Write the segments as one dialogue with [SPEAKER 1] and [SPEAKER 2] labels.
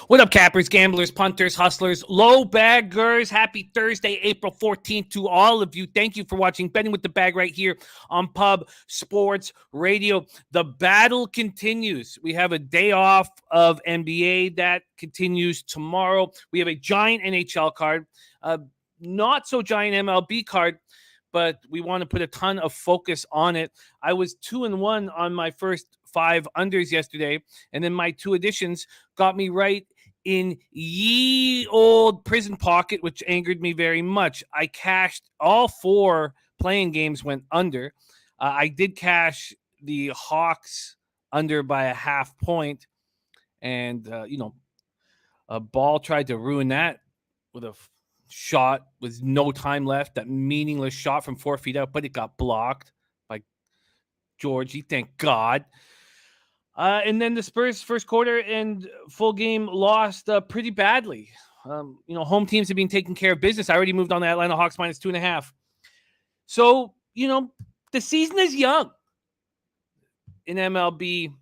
[SPEAKER 1] What up, cappers, gamblers, punters, hustlers, low baggers? Happy Thursday, April 14th to all of you. Thank you for watching Betting with the Bag right here on Pub Sports Radio. The battle continues. We have a day off of NBA. That continues tomorrow. We have a giant NHL card, not so giant MLB card, but we want to put a ton of focus on it. I was 2-1 on my first 5 unders yesterday, and then my 2 additions got me right in ye old prison pocket, which angered me very much. I cashed all 4 playing games went under. I did cash the Hawks under by a half point, and a ball tried to ruin that with a shot with no time left, that meaningless shot from 4 feet out, but it got blocked by Georgie, thank God. And then the Spurs first quarter and full game lost pretty badly. Home teams have been taking care of business. I already moved on the Atlanta Hawks minus 2.5. So, the season is young in MLB,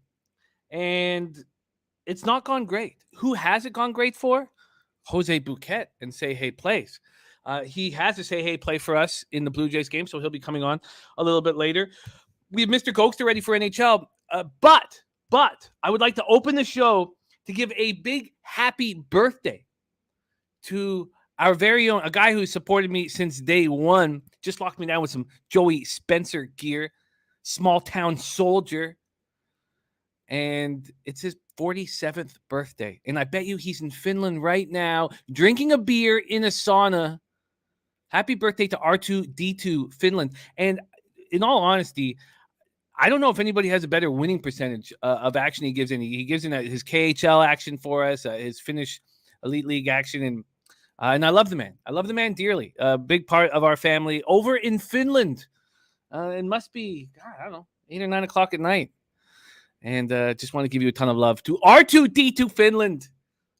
[SPEAKER 1] and it's not gone great. Who has it gone great for? Jose Bouquet and Say Hey plays. He has a Say Hey play for us in the Blue Jays game, so he'll be coming on a little bit later. We have Mr. Gogster ready for NHL, but I would like to open the show to give a big happy birthday to our very own, a guy who supported me since day one, just locked me down with some Joey Spencer gear, small town soldier, and it's his 47th birthday. And I bet you he's in Finland right now, drinking a beer in a sauna. Happy birthday to R2D2 Finland. And in all honesty, I don't know if anybody has a better winning percentage of action he gives in. He gives in his KHL action for us, his Finnish Elite League action, and I love the man. I love the man dearly. A big part of our family over in Finland. It must be, God, I don't know, 8 or 9 o'clock at night. And just want to give you a ton of love to R2D2 Finland.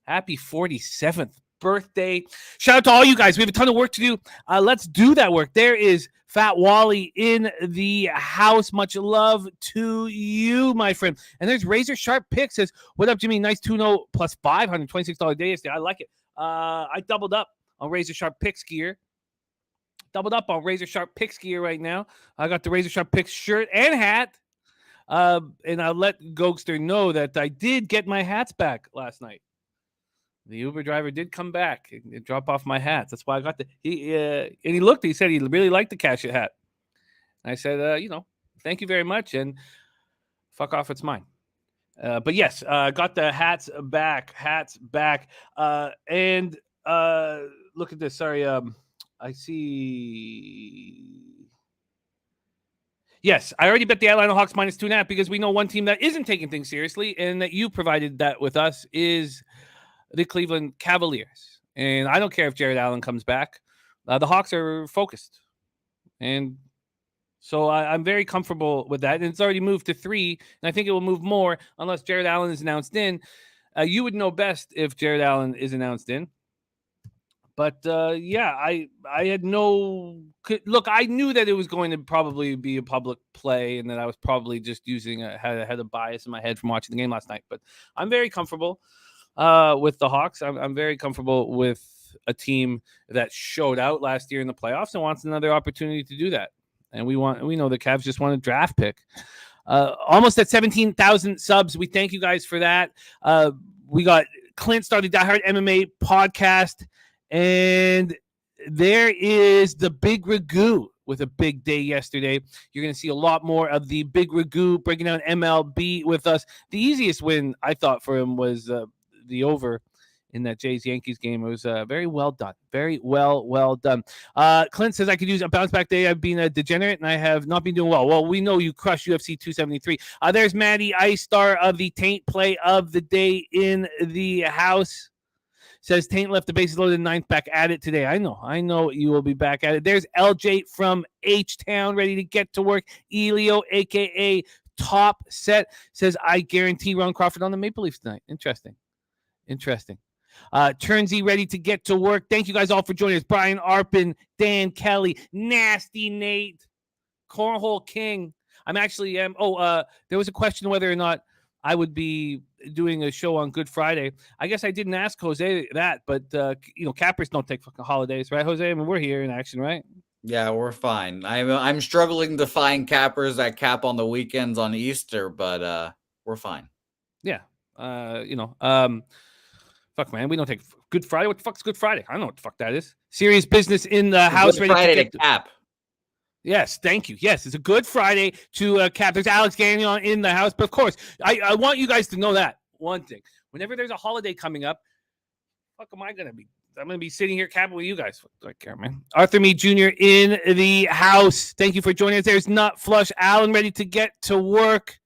[SPEAKER 1] Happy 47th birthday. Shout out to all you guys. We have a ton of work to do. Let's do that work. There is Fat Wally in the house. Much love to you, my friend. And there's Razor Sharp Pick says, what up, Jimmy? Nice 2-0 plus $526 day yesterday. I like it. I doubled up on Razor Sharp Picks gear. Doubled up on Razor Sharp Picks gear right now. I got the Razor Sharp Picks shirt and hat. And I'll let Gogster know that I did get my hats back last night. The Uber driver did come back and drop off my hats. That's why I got and he looked, he said he really liked the Cashet hat. And I said, thank you very much. And fuck off, it's mine. But yes, got the hats back. And look at this. Sorry. I see. Yes, I already bet the Atlanta Hawks minus 2.5 because we know one team that isn't taking things seriously, and that you provided that with us is the Cleveland Cavaliers. And I don't care if Jared Allen comes back. The Hawks are focused. And so I'm very comfortable with that. And it's already moved to 3, and I think it will move more unless Jared Allen is announced in. You would know best if Jared Allen is announced in. But, I had look, I knew that it was going to probably be a public play and that I was probably just had a bias in my head from watching the game last night. But I'm very comfortable with the Hawks. I'm very comfortable with a team that showed out last year in the playoffs and wants another opportunity to do that. And we know the Cavs just want a draft pick. Almost at 17,000 subs. We thank you guys for that. We got Clint started Die Hard MMA podcast. And there is the Big Ragu with a big day yesterday. You're going to see a lot more of the Big Ragu breaking down MLB with us. The easiest win, I thought, for him was the over in that Jays-Yankees game. It was very well done. Very well done. Clint says, I could use a bounce-back day. I've been a degenerate, and I have not been doing well. Well, we know you crushed UFC 273. There's Maddie, Ice Star of the Taint play of the day in the house. Says Taint left the bases loaded, 9th, back at it today. I know you will be back at it. There's LJ from H-Town, ready to get to work. Elio, a.k.a. Top Set, says, I guarantee Ron Crawford on the Maple Leafs tonight. Interesting. Turnsy, ready to get to work. Thank you guys all for joining us. Brian Arpin, Dan Kelly, Nasty Nate, Cornhole King. I'm actually, there was a question whether or not I would be doing a show on Good Friday. I guess I didn't ask Jose that, but cappers don't take fucking holidays, right, Jose? I mean, we're here in action, right?
[SPEAKER 2] Yeah, we're fine. I'm struggling to find cappers that cap on the weekends on Easter, but we're fine.
[SPEAKER 1] Yeah. Fuck, man, we don't take Good Friday. What the fuck's Good Friday? I don't know what the fuck that is. Serious business in the house.
[SPEAKER 2] Good Friday to cap.
[SPEAKER 1] Yes, thank you. Yes, it's a Good Friday to cap. There's Alex Gagnon in the house. But of course, I want you guys to know that one thing. Whenever there's a holiday coming up, fuck am I going to be? I'm going to be sitting here capping with you guys. I care, man. Arthur Meade Jr. in the house. Thank you for joining us. There's Nut Flush Allen ready to get to work.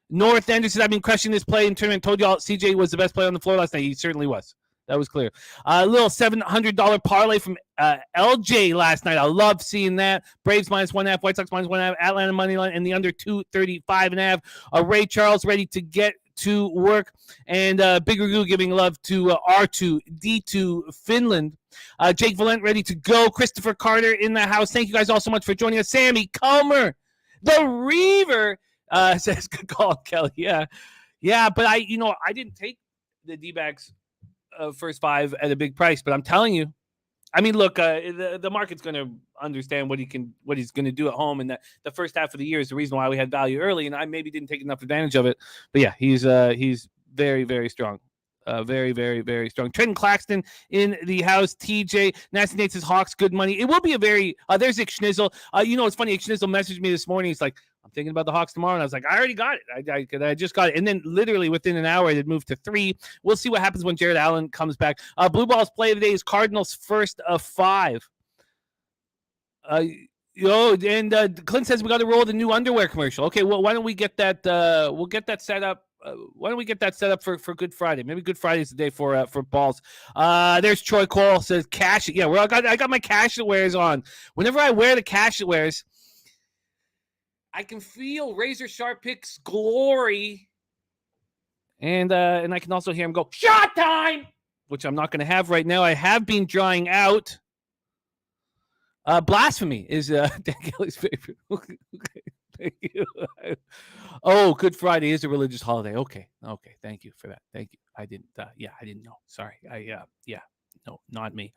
[SPEAKER 1] North Anderson, I've been crushing this play in tournament. Told y'all CJ was the best player on the floor last night. He certainly was. That was clear. A little $700 parlay from LJ last night. I love seeing that. Braves -1.5, White Sox -1.5, Atlanta money line, and the under 235.5. Ray Charles ready to get to work, and Big Ragoo giving love to R2D2 Finland. Jake Valent ready to go. Christopher Carter in the house. Thank you guys all so much for joining us. Sammy Comer, the Reaver, says good call, Kelly. Yeah, but I didn't take the D-backs first five at a big price, but I'm telling you, I mean, look, the market's going to understand what he's going to do at home, and the first half of the year is the reason why we had value early, and I maybe didn't take enough advantage of it. But yeah, he's very, very strong. Very, very, very strong. Trenton Claxton in the house. TJ Nasty Nate says Hawks good money. It will be a very. There's Ick Schnizzle. It's funny. Ick Schnizzle messaged me this morning. He's like, I'm thinking about the Hawks tomorrow, and I was like, I already got it. I just got it, and then literally within an hour, it had moved to 3. We'll see what happens when Jared Allen comes back. Blue Balls play of the day is Cardinals first of 5. Clint says we got to roll the new underwear commercial. Okay, well, why don't we get that? We'll get that set up. Why don't we get that set up for Good Friday? Maybe Good Friday is the day for balls. There's Troy Cole says cash. Yeah, I got my cash it wears on. Whenever I wear the cash it wears, I can feel Razor Sharp Pick's glory, and I can also hear him go shot time, which I'm not going to have right now. I have been drying out. Blasphemy is Dan Kelly's favorite. Okay, thank you. Oh, Good Friday is a religious holiday. Okay, thank you for that. Thank you. I didn't know. Sorry. No, not me.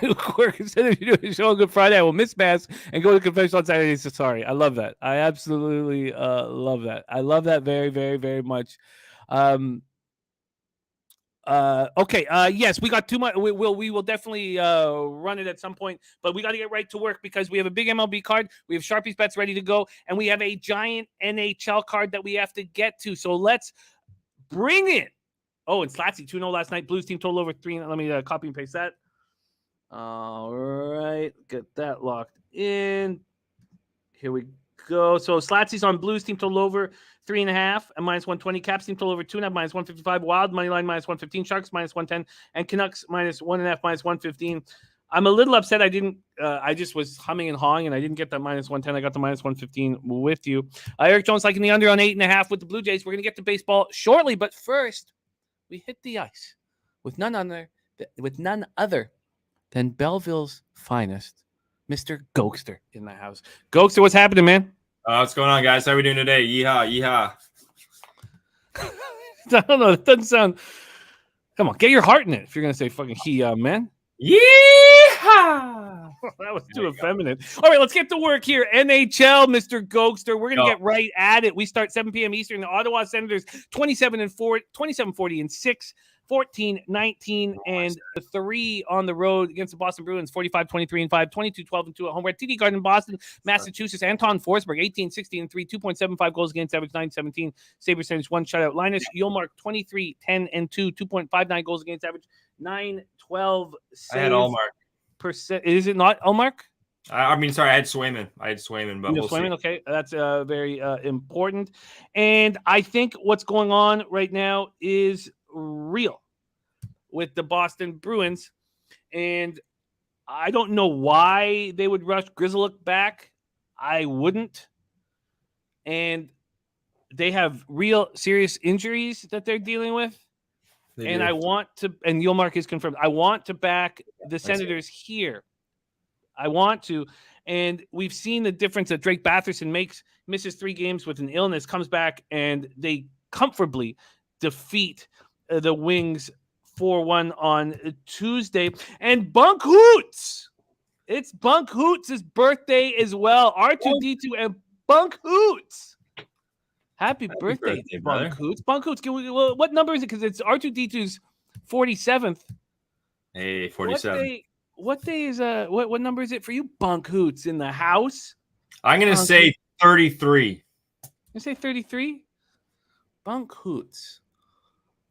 [SPEAKER 1] New quirk. Instead of you doing a show on Good Friday, I will miss Mass and go to confession on Saturday. So sorry. I love that. I absolutely love that. I love that very, very, very much. Okay. Yes, we got too much. We will definitely run it at some point, but we got to get right to work because we have a big MLB card. We have Sharpie's bets ready to go, and we have a giant NHL card that we have to get to. So let's bring it. Oh, and Slatsy 2-0 last night. Blues team total over 3. Let me copy and paste that. All right, get that locked in. Here we go. So Slatsy's on Blues team total over 3.5 at -120. Caps team total over 2.5 -155. Wild money line -115. Sharks -110, and Canucks -1.5 -115. I'm a little upset. I didn't. I just was humming and hawing, and I didn't get that -110. I got the -115 with you. Eric Jones liking the under on 8.5 with the Blue Jays. We're gonna get to baseball shortly, but first we hit the ice with none other than Belleville's finest, Mr. Gogster in the house. Gogster, what's happening, man?
[SPEAKER 3] What's going on, guys? How are we doing today? Yeehaw.
[SPEAKER 1] I don't know. It doesn't sound. Come on, get your heart in it if you're going to say fucking man.
[SPEAKER 3] Yeehaw!
[SPEAKER 1] That was too effeminate. All right, let's get to work here. NHL, Mr. Gogster. We're going to get right at it. We start 7 p.m. Eastern. The Ottawa Senators 27-40 and 6. 14-19 and 3 on the road against the Boston Bruins, 45-23 and 5, 22-12 and 2 at home. We're at TD Garden, Boston, Massachusetts. Anton Forsberg, 18-16 and 3, 2.75 goals against average, 9-17. Sabres percentage, 1 shutout. Linus Ullmark, 23-10 and 2, 2.59 goals against average, 9-12
[SPEAKER 3] I had Ullmark.
[SPEAKER 1] Is it not Ullmark?
[SPEAKER 3] I had Swayman. But we'll see.
[SPEAKER 1] Okay, that's very important. And I think what's going on right now is real with the Boston Bruins, and I don't know why they would rush Grzelcyk back. I wouldn't. And they have real serious injuries that they're dealing with. And I want to, and Ullmark is confirmed, I want to back the Senators here. I want to. And we've seen the difference that Drake Batherson misses 3 games with an illness, comes back, and they comfortably defeat the Wings 4-1 on Tuesday. And Bunk Hoots, it's Bunk Hoots' birthday as well. R2D2 and Bunk Hoots. Happy birthday, Bunk Hoots. Bunk Hoots, what number is it? Because it's R2D2's 47th.
[SPEAKER 3] Hey, 47.
[SPEAKER 1] What day is what number is it for you, Bunk Hoots, in the house?
[SPEAKER 3] I'm gonna say 33.
[SPEAKER 1] You say 33? Bunk Hoots.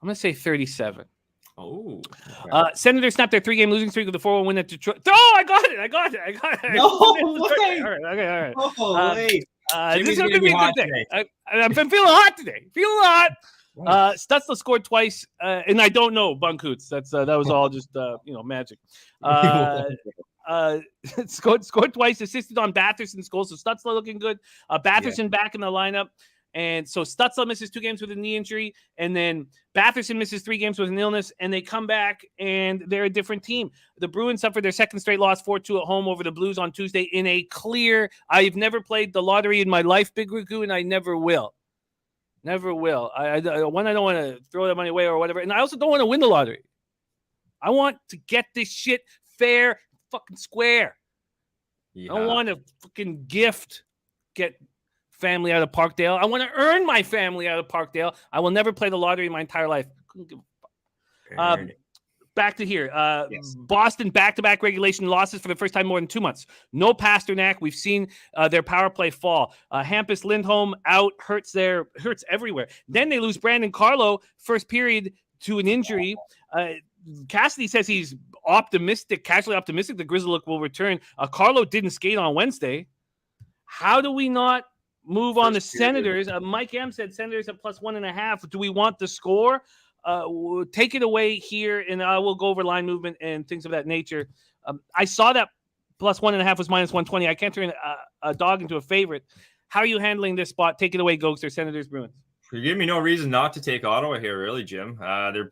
[SPEAKER 1] I'm gonna say 37.
[SPEAKER 3] Oh. Okay.
[SPEAKER 1] Senators snapped their 3-game losing streak with a 4-1 win at Detroit. Oh, I got it.
[SPEAKER 3] No
[SPEAKER 1] way.
[SPEAKER 3] All
[SPEAKER 1] right.
[SPEAKER 3] Oh, wait.
[SPEAKER 1] This is gonna be a good day. I've been feeling hot today. Stutzla scored twice, and I don't know Bunk Hoots. That was all just magic. Scored twice, assisted on Batherson's goal. So Stutzla looking good. Batherson back in the lineup. And so Stutzla misses 2 games with a knee injury, and then Batherson misses 3 games with an illness, and they come back, and they're a different team. The Bruins suffered their second straight loss, 4-2 at home over the Blues on Tuesday in a clear, I've never played the lottery in my life, Big Ragu, and I never will. Never will. I don't want to throw that money away or whatever, and I also don't want to win the lottery. I want to get this shit fair, fucking square. Yeah. I don't want to fucking get family out of Parkdale. I want to earn my family out of Parkdale. I will never play the lottery in my entire life. Couldn't give a fuck. Back to here. Yes. Boston back-to-back regulation losses for the first time more than 2 months. No Pasternak. We've seen their power play fall. Hampus Lindholm out, hurts everywhere. Then they lose Brandon Carlo first period to an injury. Cassidy says he's casually optimistic the Grizzly will return. Carlo didn't skate on Wednesday. How do we not move on the Senators? Mike M said Senators at +1.5. Do we want the score? Take it away here, and we'll go over line movement and things of that nature. I saw that +1.5 was -120. I can't turn a dog into a favorite. How are you handling this spot? Take it away, Gogster. Senators, Bruins.
[SPEAKER 3] You give me no reason not to take Ottawa here, really, Jim. They've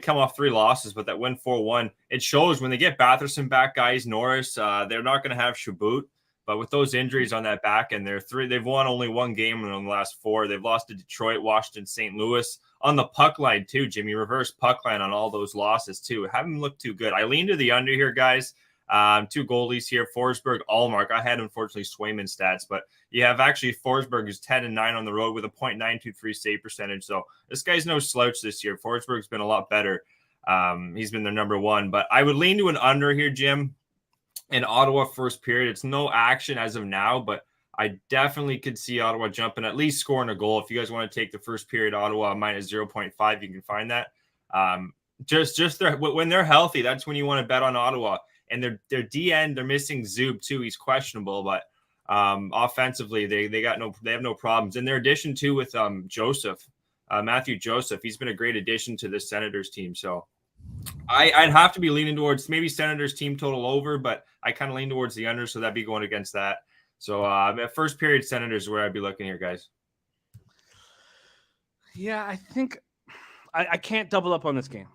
[SPEAKER 3] come off 3 losses, but that win 4-1, it shows when they get Batherson back, guys, Norris, they're not going to have Shabut. But with those injuries on that back end, they've won only 1 game in the last 4. They've lost to Detroit, Washington, St. Louis. On the puck line, too, Jimmy. Reverse puck line on all those losses, too. Haven't looked too good. I lean to the under here, guys. 2 goalies here, Forsberg, Allmark. I had, unfortunately, Swayman stats. But you have actually Forsberg, who's 10-9 on the road with a .923 save percentage. So this guy's no slouch this year. Forsberg's been a lot better. He's been their number 1. But I would lean to an under here, Jim. In Ottawa first period, it's no action as of now, but I definitely could see Ottawa jumping, at least scoring a goal. If you guys want to take the first period, Ottawa -0.5, you can find that. When they're healthy, that's when you want to bet on Ottawa. And their DN, they're missing Zub too. He's questionable, but offensively, they have no problems. And their addition too with Matthew Joseph, he's been a great addition to the Senators team. So I'd have to be leaning towards maybe Senators team total over, but I kind of lean towards the under, so that'd be going against that. So at first period, Senators is where I'd be looking here, guys.
[SPEAKER 1] Yeah, I think I can't double up on this game.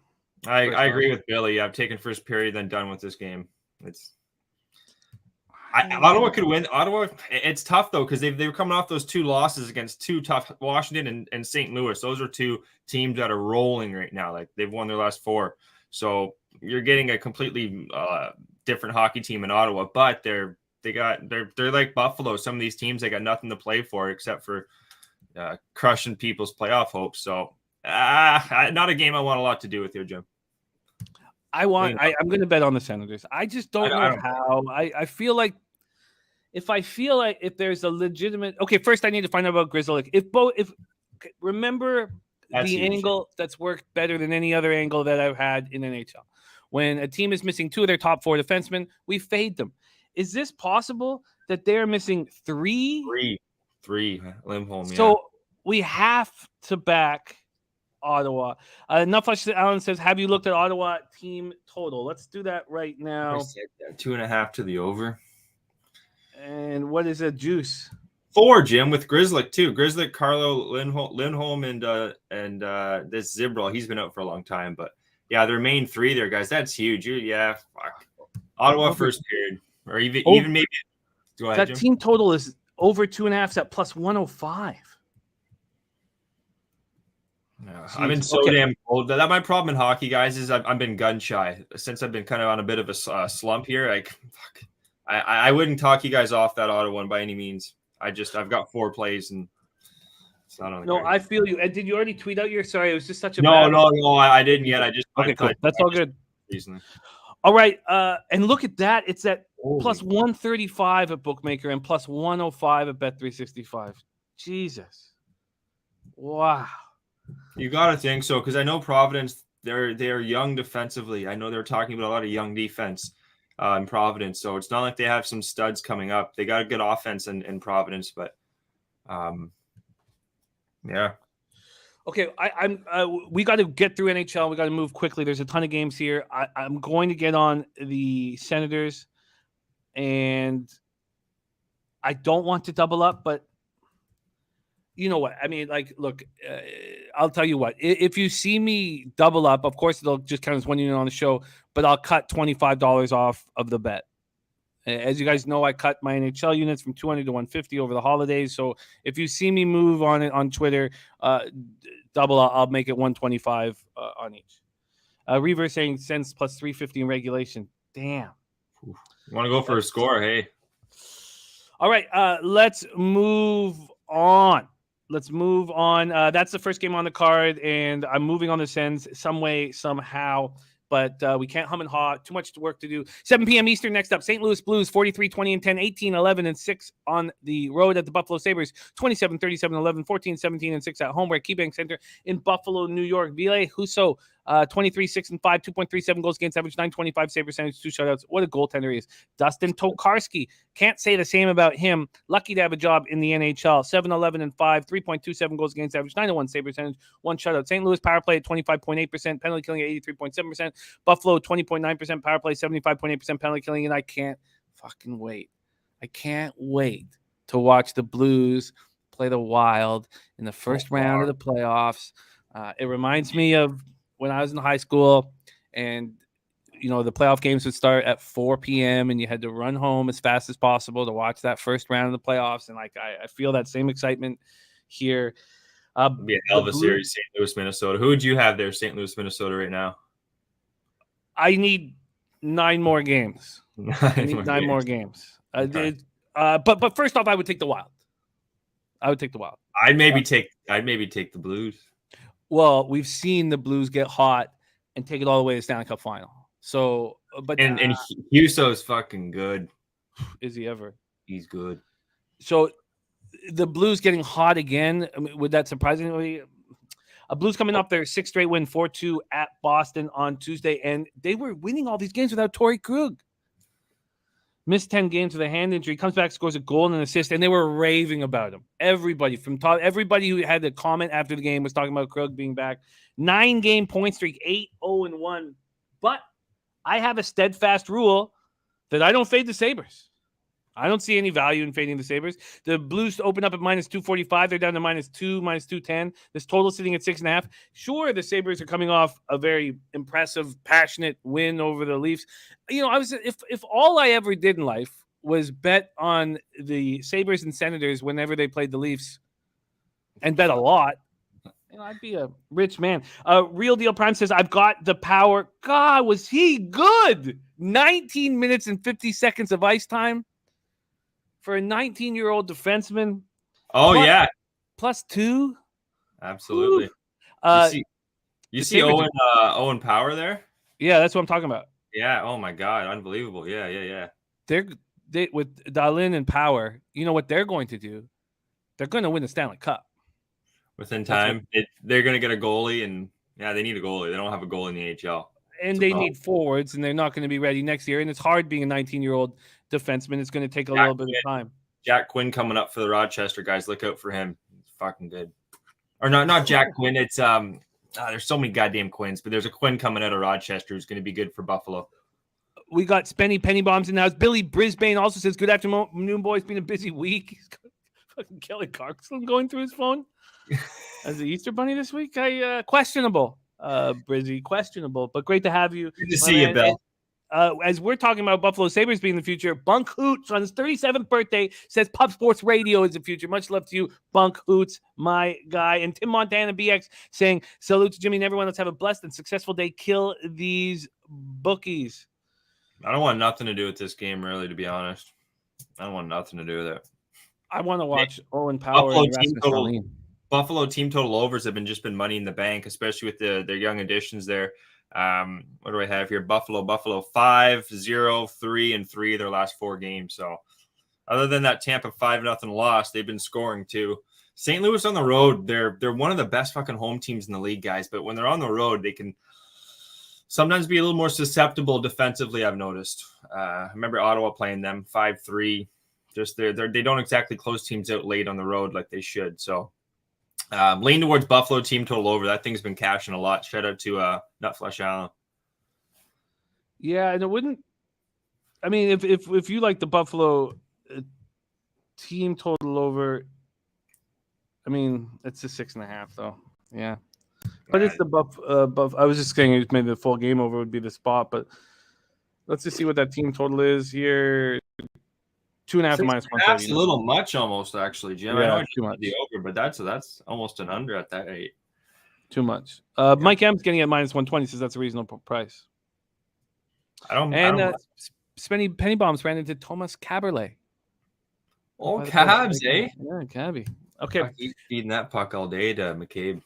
[SPEAKER 3] I agree with Billy. I've taken first period, then done with this game. Ottawa could win. Ottawa, it's tough though because they were coming off those 2 losses against 2 tough Washington and St. Louis. Those are 2 teams that are rolling right now. Like they've won their last 4. So you're getting a completely different hockey team in Ottawa, but they're like Buffalo. Some of these teams, they got nothing to play for except for crushing people's playoff hopes. So not a game I want a lot to do with here, Jim.
[SPEAKER 1] I'm going to bet on the Senators. I just don't know how. I feel like if there's a legitimate. Okay, first I need to find out about Grizzly. Remember that's the angle that's worked better than any other angle that I've had in NHL. When a team is missing 2 of their top 4 defensemen, we fade them. Is this possible that they're missing 3?
[SPEAKER 3] 3 Lindholm.
[SPEAKER 1] So we have to back Ottawa. Enough. Alan says, have you looked at Ottawa team total? Let's do that right now.
[SPEAKER 3] 2.5 to the over.
[SPEAKER 1] And what is a juice?
[SPEAKER 3] 4, Jim, with Grizzly too. Grizzly, Carlo, Lindholm, and this Zibral. He's been out for a long time, but yeah, their main 3 there, guys. That's huge. Ottawa first period. or even maybe. Go ahead,
[SPEAKER 1] that
[SPEAKER 3] Jim.
[SPEAKER 1] team total is over 2.5 at plus 105.
[SPEAKER 3] Yeah, I've been so damn cold. That my problem in hockey, guys, is I've been gun shy since I've been kind of on a bit of a slump here. Like, I wouldn't talk you guys off that Ottawa one by any means. I've got 4 plays and it's not on the card.
[SPEAKER 1] I feel you. And did you already tweet out your? Sorry, it was just such a
[SPEAKER 3] no. I didn't yet.
[SPEAKER 1] Okay, cool. That's all good.
[SPEAKER 3] Recently.
[SPEAKER 1] All right, and look at that. It's at plus 135 at Bookmaker and plus 105 at Bet365. Jesus, wow.
[SPEAKER 3] You got to think so, because I know Providence, they're young defensively. I know they're talking about a lot of young defense in Providence, so it's not like they have some studs coming up. They got a good offense in Providence, but yeah.
[SPEAKER 1] Okay, we got to get through NHL. We got to move quickly. There's a ton of games here. I'm going to get on the Senators, and I don't want to double up, but you know what? I mean, like, look, I'll tell you what. If you see me double up, of course, it'll just count as one unit on the show, but I'll cut $25 off of the bet. As you guys know, I cut my NHL units from 200 to 150 over the holidays. So if you see me move on it on Twitter, double, I'll make it 125 on each. Reverse saying Sens plus 350 in regulation. Damn.
[SPEAKER 3] You want to go for a score? Hey.
[SPEAKER 1] All right. Let's move on. That's the first game on the card, and I'm moving on the Sens some way, somehow. But we can't hum and haw. Too much work to do. 7 p.m. Eastern next up. St. Louis Blues, 43-20-10, 18-11-6 on the road at the Buffalo Sabres, 27-37-11, 14-17-6 at home. We're at KeyBank Center in Buffalo, New York. Ville Husso, 23-6-5, 2.37 goals against average, 925 save percentage, 2 shutouts. What a goaltender he is. Dustin Tokarski. Can't say the same about him. Lucky to have a job in the NHL. 7-11-5, 3.27 goals against average, 901 save percentage, 1 shutout. St. Louis power play at 25.8%, penalty killing at 83.7%. Buffalo 20.9% power play, 75.8% penalty killing, and I can't fucking wait. I can't wait to watch the Blues play the Wild in the first round of the playoffs. It reminds me of when I was in high school, and the playoff games would start at 4 p.m. and you had to run home as fast as possible to watch that first round of the playoffs. And like I feel that same excitement here.
[SPEAKER 3] Be a hell of a series, St. Louis, Minnesota. Who would you have there, St. Louis, Minnesota, right now?
[SPEAKER 1] I need 9 more games. Nine more games.
[SPEAKER 3] Okay.
[SPEAKER 1] But first off, I would take the Wild.
[SPEAKER 3] I'd maybe take the Blues.
[SPEAKER 1] Well, we've seen the Blues get hot and take it all the way to the Stanley Cup final. So, but
[SPEAKER 3] and Husso's fucking good.
[SPEAKER 1] Is he ever?
[SPEAKER 3] He's good.
[SPEAKER 1] So, the Blues getting hot again. I mean, would that surprise anybody? Blues coming up their 6th straight win, 4-2 at Boston on Tuesday, and they were winning all these games without Torrey Krug. Missed 10 games with a hand injury, comes back, scores a goal and an assist, and they were raving about him. Everybody who had the comment after the game was talking about Krug being back. 9-game point streak, 8-0-1. But I have a steadfast rule that I don't fade the Sabres. I don't see any value in fading the Sabres. The Blues open up at minus 245. They're down to minus 210. This total sitting at 6.5. Sure, the Sabres are coming off a very impressive, passionate win over the Leafs. If all I ever did in life was bet on the Sabres and Senators whenever they played the Leafs and bet a lot, I'd be a rich man. Real Deal Prime says, I've got the power. God, was he good? 19 minutes and 50 seconds of ice time for a 19-year-old defenseman.
[SPEAKER 3] Oh, yeah.
[SPEAKER 1] Plus 2.
[SPEAKER 3] Absolutely. You see Owen Power there?
[SPEAKER 1] Yeah, that's what I'm talking about.
[SPEAKER 3] Yeah. Oh, my God. Unbelievable. Yeah.
[SPEAKER 1] They with Dahlin and Power, you know what they're going to do? They're going to win the Stanley Cup.
[SPEAKER 3] Within time. They're going to get a goalie, and, they need a goalie. They don't have a goalie in the AHL.
[SPEAKER 1] And they need forwards, and they're not going to be ready next year. And it's hard being a 19-year-old defenseman. It's going to take a little bit of time.
[SPEAKER 3] Jack Quinn coming up for the Rochester guys. Look out for him. He's fucking good. Or not Jack Quinn. It's there's so many goddamn Quins, but there's a Quinn coming out of Rochester who's going to be good for Buffalo. We got Spenny Penny Bombs in the house. Billy Brisbane also says, good afternoon, boys. Been a busy week. He's got fucking Kelly Clarkson going through his phone. As the Easter Bunny this week, questionable. Brizzy, questionable, but great to have you. Good to see you, Bill.
[SPEAKER 1] as we're talking about Buffalo Sabres being the future, Bunk Hoots on his 37th birthday says Pub Sports Radio is the future. Much love to you, Bunk Hoots, my guy. And Tim Montana BX saying, salute to Jimmy and everyone. Let's have a blessed and successful day. Kill these bookies.
[SPEAKER 3] I don't want nothing to do with this game, really, to be honest. I don't want nothing to do with it.
[SPEAKER 1] I want to watch Owen Power and Rasmus Dahlin.
[SPEAKER 3] Buffalo team total overs have just been money in the bank, especially with their young additions there. What do I have here? Buffalo 5-0-3-3 their last 4 games. So other than that Tampa 5-0 loss, they've been scoring too. St. Louis on the road, they're one of the best fucking home teams in the league, guys. But when they're on the road, they can sometimes be a little more susceptible defensively, I've noticed. I remember Ottawa playing them 5-3. Just they don't exactly close teams out late on the road like they should. So lean towards Buffalo team total over. That thing's been cashing a lot. Shout out to Nutflesh Allen.
[SPEAKER 1] Yeah, and it wouldn't. I mean, if you like the Buffalo team total over, I mean, it's a 6.5 though. Yeah, but it's the Buff. I was just saying maybe the full game over would be the spot, but let's just see what that team total is here. 2.5 minus 1.
[SPEAKER 3] That's a little much, almost actually, Jim.
[SPEAKER 1] Yeah,
[SPEAKER 3] I know
[SPEAKER 1] too much.
[SPEAKER 3] The over, but that's almost an under at that rate.
[SPEAKER 1] Too much. Mike M's getting at minus 120. Says that's a reasonable price. Spenny Penny Bombs ran into Thomas Caberlet.
[SPEAKER 3] Oh, Cabs, eh?
[SPEAKER 1] Yeah, Cabby. Okay.
[SPEAKER 3] I keep feeding that puck all day to McCabe.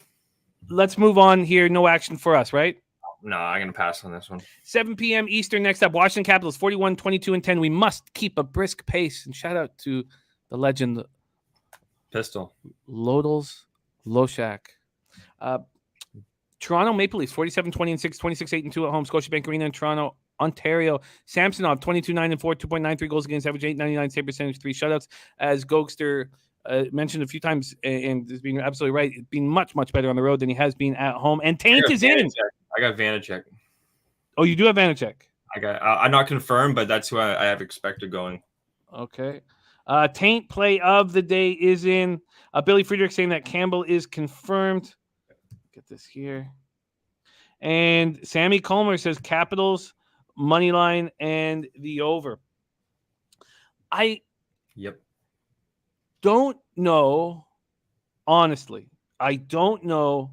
[SPEAKER 1] Let's move on here. No action for us, right?
[SPEAKER 3] No, I'm going to pass on this one.
[SPEAKER 1] 7 p.m. Eastern. Next up, Washington Capitals 41, 22, and 10. We must keep a brisk pace. And shout out to the legend,
[SPEAKER 3] Pistol.
[SPEAKER 1] Lodels Loshak. Toronto Maple Leafs 47, 20, and 6, 26, 8, and 2 at home. Scotiabank Arena in Toronto, Ontario. Samsonov 22, 9, and 4, 2.93 goals against average, 8.99 save percentage, 3 shutouts. As Gogster mentioned a few times, and is being absolutely right, being much, much better on the road than he has been at home. And Taint is in.
[SPEAKER 3] I got Vanacek.
[SPEAKER 1] Oh, you do have Vanacek?
[SPEAKER 3] I'm not confirmed, but that's who I have expected going.
[SPEAKER 1] Okay. Taint play of the day is in. Billy Friedrich saying that Campbell is confirmed. Get this here. And Sammy Comer says Capitals, money line, and the over. I don't know, honestly. I don't know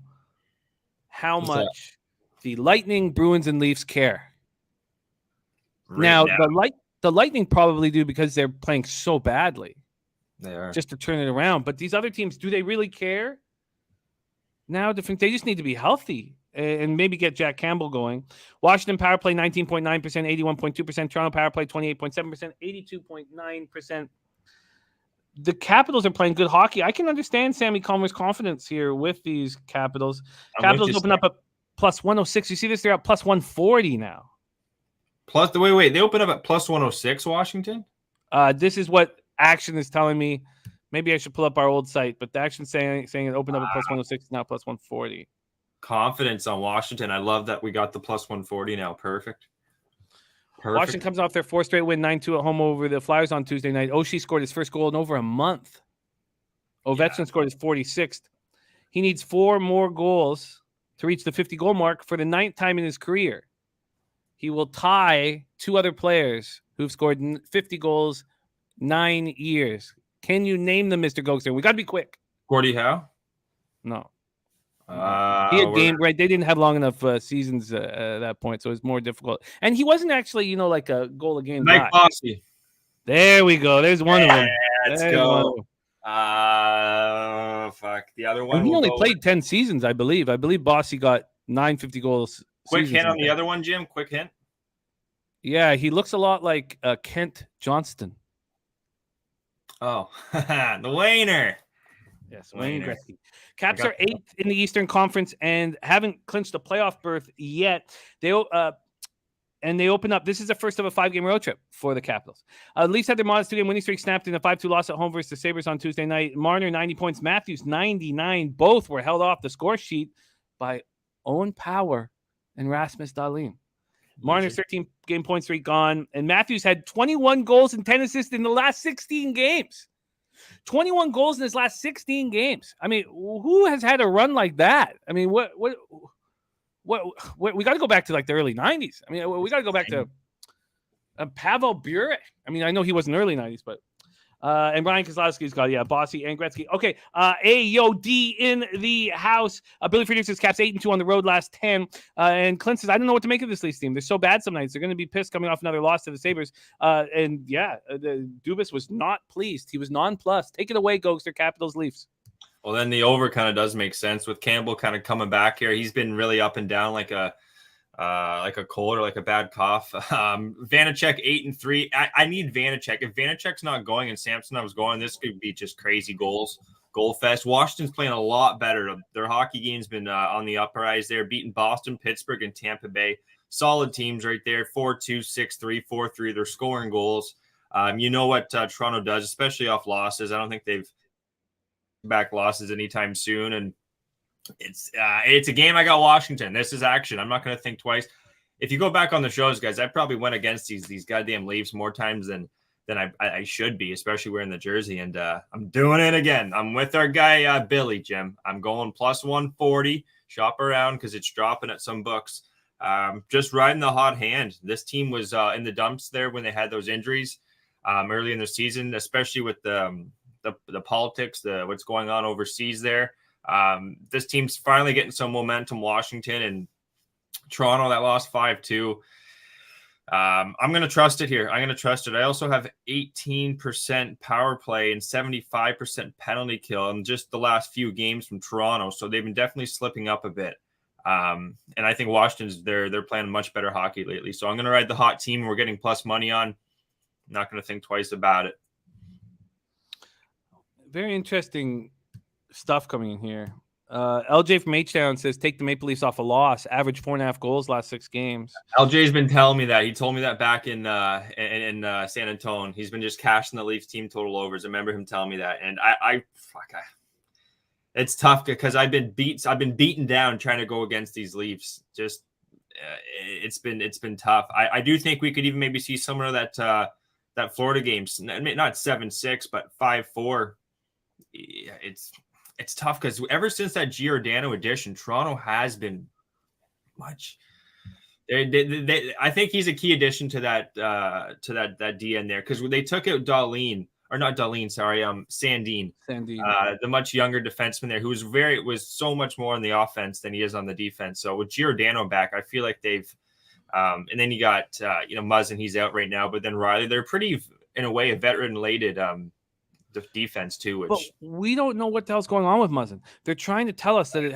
[SPEAKER 1] how much the Lightning, Bruins, and Leafs care. Now, the Lightning probably do because they're playing so badly.
[SPEAKER 3] They are. Just
[SPEAKER 1] to turn it around. But these other teams, do they really care? Now, they just need to be healthy and maybe get Jack Campbell going. Washington power play 19.9%, 81.2%. Toronto power play 28.7%, 82.9%. The Capitals are playing good hockey. I can understand Sammy Comer's confidence here with these Capitals. Capitals open up at plus 106. You see this? They're at plus 140 now.
[SPEAKER 3] Wait. They open up at plus 106, Washington?
[SPEAKER 1] This is what Action is telling me. Maybe I should pull up our old site, but the Action saying it opened up at plus 106, now plus 140.
[SPEAKER 3] Confidence on Washington. I love that we got the plus 140 now. Perfect.
[SPEAKER 1] Washington comes off their 4th straight win, 9-2 at home over the Flyers on Tuesday night. Oshie scored his first goal in over a month. Ovechkin scored his 46th. He needs 4 more goals to reach the 50-goal mark for the 9th time in his career. He will tie 2 other players who've scored 50 goals 9 years. Can you name them, Mr. Gogster? We got to be quick.
[SPEAKER 3] Gordie Howe?
[SPEAKER 1] No. He had game right. They didn't have long enough seasons at that point, so it's more difficult. And he wasn't actually, like a goal a game
[SPEAKER 3] Mike Bossy.
[SPEAKER 1] There we go. There's one of them.
[SPEAKER 3] Let's go. Fuck. The other one.
[SPEAKER 1] And he only played 10 seasons, I believe. I believe Bossy got 9 50 goals.
[SPEAKER 3] Quick hint on the other one, Jim. Quick hint.
[SPEAKER 1] Yeah, he looks a lot like Kent Johnston.
[SPEAKER 3] Oh, the Wayner.
[SPEAKER 1] Yes, Wayne Gretzky. Caps are 8th in the Eastern Conference and haven't clinched a playoff berth yet. They open up. This is the first of a 5-game road trip for the Capitals. Leafs had their modest 2-game winning streak snapped in a 5-2 loss at home versus the Sabres on Tuesday night. Marner 90 points, Matthews 99. Both were held off the score sheet by Owen Power and Rasmus Dahlin. Marner's 13-game point streak gone, and Matthews had 21 goals and 10 assists in the last 16 games. 21 goals in his last 16 games. I mean, who has had a run like that? I mean, what we got to go back to like the early 90s. I mean, we got to go back to Pavel Bure. I mean, I know he was in the early 90s, but and Ryan Kozlowski's got, Bossy and Gretzky. Okay, AOD in the house. Billy Friedrich says Caps 8-2 on the road last 10. And Clint says, I don't know what to make of this Leafs team. They're so bad some nights. They're going to be pissed coming off another loss to the Sabres. Dubas was not pleased. He was nonplussed. Take it away, Gogster, Capitals, Leafs.
[SPEAKER 3] Well, then the over kind of does make sense with Campbell kind of coming back here. He's been really up and down like a cold or like a bad cough. Vanacek 8-3. I need Vanacek. If Vanacek's not going and Samsonov's going, this could be just crazy goal fest. Washington's playing a lot better. Their hockey game's been on the uprise. They're beating Boston, Pittsburgh, and Tampa Bay. Solid teams right there. 4-2, 6-3, 4-3. They're scoring goals. You know what Toronto does, especially off losses. I don't think they've back losses anytime soon, and it's a game. I got Washington. This is action. I'm not going to think twice. If you go back on the shows, guys, I probably went against these goddamn Leafs more times than I should be, especially wearing the jersey. And I'm doing it again. I'm with our guy Billy, Jim. I'm going plus 140. Shop around because it's dropping at some books. Just riding the hot hand. This team was in the dumps there when they had those injuries early in the season, especially with the politics, what's going on overseas there. This team's finally getting some momentum. Washington and Toronto that lost 5-2. I'm going to trust it here. I'm going to trust it. I also have 18% power play and 75% penalty kill in just the last few games from Toronto. So they've been definitely slipping up a bit. And I think Washington's they're playing much better hockey lately. So I'm going to ride the hot team. We're getting plus money on. I'm not going to think twice about it.
[SPEAKER 1] Very interesting stuff coming in here. LJ from H-Town says, take the Maple Leafs off a loss. Average 4.5 goals last 6 games.
[SPEAKER 3] LJ's been telling me that. He told me that back in San Antonio. He's been just cashing the Leafs team total overs. I remember him telling me that. And it's tough because I've been beaten down trying to go against these Leafs. Just it's been tough. I do think we could even maybe see some of that Florida games, not 7-6, but 5-4. It's tough because ever since that Giordano edition, Toronto has been much. I think he's a key addition to that DN there because when they took out Sandin, the much younger defenseman there, who was so much more on the offense than he is on the defense. So with Giordano back, I feel like they've. And then you got Muzzin, he's out right now, but then Riley, they're pretty in a way a veteran-laden the defense too,
[SPEAKER 1] but we don't know what the hell's going on with Muzzin. They're trying to tell us that it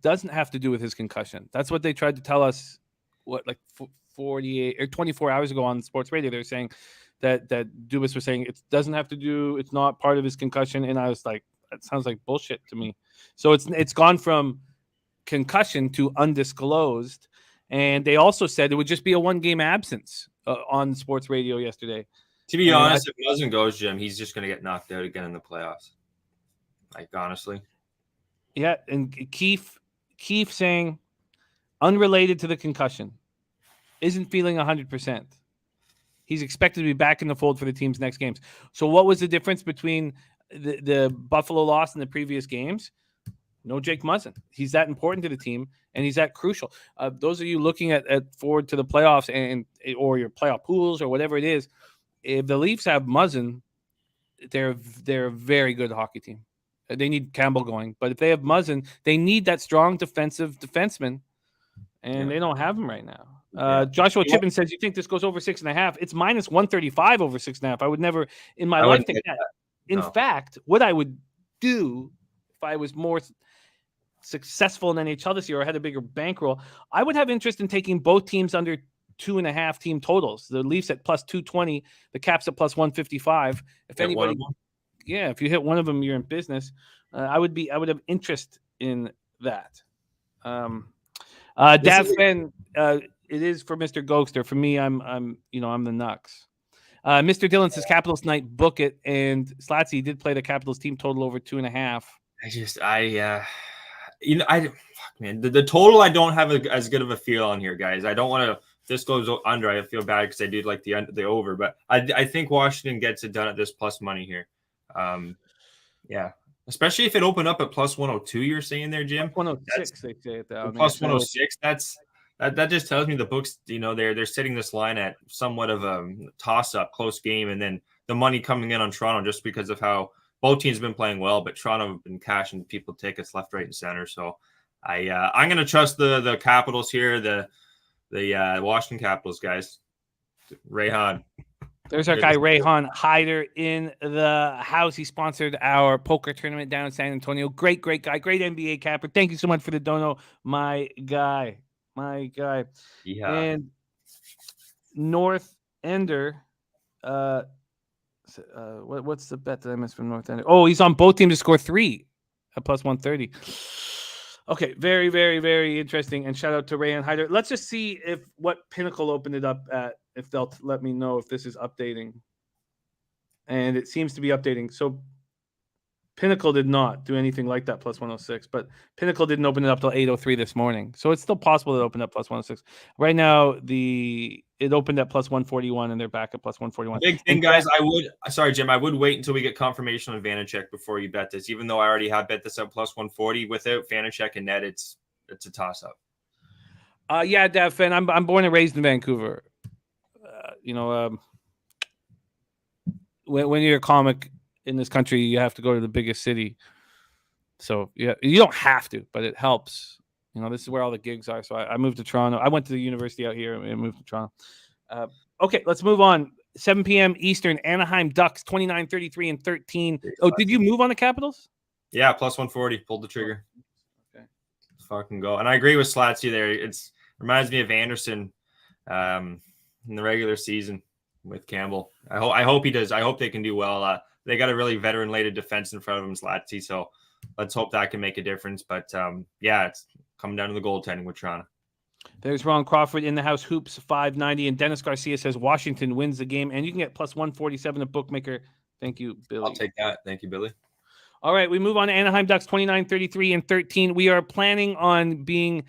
[SPEAKER 1] doesn't have to do with his concussion. That's what they tried to tell us 48 or 24 hours ago on sports radio. They're saying that Dubas was saying it doesn't have to do, it's not part of his concussion. And I was like, that sounds like bullshit to me. So it's gone from concussion to undisclosed. And they also said it would just be a 1-game absence on sports radio yesterday.
[SPEAKER 3] To be honest, if Muzzin goes, Jim, he's just going to get knocked out again in the playoffs. Like, honestly.
[SPEAKER 1] Yeah, and Keefe saying, unrelated to the concussion, isn't feeling 100%. He's expected to be back in the fold for the team's next games. So what was the difference between the Buffalo loss and the previous games? No Jake Muzzin. He's that important to the team, and he's that crucial. Those of you looking at forward to the playoffs or your playoff pools or whatever it is, if the Leafs have Muzzin, they're a very good hockey team. They need Campbell going, but if they have Muzzin, they need that strong defensive defenseman, and they don't have him right now. Joshua Chippen says, "You think this goes over 6.5? It's minus 135 over 6.5. I would never in my life take that. In fact, what I would do if I was more successful in NHL this year or had a bigger bankroll, I would have interest in taking both teams under 2.5 team totals. The Leafs at plus 220, the Caps at plus 155. If anybody, if you hit one of them, you're in business. I would have interest in that. Davin, it is for Mr. Gogster. For me, I'm the Nucks. Mr. Dillon says Capitals tonight, book it. And Slatsy did play the Capitals team total over 2.5.
[SPEAKER 3] The total I don't have as good of a feel on here, guys. I don't want to. If this goes under, I feel bad because I did like the over, but I think Washington gets it done at this plus money here. Especially if it opened up at plus 102. You're saying there, Jim?
[SPEAKER 1] 106. They say it.
[SPEAKER 3] Plus 106. That just tells me the books, they're setting this line at somewhat of a toss-up, close game, and then the money coming in on Toronto just because of how both teams have been playing well, but Toronto have been cashing people tickets left, right, and center. So I'm going to trust the Capitals here, the Washington Capitals, guys. Rayhan.
[SPEAKER 1] There's our guy, Rayhan Hyder, in the house. He sponsored our poker tournament down in San Antonio. Great guy. Great NBA capper. Thank you so much for the dono, my guy. Yeah. And North Ender, what's the bet that I missed from North Ender? Oh, he's on both teams to score 3 at plus 130. Okay, very, very, very interesting. And shout out to Rayhan Hyder. Let's just see what Pinnacle opened it up at, if they'll let me know if this is updating. And it seems to be updating. So Pinnacle did not do anything like that plus 106, but Pinnacle didn't open it up till 8:03 this morning. So it's still possible to open up plus 106. Right now, it opened at plus 141 and they're back at plus 141.
[SPEAKER 3] Big thing, guys, Jim, I would wait until we get confirmation on Vanacek before you bet this. Even though I already have bet this at plus 140, without Vanacek and net, it's a toss-up.
[SPEAKER 1] Yeah, Dev, and I'm born and raised in Vancouver. When you're a comic in this country, you have to go to the biggest city. So yeah, you don't have to, but it helps. This is where all the gigs are. So I moved to Toronto. I went to the university out here and moved to Toronto. Okay, let's move on. 7 p.m. Eastern, Anaheim Ducks, 29, 33, and 13. Oh, did you move on the Capitals?
[SPEAKER 3] Yeah, plus 140. Pulled the trigger.
[SPEAKER 1] Okay.
[SPEAKER 3] Let's fucking go. And I agree with Slatsy there. It reminds me of Anderson in the regular season with Campbell. I hope he does. I hope they can do well. They got a really veteran-laden defense in front of them, Slatsy. So let's hope that can make a difference. But it's coming down to the goaltending with Toronto.
[SPEAKER 1] There's Ron Crawford in the house, hoops 590, and Dennis Garcia says Washington wins the game, and you can get plus 147 at bookmaker. Thank you, Billy.
[SPEAKER 3] I'll take that. Thank you, Billy.
[SPEAKER 1] All right, we move on to Anaheim Ducks, 29, 33, and 13. We are planning on being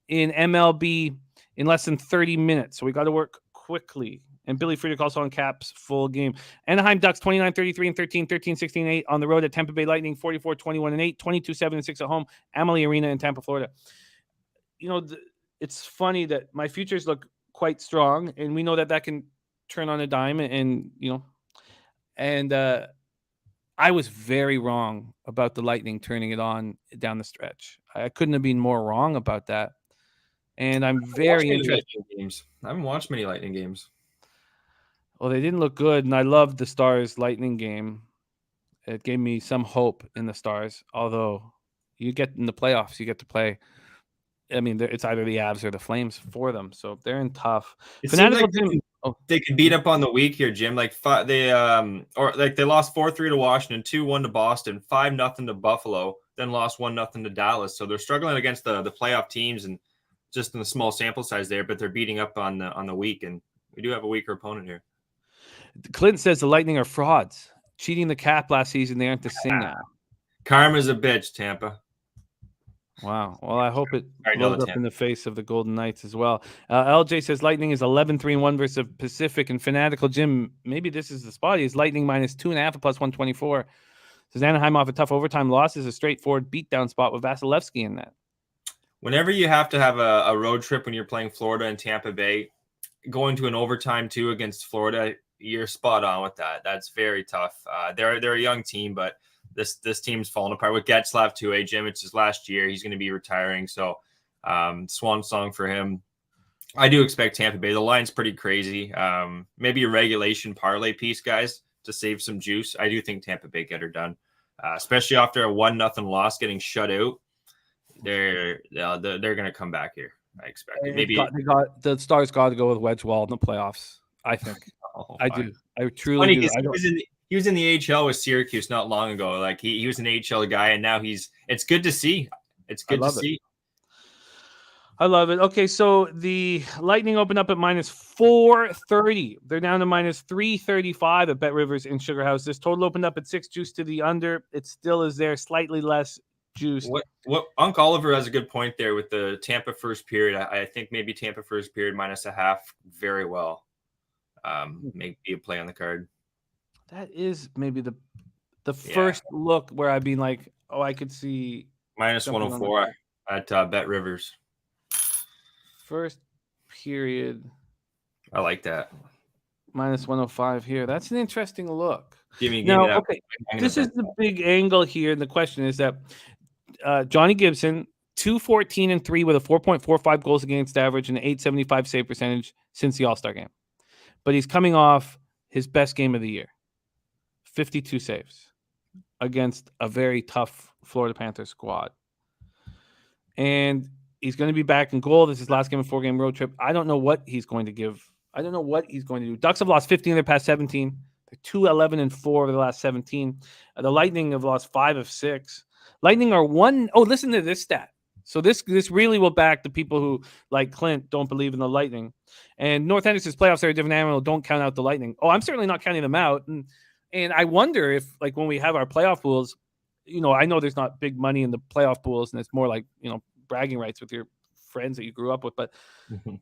[SPEAKER 1] in MLB in less than 30 minutes, so we got to work quickly. And Billy Friedrich also on Caps full game. Anaheim Ducks 29, 33, and 13, 13, 16, 8 on the road at Tampa Bay Lightning, 44, 21, and 8, 22, 7, and 6 at home, Amalie Arena in Tampa, Florida. It's funny that my futures look quite strong, and we know that can turn on a dime. And I was very wrong about the Lightning turning it on down the stretch. I couldn't have been more wrong about that. And I'm very interested.
[SPEAKER 3] I haven't watched many Lightning games.
[SPEAKER 1] Well, they didn't look good, and I loved the Stars Lightning game. It gave me some hope in the Stars, although you get in the playoffs, you get to play. I mean, it's either the Avs or the Flames for them, so they're in tough.
[SPEAKER 3] They could beat up on the week here, Jim. They lost 4-3 to Washington, 2-1 to Boston, 5-0 to Buffalo, then lost 1-0 to Dallas. So they're struggling against the playoff teams and just in the small sample size there, but they're beating up on the week, and we do have a weaker opponent here.
[SPEAKER 1] Clinton says the Lightning are frauds, cheating the cap last season. They aren't the same now.
[SPEAKER 3] Karma's a bitch, Tampa.
[SPEAKER 1] Wow. Well, I hope it blows up in the face of the Golden Knights as well. LJ says Lightning is 11-3-1 versus Pacific, and Fanatical Jim, maybe this is the spot. He's Lightning minus 2.5 at plus 124. Says Anaheim off a tough overtime loss is a straightforward beatdown spot with Vasilevsky in that.
[SPEAKER 3] Whenever you have to have a road trip when you're playing Florida and Tampa Bay, going to an overtime too against Florida, you're spot on with that. That's very tough. They're a young team, but this team's falling apart with Getzlaf too. Jim, it's his last year. He's going to be retiring, so swan song for him. I do expect Tampa Bay. The line's pretty crazy. Maybe a regulation parlay piece, guys, to save some juice. I do think Tampa Bay get her done, especially after a 1-0 loss, getting shut out. They're going to come back here. I expect it. Maybe
[SPEAKER 1] the Stars got to go with Wedgewall in the playoffs. I think. I do. I truly do.
[SPEAKER 3] He was in the AHL with Syracuse not long ago. Like he was an AHL guy, and now it's good to see. It's good to see.
[SPEAKER 1] I love it. Okay, so the Lightning opened up at minus 430. They're down to minus 335 at Bet Rivers in Sugar House. This total opened up at 6 juice to the under. It still is there, slightly less juice.
[SPEAKER 3] What Unc Oliver has a good point there with the Tampa first period. I think maybe Tampa first period minus a half very well. Maybe a play on the card.
[SPEAKER 1] That is maybe the first look where I'd be like, oh, I could see
[SPEAKER 3] minus 104 at Bet Rivers.
[SPEAKER 1] First period.
[SPEAKER 3] I like that.
[SPEAKER 1] Minus 105 here. That's an interesting look.
[SPEAKER 3] Give me
[SPEAKER 1] Now,
[SPEAKER 3] that.
[SPEAKER 1] okay, this is the big angle here. And the question is that Johnny Gibson, 2-14-3 with a 4.45 goals against average and an 875 save percentage since the All-Star game. But he's coming off his best game of the year, 52 saves against a very tough Florida Panthers squad. And he's going to be back in goal. This is his last game of 4-game road trip. I don't know what he's going to give. I don't know what he's going to do. Ducks have lost 15 of their past 17. They're 2-11-4 of the last 17. The Lightning have lost 5 of 6. Lightning are 1. Oh, listen to this stat. So this really will back the people who, like Clint, don't believe in the Lightning. And North Henderson's playoffs are a different animal. Don't count out the Lightning. Oh, I'm certainly not counting them out. And I wonder if, like, when we have our playoff pools, I know there's not big money in the playoff pools, and it's more like, bragging rights with your friends that you grew up with. But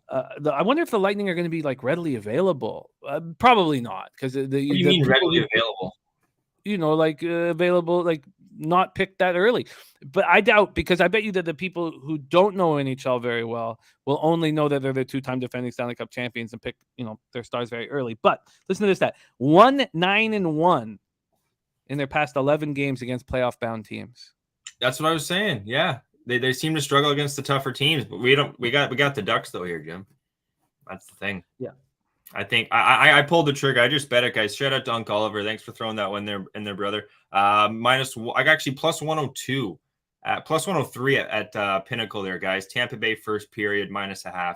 [SPEAKER 1] I wonder if the Lightning are going to be like readily available. Probably not, because
[SPEAKER 3] what do you mean readily available?
[SPEAKER 1] Available, like not picked that early. But I doubt, because I bet you that the people who don't know NHL very well will only know that they're the 2-time defending Stanley Cup champions and pick their stars very early. But listen to this stat: 1-9-1 in their past 11 games against playoff bound teams.
[SPEAKER 3] That's what I was saying. Yeah. They seem to struggle against the tougher teams, but we got the Ducks though here, Jim. That's the thing.
[SPEAKER 1] Yeah.
[SPEAKER 3] I think I pulled the trigger. I just bet it, guys. Shout out to Uncle Oliver. Thanks for throwing that one there in there, brother. I actually plus 102 at plus 103 at Pinnacle there, guys. Tampa Bay first period -0.5.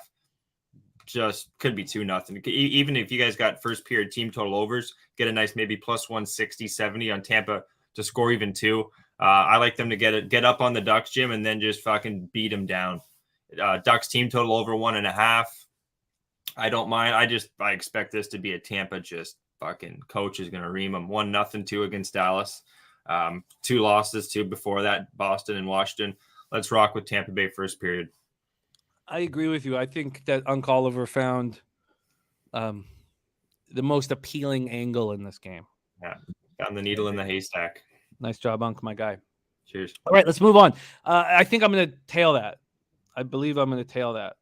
[SPEAKER 3] Just could be 2-0. Even if you guys got first period team total overs, get a nice maybe plus 160, 70 on Tampa to score even 2. I like them to get up on the Ducks, Jim, and then just fucking beat them down. Ducks team total over 1.5. I don't mind. I expect this to be a Tampa just fucking coach is going to ream them 1-0 against Dallas. 2 losses too before that, Boston and Washington. Let's rock with Tampa Bay first period.
[SPEAKER 1] I agree with you. I think that Uncle Oliver found the most appealing angle in this game.
[SPEAKER 3] Yeah, found the needle in the haystack.
[SPEAKER 1] Nice job, Unc, my guy.
[SPEAKER 3] Cheers.
[SPEAKER 1] All right, let's move on. I think I'm going to tail that. I believe I'm going to tail that.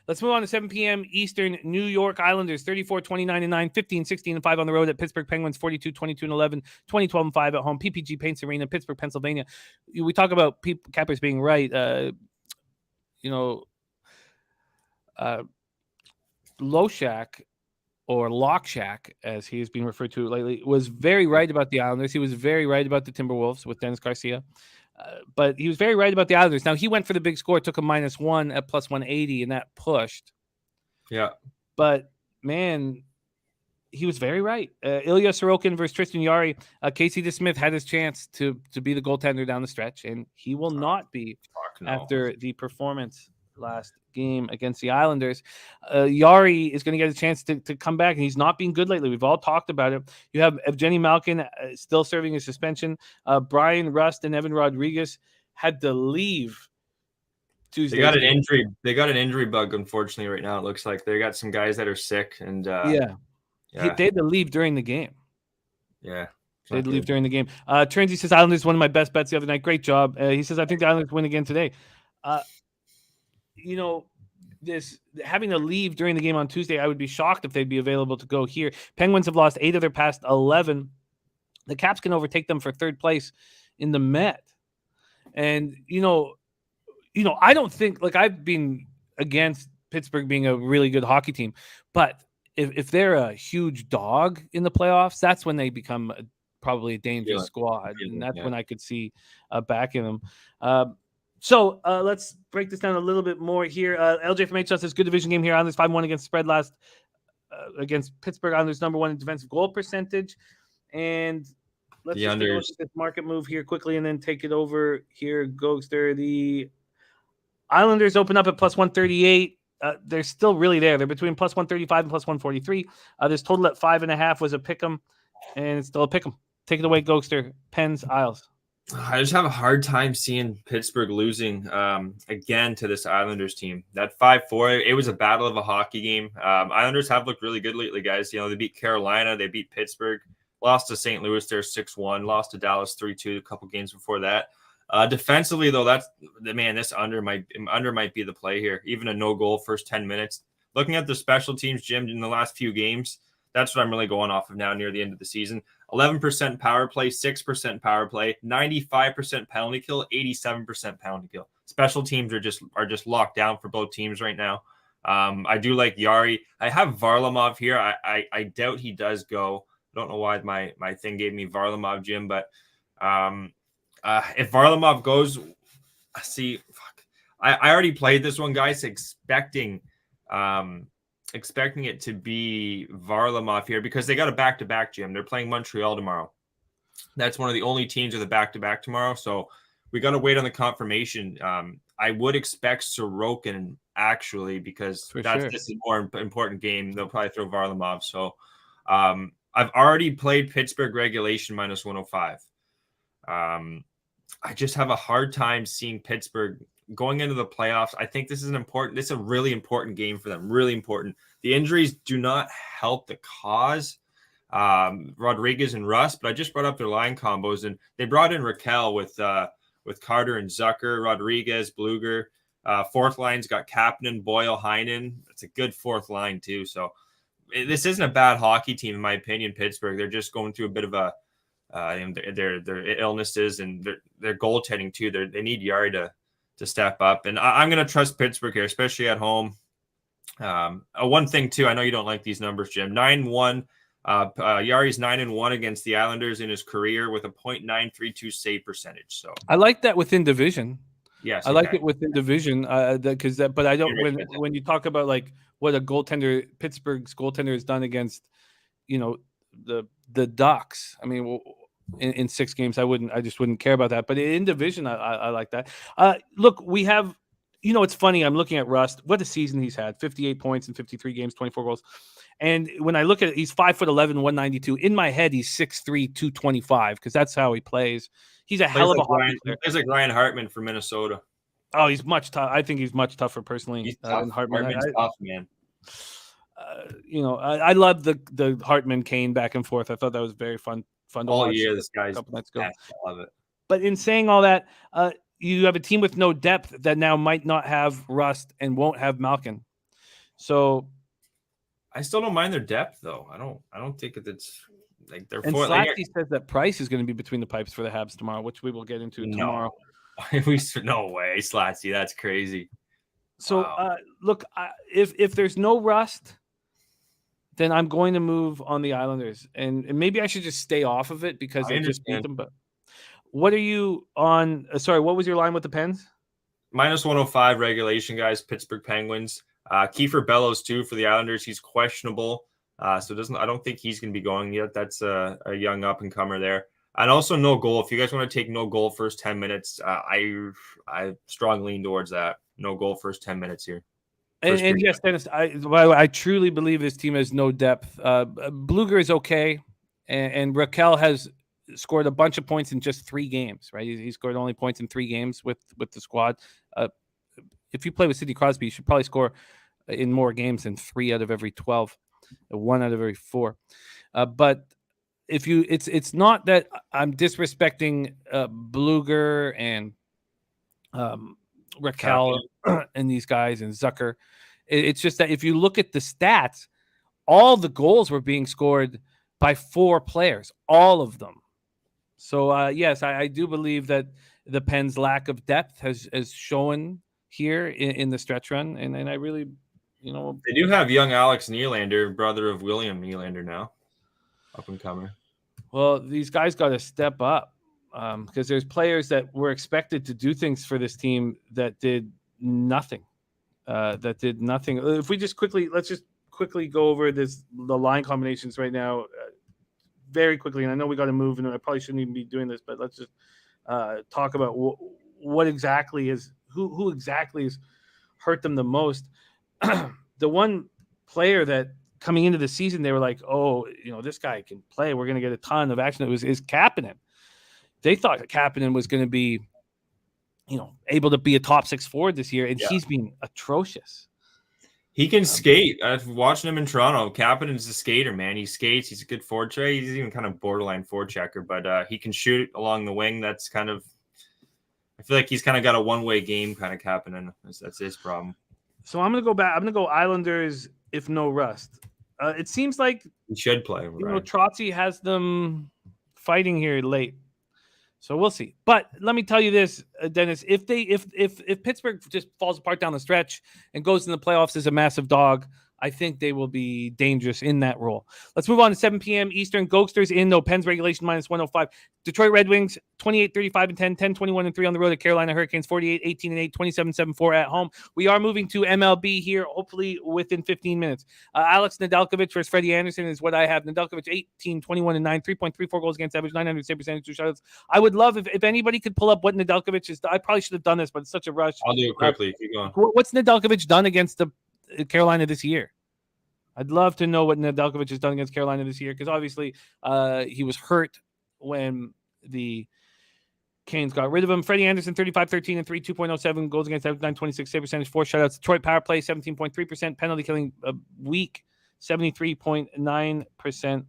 [SPEAKER 1] Let's move on to 7 p.m. Eastern. New York Islanders 34-29-9, 15-16-5 on the road at Pittsburgh Penguins 42-22-11, 20-12-5 at home. PPG Paints Arena, Pittsburgh, Pennsylvania. We talk about cappers being right. Loshak, or Lock Shack, as he is being referred to lately, was very right about the Islanders. He was very right about the Timberwolves with Dennis Garcia. But he was very right about the Islanders. Now, he went for the big score, took a -1 at plus 180, and that pushed.
[SPEAKER 3] Yeah.
[SPEAKER 1] But, man, he was very right. Ilya Sorokin versus Tristan Jarry. Casey DeSmith had his chance to be the goaltender down the stretch, and he will not be after the performance last game against the Islanders. Jarry is going to get a chance to come back, and he's not been good lately. We've all talked about it. You have Evgeny Malkin still serving his suspension. Brian Rust and Evan Rodriguez had to leave Tuesday.
[SPEAKER 3] They got an injury. They got an injury bug, unfortunately, right now. It looks like they got some guys that are sick, and
[SPEAKER 1] they had to leave during the game.
[SPEAKER 3] Yeah.
[SPEAKER 1] They had to leave during the game. Trenzy says Islanders one of my best bets the other night. Great job. He says I think the Islanders win again today. This having to leave during the game on Tuesday, I would be shocked if they'd be available to go here. Penguins have lost 8 of their past 11. The Caps can overtake them for third place in the Met. And, I don't think, like, I've been against Pittsburgh being a really good hockey team, but if they're a huge dog in the playoffs, that's when they become probably a dangerous squad. And that's when I could see backing them. So let's break this down a little bit more here. LJ from HL says good division game here. Islanders 5-1 against spread last against Pittsburgh. Islanders number 1 in defensive goal percentage. And let's just take a look at this market move here quickly and then take it over here. Gogster. The Islanders open up at plus 138. They're still really there. They're between plus 135 and plus 143. This total at 5.5 was a pick'em, and it's still a pick'em. Take it away, Gogster. Pens, Isles.
[SPEAKER 3] I just have a hard time seeing Pittsburgh losing again to this Islanders team. That 5-4, it was a battle of a hockey game. Islanders have looked really good lately, guys. They beat Carolina, they beat Pittsburgh, lost to St. Louis there 6-1, lost to Dallas 3-2 a couple games before that. Defensively, though, this under might be the play here. Even a no goal first 10 minutes. looking at the special teams, Jim, in the last few games, that's what I'm really going off of now near the end of the season. 11% power play, 6% power play, 95% penalty kill, 87% penalty kill. Special teams are just locked down for both teams right now. I do like Yari. I have Varlamov here. I doubt he does go. I don't know why my thing gave me Varlamov, Jim, but if Varlamov goes, I already played this one, guys, expecting it to be Varlamov here because they got a back-to-back, Jim. They're playing Montreal tomorrow. That's one of the only teams with a back-to-back tomorrow, so we got to wait on the confirmation. I would expect Sorokin, actually, because this is a more important game. They'll probably throw Varlamov. So I've already played Pittsburgh regulation minus 105. I just have a hard time seeing Pittsburgh going into the playoffs. I think this is a really important game for them. Really important. The injuries do not help the cause. Rodriguez and Rust, but I just brought up their line combos, and they brought in Raquel with Carter and Zucker, Rodriguez, Bluger. Fourth line's got Kapanen, Boyle, Heinen. It's a good fourth line too. So this isn't a bad hockey team, in my opinion. Pittsburgh, they're just going through a bit of their illnesses and their goaltending too. They need Yari to step up, and I'm going to trust Pittsburgh here, especially at home. One thing too, I know you don't like these numbers, Jim. 9-1. Yari's 9-1 against the Islanders in his career with a .932 save percentage. So
[SPEAKER 1] I like that within division.
[SPEAKER 3] Yes,
[SPEAKER 1] I like it within division but I don't when you talk about like what Pittsburgh's goaltender has done against, the Ducks. I mean, in 6 games, I just wouldn't care about that. But in division, I like that. Look, we have, it's funny. I'm looking at Rust. What a season he's had: 58 points in 53 games, 24 goals. And when I look at it, he's 5'11", 192. In my head, he's 6'3", 225 because that's how he plays. He's a hell of a hockey player.
[SPEAKER 3] There's like Ryan Hartman from Minnesota.
[SPEAKER 1] Oh, he's much tough. I think he's much tougher personally.
[SPEAKER 3] He's tough. Hartman's tough, man.
[SPEAKER 1] I love the Hartman Kane back and forth. I thought that was very fun to watch.
[SPEAKER 3] Year, this guy's.
[SPEAKER 1] Nights ago.
[SPEAKER 3] I love it.
[SPEAKER 1] But in saying all that, you have a team with no depth that now might not have Rust and won't have Malkin. So
[SPEAKER 3] I still don't mind their depth, though. I don't think it's like they're.
[SPEAKER 1] And Slatty says that Price is going to be between the pipes for the Habs tomorrow, which we will get into tomorrow.
[SPEAKER 3] No way, Slatty. That's crazy.
[SPEAKER 1] So look, if there's no Rust, then I'm going to move on the Islanders, and maybe I should just stay off of it because I just beat them. But what are you on? Sorry, what was your line with the Pens?
[SPEAKER 3] Minus 105 regulation, guys. Pittsburgh Penguins. Kiefer Bellows too for the Islanders. He's questionable, so I don't think he's going to be going yet. That's a young up and comer there. And also no goal. If you guys want to take no goal first 10 minutes, I strongly lean towards that. No goal first 10 minutes here.
[SPEAKER 1] And yes, Dennis, I truly believe this team has no depth. Bluger is okay, and Raquel has scored a bunch of points in just 3 games, right? He scored only points in 3 games with the squad. If you play with Sidney Crosby, you should probably score in more games than 3 out of every 12, 1 out of every 4. But if you, it's not that I'm disrespecting Bluger and Raquel and these guys and Zucker. It's just that if you look at the stats, all the goals were being scored by 4 players, all of them. So yes, I do believe that the Pens' lack of depth has shown here in the stretch run, and I really,
[SPEAKER 3] they do have young Alex Nylander, brother of William Nylander, now up and comer.
[SPEAKER 1] Well, these guys got to step up because there's players that were expected to do things for this team that did nothing. If we let's just quickly go over the line combinations right now, very quickly. And I know we got to move, and I probably shouldn't even be doing this, but let's just talk about what exactly is who exactly has hurt them the most. The one player that coming into the season, they were like, oh, this guy can play. We're going to get a ton of action. Is Kapanen. They thought Kapanen was going to be, able to be a top 6 forward this year, and he's been atrocious.
[SPEAKER 3] He can skate. I've watched him in Toronto. Kapanen's a skater, man. He skates. He's a good forechecker. He's even kind of borderline forechecker, but he can shoot along the wing. That's I feel like he's kind of got a one-way game, kind of Kapanen. That's his problem.
[SPEAKER 1] So I'm gonna go back. I'm gonna go Islanders if no rust. It seems like
[SPEAKER 3] He should play. Right?
[SPEAKER 1] Trotzy has them fighting here late. So we'll see. But let me tell you this, Dennis, if Pittsburgh just falls apart down the stretch and goes in the playoffs as a massive dog, I think they will be dangerous in that role. Let's move on to 7 p.m. Eastern. Gogsters in, no Pens regulation -105. Detroit Red Wings 28-35-10, 10-21-3 on the road at Carolina Hurricanes 48-18-8, 27-7-4 at home. We are moving to MLB here, hopefully within 15 minutes. Alex Nedeljkovic versus Freddie Anderson is what I have. Nedeljkovic 18-21-9, 3.34 goals against average, 900 save percentage, 2 shutouts. I would love if anybody could pull up what Nedeljkovic is. I probably should have done this, but it's such a rush.
[SPEAKER 3] I'll do it quickly. Keep going.
[SPEAKER 1] What's Nedeljkovic done against the Carolina this year? I'd love to know what Nedeljkovic has done against Carolina this year, because obviously he was hurt when the Canes got rid of him. Freddie Anderson, 35-13-3, 2.07 goals against average, 926 save percentage, 4 shutouts. Detroit power play, 17.3%. Penalty killing weak, 73.9%.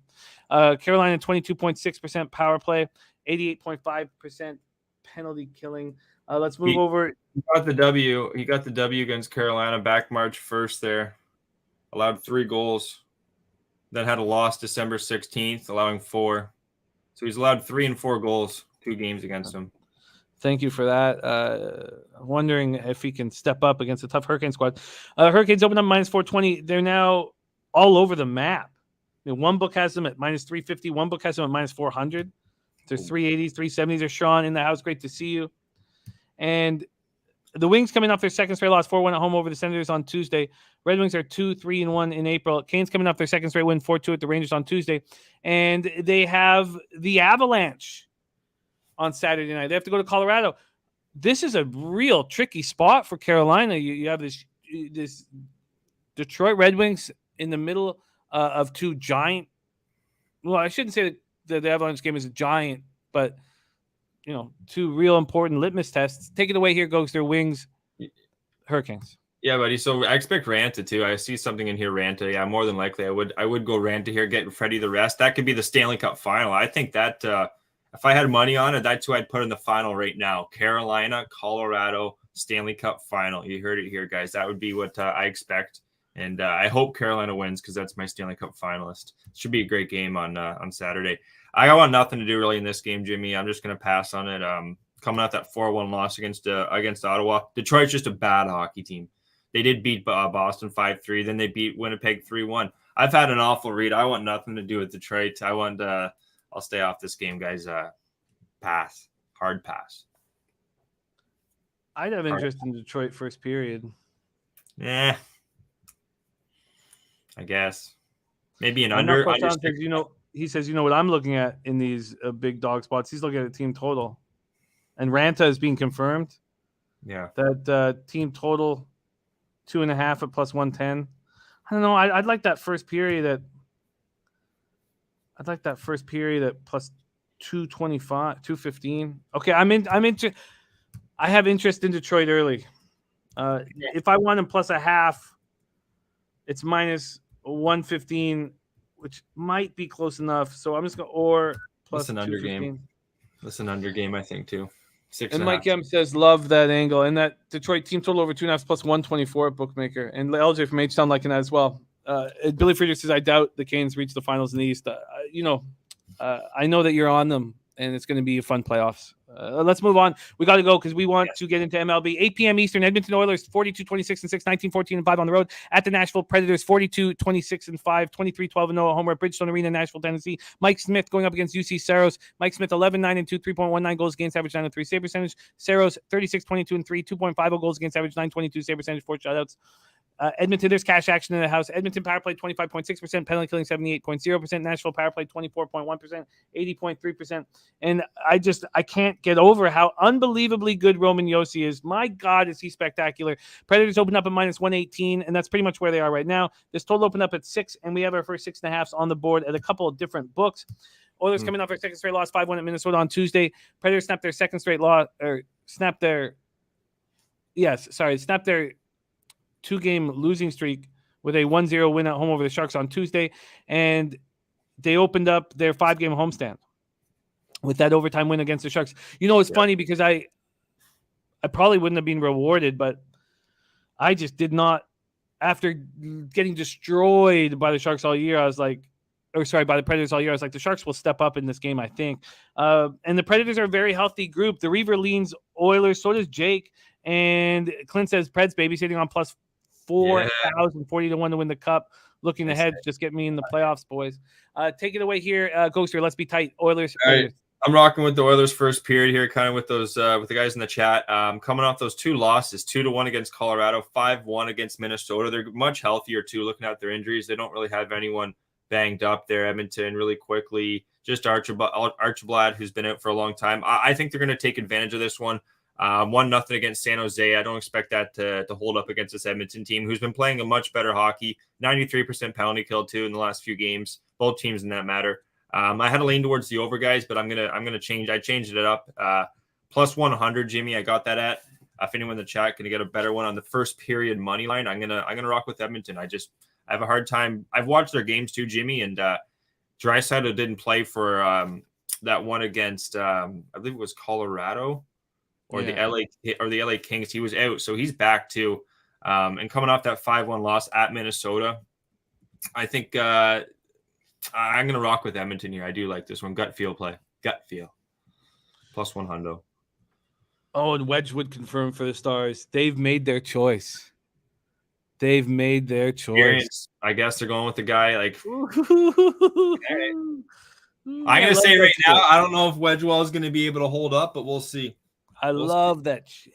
[SPEAKER 1] Carolina, 22.6% power play, 88.5% penalty killing. Let's move over.
[SPEAKER 3] He got the W. He got the W against Carolina back March 1st there. Allowed 3 goals. Then had a loss December 16th, allowing 4. So he's allowed 3 and 4 goals, 2 games against him.
[SPEAKER 1] Thank you for that. Wondering if he can step up against a tough Hurricane squad. Hurricanes open up -420. They're now all over the map. I mean, one book has them at -350. One book has them at -400. There's 380s, 370s. There's Sean in the house. Great to see you. And the Wings coming off their second straight loss, 4-1 at home over the Senators on Tuesday. Red Wings are 2-3-1 in April. Canes coming off their second straight win, 4-2 at the Rangers on Tuesday. And they have the Avalanche on Saturday night. They have to go to Colorado. This is a real tricky spot for Carolina. You have this Detroit Red Wings in the middle of 2 giant. Well, I shouldn't say that the Avalanche game is a giant, but 2 real important litmus tests. Take it away here, Gogster. Wings, Hurricanes.
[SPEAKER 3] Yeah, buddy. So I expect Ranta too. I see something in here, Ranta. Yeah, more than likely, I would go Ranta here, get Freddie the rest. That could be the Stanley Cup final. I think that if I had money on it, that's who I'd put in the final right now. Carolina, Colorado, Stanley Cup final. You heard it here, guys. That would be what I expect. And I hope Carolina wins, because that's my Stanley Cup finalist. It should be a great game on Saturday. I want nothing to do really in this game, Jimmy. I'm just going to pass on it. Coming out that 4-1 loss against Ottawa. Detroit's just a bad hockey team. They did beat Boston 5-3. Then they beat Winnipeg 3-1. I've had an awful read. I want nothing to do with Detroit. I'll stay off this game, guys. Pass. Hard pass.
[SPEAKER 1] I'd have interest in Detroit first period.
[SPEAKER 3] Yeah. I guess. Maybe an under.
[SPEAKER 1] He says, what I'm looking at in these big dog spots? He's looking at team total. And Ranta is being confirmed.
[SPEAKER 3] Yeah.
[SPEAKER 1] That team total 2.5 at +110. I don't know. I'd like that first period at +225, 215. Okay, I have interest in Detroit early. If I want him +0.5, it's -115. Which might be close enough. So I'm just going plus
[SPEAKER 3] an under game. That's an under game, I think, too. 6.5.
[SPEAKER 1] And Mike M says, love that angle. And that Detroit team total over 2.5 +124 at Bookmaker. And LJ from H-Town liking that as well. Billy Friedrich says, I doubt the Canes reach the finals in the East. I know that you're on them, and it's going to be a fun playoffs. Let's move on. We got to go because we want to get into MLB. 8 p.m. Eastern, Edmonton Oilers 42-26-6, 19-14-5 on the road. At the Nashville Predators 42-26-5, 23-12-0 at home at Bridgestone Arena, Nashville, Tennessee. Mike Smith going up against UC Saros. Mike Smith 11-9-2, 3.19 goals against average, 903 save percentage. Saros 36-22-3, 2.50 goals against average, 922 save percentage, 4 shutouts. Edmonton, there's cash action in the house. Edmonton power play 25.6%, penalty killing 78.0%, Nashville power play 24.1%, 80.3%. And I can't get over how unbelievably good Roman Josi is. My God, is he spectacular. Predators open up at -118, and that's pretty much where they are right now. This total opened up at 6, and we have our first 6.5s on the board at a couple of different books. Oilers coming off their second straight loss, 5-1 at Minnesota on Tuesday. Predators snapped their second straight loss, snapped their 2-game losing streak with a 1-0 win at home over the Sharks on Tuesday. And they opened up their 5-game homestand with that overtime win against the Sharks. It's funny because I probably wouldn't have been rewarded, but I just did not. After getting destroyed by the Sharks all year, I was like, by the Predators all year, I was like, the Sharks will step up in this game, I think. And the Predators are a very healthy group. The Reaver leans Oilers, so does Jake. And Clint says Preds babysitting on plus 4,040 to 1 to win the cup. Looking ahead, just get me in the playoffs, boys. Take it away here, Gogster. Let's be tight. Oilers.
[SPEAKER 3] All right. I'm rocking with the Oilers first period here, kind of with those with the guys in the chat. Coming off those 2 losses, 2-1 against Colorado, 5-1 against Minnesota. They're much healthier too. Looking at their injuries, they don't really have anyone banged up there. Edmonton really quickly, just Archibald, who's been out for a long time. I think they're going to take advantage of this one. 1-0 against San Jose. I don't expect that to hold up against this Edmonton team, who's been playing a much better hockey. 93% penalty kill too in the last few games. Both teams in that matter. I had to lean towards the over, guys, but I'm gonna change. I changed it up. Plus 100, Jimmy. I got that at. If anyone in the chat can get a better one on the first period money line, I'm gonna rock with Edmonton. I have a hard time. I've watched their games too, Jimmy, and Draisaitl didn't play for that one against I believe it was Colorado or the LA Kings. He was out, so he's back too. And coming off that 5-1 loss at Minnesota, I think I'm going to rock with Edmonton here. I do like this one. Gut feel play. Gut feel. Plus 100.
[SPEAKER 1] Oh, and Wedgwood confirmed for the Stars. They've made their choice. They've made their choice.
[SPEAKER 3] I guess they're going with the guy. Like, I'm going to say right now, I don't know if Wedgewell is going to be able to hold up, but we'll see.
[SPEAKER 1] I love that shit.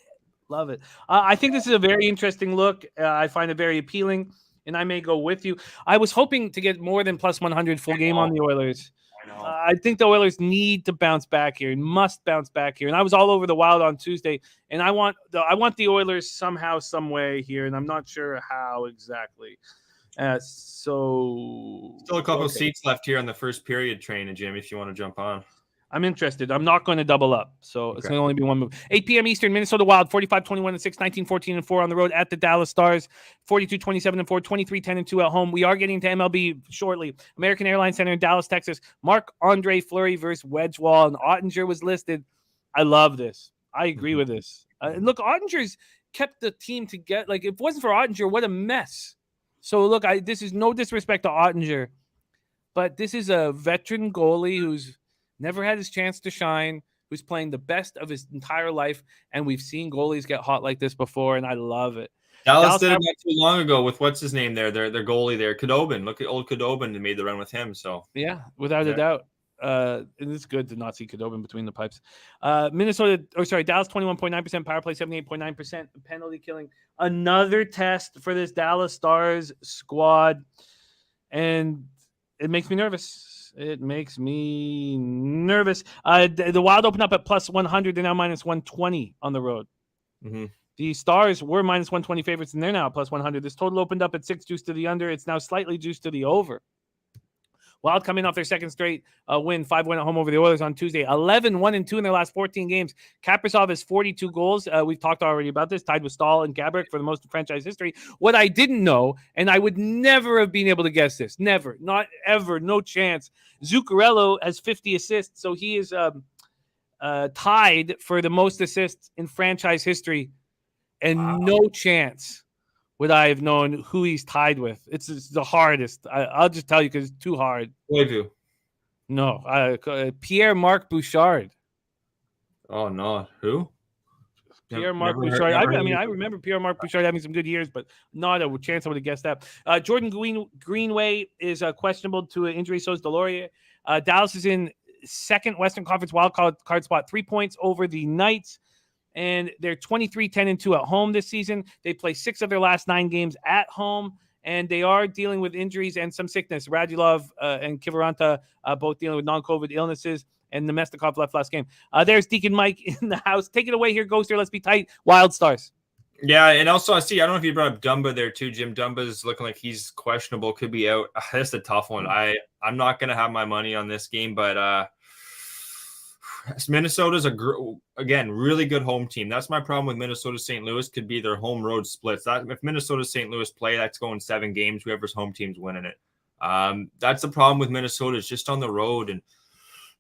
[SPEAKER 1] Love it. I think this is a very interesting look. I find it very appealing, and I may go with you. I was hoping to get more than plus 100 full game on the Oilers.
[SPEAKER 3] I know.
[SPEAKER 1] I think the Oilers need to bounce back here, must bounce back here. And I was all over the Wild on Tuesday, and I want the Oilers somehow, some way here, and I'm not sure how exactly. So
[SPEAKER 3] still a couple of seats left here on the first period train, Jim, if you want to jump on.
[SPEAKER 1] I'm interested. I'm not going to double up, so it's going to only be one move. 8 p.m. Eastern, Minnesota Wild, 45-21-6, 19-14-4 on the road at the Dallas Stars, 42-27-4, 23-10-2 at home. We are getting to MLB shortly. American Airlines Center in Dallas, Texas. Marc-Andre Fleury versus Wedgewall, and Ottinger was listed. I love this. I agree with this. Look, Ottinger's kept the team together. Like, if it wasn't for Ottinger, what a mess. So, look, this is no disrespect to Ottinger, but this is a veteran goalie who's never had his chance to shine, who's playing the best of his entire life, and we've seen goalies get hot like this before, and I love it.
[SPEAKER 3] Dallas did it not too long ago with what's his name there, their goalie there, Khudobin. Look at old Khudobin that made the run with him. So
[SPEAKER 1] yeah, without a doubt. It's good to not see Khudobin between the pipes. Dallas 21.9% power play, 78.9% penalty killing. Another test for this Dallas Stars squad, and it makes me nervous. It makes me nervous. The Wild opened up at plus 100. They're now minus 120 on the road.
[SPEAKER 3] Mm-hmm.
[SPEAKER 1] The Stars were minus 120 favorites, and they're now at plus 100. This total opened up at 6 juice to the under. It's now slightly juiced to the over. Wild coming off their second straight win, 5-1 at home over the Oilers on Tuesday. 11-1-2 in their last 14 games. Kaprizov has 42 goals. We've talked already about this, tied with Stahl and Gaborik for the most in franchise history. What I didn't know, and I would never have been able to guess this, never, not ever, no chance. Zuccarello has 50 assists, so he is tied for the most assists in franchise history, and no chance would I have known who he's tied with. It's the hardest. I'll just tell you because it's too hard.
[SPEAKER 3] Who?
[SPEAKER 1] No, Pierre-Marc Bouchard.
[SPEAKER 3] Oh, no. Who?
[SPEAKER 1] Pierre-Marc Bouchard. I remember Pierre-Marc Bouchard having some good years, but not a chance I would have guessed that. Jordan Greenway is questionable to an injury, so is Delorier. Dallas is in second Western Conference wild card spot, 3 points over the Knights. And they're 23-10-2 at home this season. They play 6 of their last 9 games at home, and they are dealing with injuries and some sickness. Radulov and Kiviranta both dealing with non-COVID illnesses, and Nemestikov left last game. There's Deacon Mike in the house. Take it away here, Gogster. Let's be tight. Wild Stars.
[SPEAKER 3] Yeah, and also I don't know if you brought up Dumba there too, Jim. Dumba's looking like he's questionable, could be out. That's a tough one. I'm not going to have my money on this game, but Minnesota's again really good home team. That's my problem with Minnesota St. Louis. Could be their home road splits. If Minnesota St. Louis play, that's going 7 games. Whoever's home team's winning it. That's the problem with Minnesota. It's just on the road. And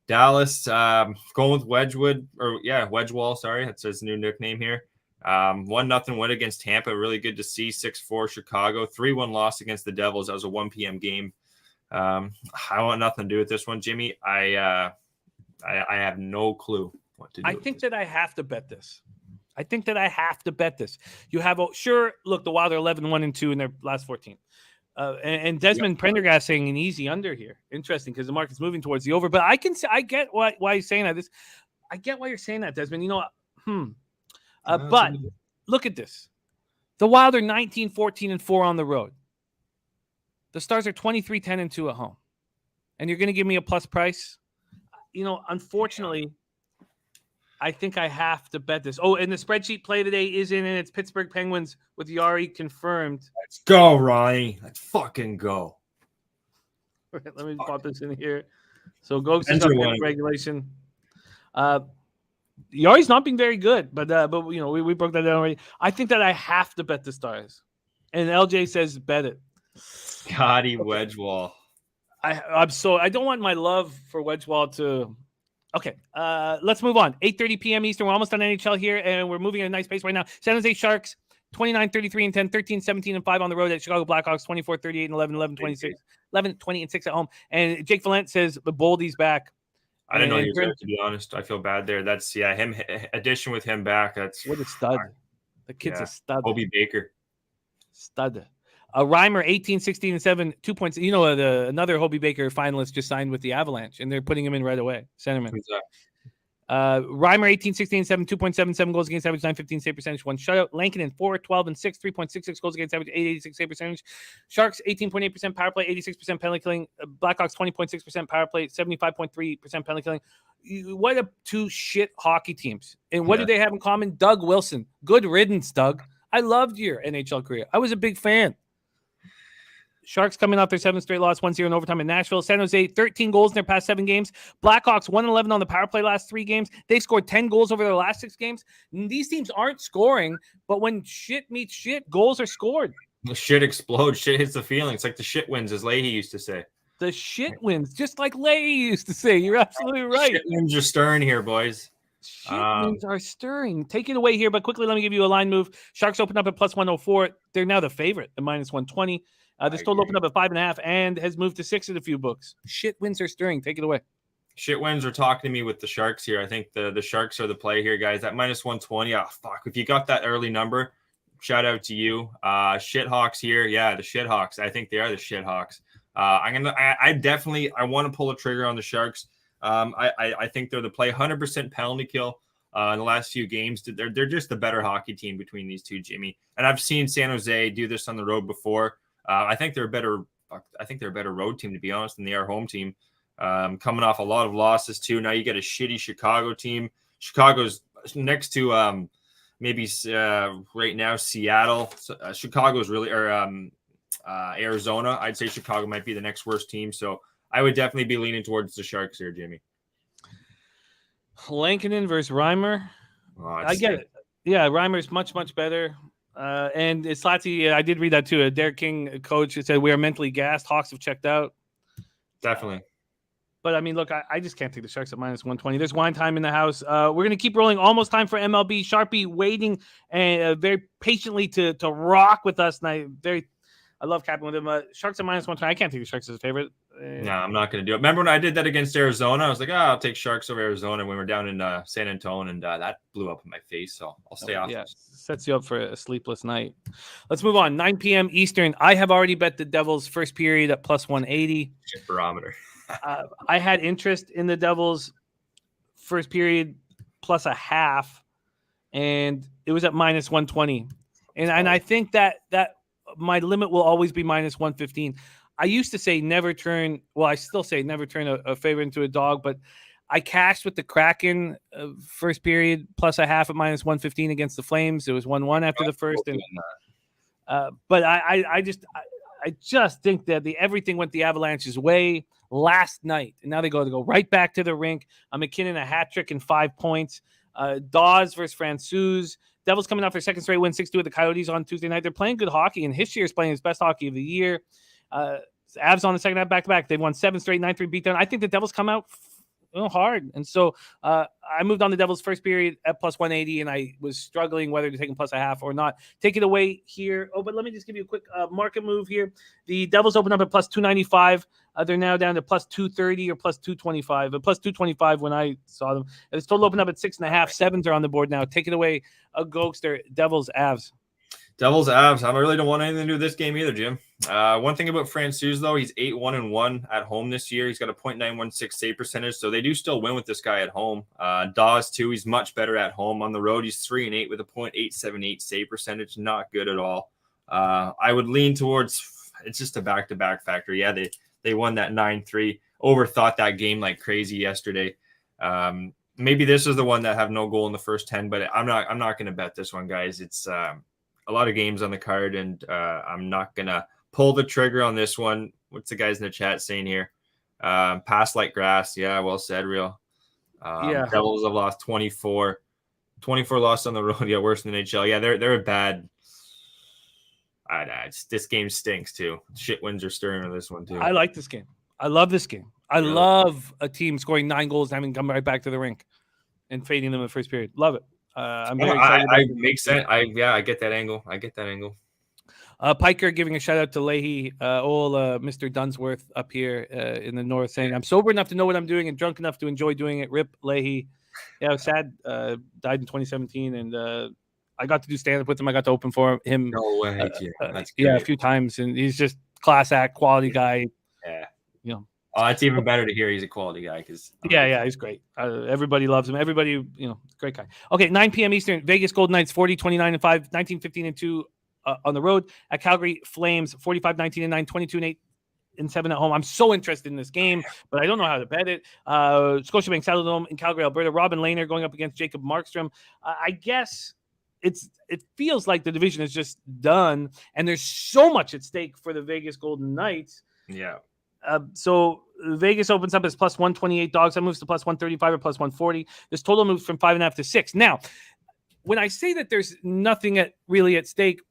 [SPEAKER 3] Dallas going with Wedgewall. Sorry, that's his new nickname here. 1-0 win against Tampa. Really good to see. 6-4 Chicago. 3-1 loss against the Devils. That was a 1 p.m. game. I want nothing to do with this one, Jimmy. I have no clue what to do.
[SPEAKER 1] I think that I have to bet this. You have look, the Wild are 11-1-2 in their last 14. And Desmond Prendergast saying an easy under here. Interesting, because the market's moving towards the over. But I get why he's saying that. I get why you're saying that, Desmond. You know, but look at this. The Wild are 19-14-4 on the road. The Stars are 23-10-2 at home. And you're going to give me a plus price? You know, unfortunately, I think I have to bet this. Oh, and the spreadsheet play today is in, and it's Pittsburgh Penguins with Yari confirmed.
[SPEAKER 3] Let's go, Ronnie. Let's fucking go.
[SPEAKER 1] Let me pop this in here. So Gogster on regulation. Yari's not being very good, but you know, we broke that down already. I think that I have to bet the Stars. And LJ says bet it.
[SPEAKER 3] Scotty Wedgewall.
[SPEAKER 1] I don't want my love for Wedgewall to. Okay, let's move on. 8:30 p.m. Eastern. We're almost on NHL here, and we're moving at a nice pace right now. San Jose Sharks, 29-33-10, 13-17-5 on the road at Chicago Blackhawks, 24-38-11, 11-26, 11-20-6 at home. And Jake Valent says the Boldy's back.
[SPEAKER 3] I didn't know he was there, to be honest. I feel bad there. That's him addition with him back. That's
[SPEAKER 1] what a stud. The kid's a stud.
[SPEAKER 3] Obi Baker.
[SPEAKER 1] Stud. Reimer, 18-16-7, 2 points. You know, another Hobie Baker finalist just signed with the Avalanche, and they're putting him in right away. Centerman. Reimer, 18-16-7, 2.77 goals against average, 9.15 save percentage, 1 shutout. Lankinen, 4-12-6, 3.66 goals against average, 8.86 save percentage. Sharks, 18.8% power play, 86% penalty killing. Blackhawks, 20.6% power play, 75.3% penalty killing. What a two shit hockey teams. And what do they have in common? Doug Wilson. Good riddance, Doug. I loved your NHL career. I was a big fan. Sharks coming off their 7th straight loss, 1-0 in overtime in Nashville. San Jose, 13 goals in their past 7 games. Blackhawks, 1-11 on the power play last 3 games. They've scored 10 goals over their last 6 games. These teams aren't scoring, but when shit meets shit, goals are scored.
[SPEAKER 3] The shit explodes. Shit hits the feeling. It's like the shit wins, as Leahy used to say.
[SPEAKER 1] The shit wins, just like Leahy used to say. You're absolutely right.
[SPEAKER 3] Shit wins are stirring here, boys.
[SPEAKER 1] Shit wins are stirring. Take it away here, but quickly, let me give you a line move. Sharks open up at plus 104. They're now the favorite at minus 120. The total opened up at 5.5 and has moved to 6 in a few books. Shit wins are stirring. Take it away.
[SPEAKER 3] Shit wins are talking to me with the Sharks here. I think the Sharks are the play here, guys. That minus 120. Oh, fuck. If you got that early number, shout out to you. Shithawks here. Yeah, the Shithawks. I think they are the Shithawks. I want to pull a trigger on the Sharks. I think they're the play. 100% penalty kill in the last few games. They're just the better hockey team between these two, Jimmy. And I've seen San Jose do this on the road before. I think they're a better road team, to be honest, than they are home team. Coming off a lot of losses too. Now you get a shitty Chicago team. Chicago's next to maybe right now Seattle. Chicago's really Arizona. I'd say Chicago might be the next worst team. So I would definitely be leaning towards the Sharks here, Jimmy.
[SPEAKER 1] Lankinen versus Reimer. I get it. Yeah, Reimer's much better. And it's Slatsy. I did read that too. A Derek King coach said we are mentally gassed. Hawks have checked out.
[SPEAKER 3] Definitely.
[SPEAKER 1] But I mean, look, I just can't take the Sharks at minus 120. There's wine time in the house. We're going to keep rolling. Almost time for MLB. Sharpie waiting and very patiently to rock with us. And I love capping with him. Sharks at minus 120. I can't take the Sharks as a favorite.
[SPEAKER 3] No, I'm not going to do it. Remember when I did that against Arizona? I was like, I'll take Sharks over Arizona when we were down in San Antonio, and that blew up in my face. So I'll stay off.
[SPEAKER 1] Yeah, sets you up for a sleepless night. Let's move on. 9 p.m. Eastern. I have already bet the Devils first period at plus 180.
[SPEAKER 3] Shit barometer.
[SPEAKER 1] I had interest in the Devils first period plus a half, and it was at minus 120. And I think that my limit will always be minus 115. I used to say never turn. Well, I still say never turn a favorite into a dog, but I cashed with the Kraken first period plus a half at minus 115 against the Flames. It was 1-1 after the first, but I just think that everything went the Avalanche's way last night, and now they go right back to the rink. McKinnon a hat trick and 5 points. Dawes versus Francouz. Devils coming off their second straight win, 6-2 with the Coyotes on Tuesday night. They're playing good hockey, and Hischier is playing his best hockey of the year. Avs on the second half back-to-back. They've won 7 straight, 9-3 beatdown. I think the Devils come out hard. And so I moved on the Devils first period at plus 180, and I was struggling whether to take them plus a half or not. Take it away here. Oh, but let me just give you a quick market move here. The Devils opened up at plus 295. They're now down to plus 230 or plus 225. But plus 225 when I saw them. It's total opened up at 6.5. Sevens are on the board now. Take it away, Gogster. Devils, Avs.
[SPEAKER 3] Devils, Avs. I really don't want anything to do with this game either, Jim. One thing about Francouz, though, he's 8-1-1 at home this year. He's got a .916 save percentage, so they do still win with this guy at home. Dawes, too, he's much better at home. On the road, he's 3-8 with a .878 save percentage. Not good at all. I would lean towards it's just a back-to-back factor. Yeah, they won that 9-3. Overthought that game like crazy yesterday. Maybe this is the one that have no goal in the first 10, but I'm not going to bet this one, guys. It's a lot of games on the card, and I'm not going to pull the trigger on this one. What's the guys in the chat saying here? Pass like grass. Yeah, well said, Real. Devils have lost 24 lost on the road. Yeah, worse than the NHL. Yeah, they're a bad. This game stinks, too. Shit winds are stirring on this one, too.
[SPEAKER 1] I like this game. I love this game. I love a team scoring 9 goals and having come right back to the rink and fading them in the first period. Love it. I'm very excited.
[SPEAKER 3] Makes sense. I get that angle.
[SPEAKER 1] Piker giving a shout out to Leahy, Mr. Dunsworth up here in the north, saying, I'm sober enough to know what I'm doing and drunk enough to enjoy doing it. Rip Leahy. Yeah, I was sad. Died in 2017, and I got to do stand up with him. I got to open for him.
[SPEAKER 3] No way.
[SPEAKER 1] A few times, and he's just class act, quality guy.
[SPEAKER 3] Yeah.
[SPEAKER 1] You know.
[SPEAKER 3] Oh, it's even better to hear he's a quality guy because
[SPEAKER 1] he's great. Everybody loves him. Everybody, great guy. Okay, 9 p.m. Eastern. Vegas Golden Knights 40-29-5, 19-15-2 on the road. At Calgary Flames 45-19-9, 22-8 and 7 at home. I'm so interested in this game, but I don't know how to bet it. Scotiabank Saddledome in Calgary, Alberta. Robin Lehner going up against Jacob Markstrom. I guess it feels like the division is just done, and there's so much at stake for the Vegas Golden Knights.
[SPEAKER 3] Yeah.
[SPEAKER 1] So Vegas opens up as plus 128 dogs. That moves to plus 135 or plus 140. This total moves from 5.5 to 6. Now, when I say that there's nothing really at stake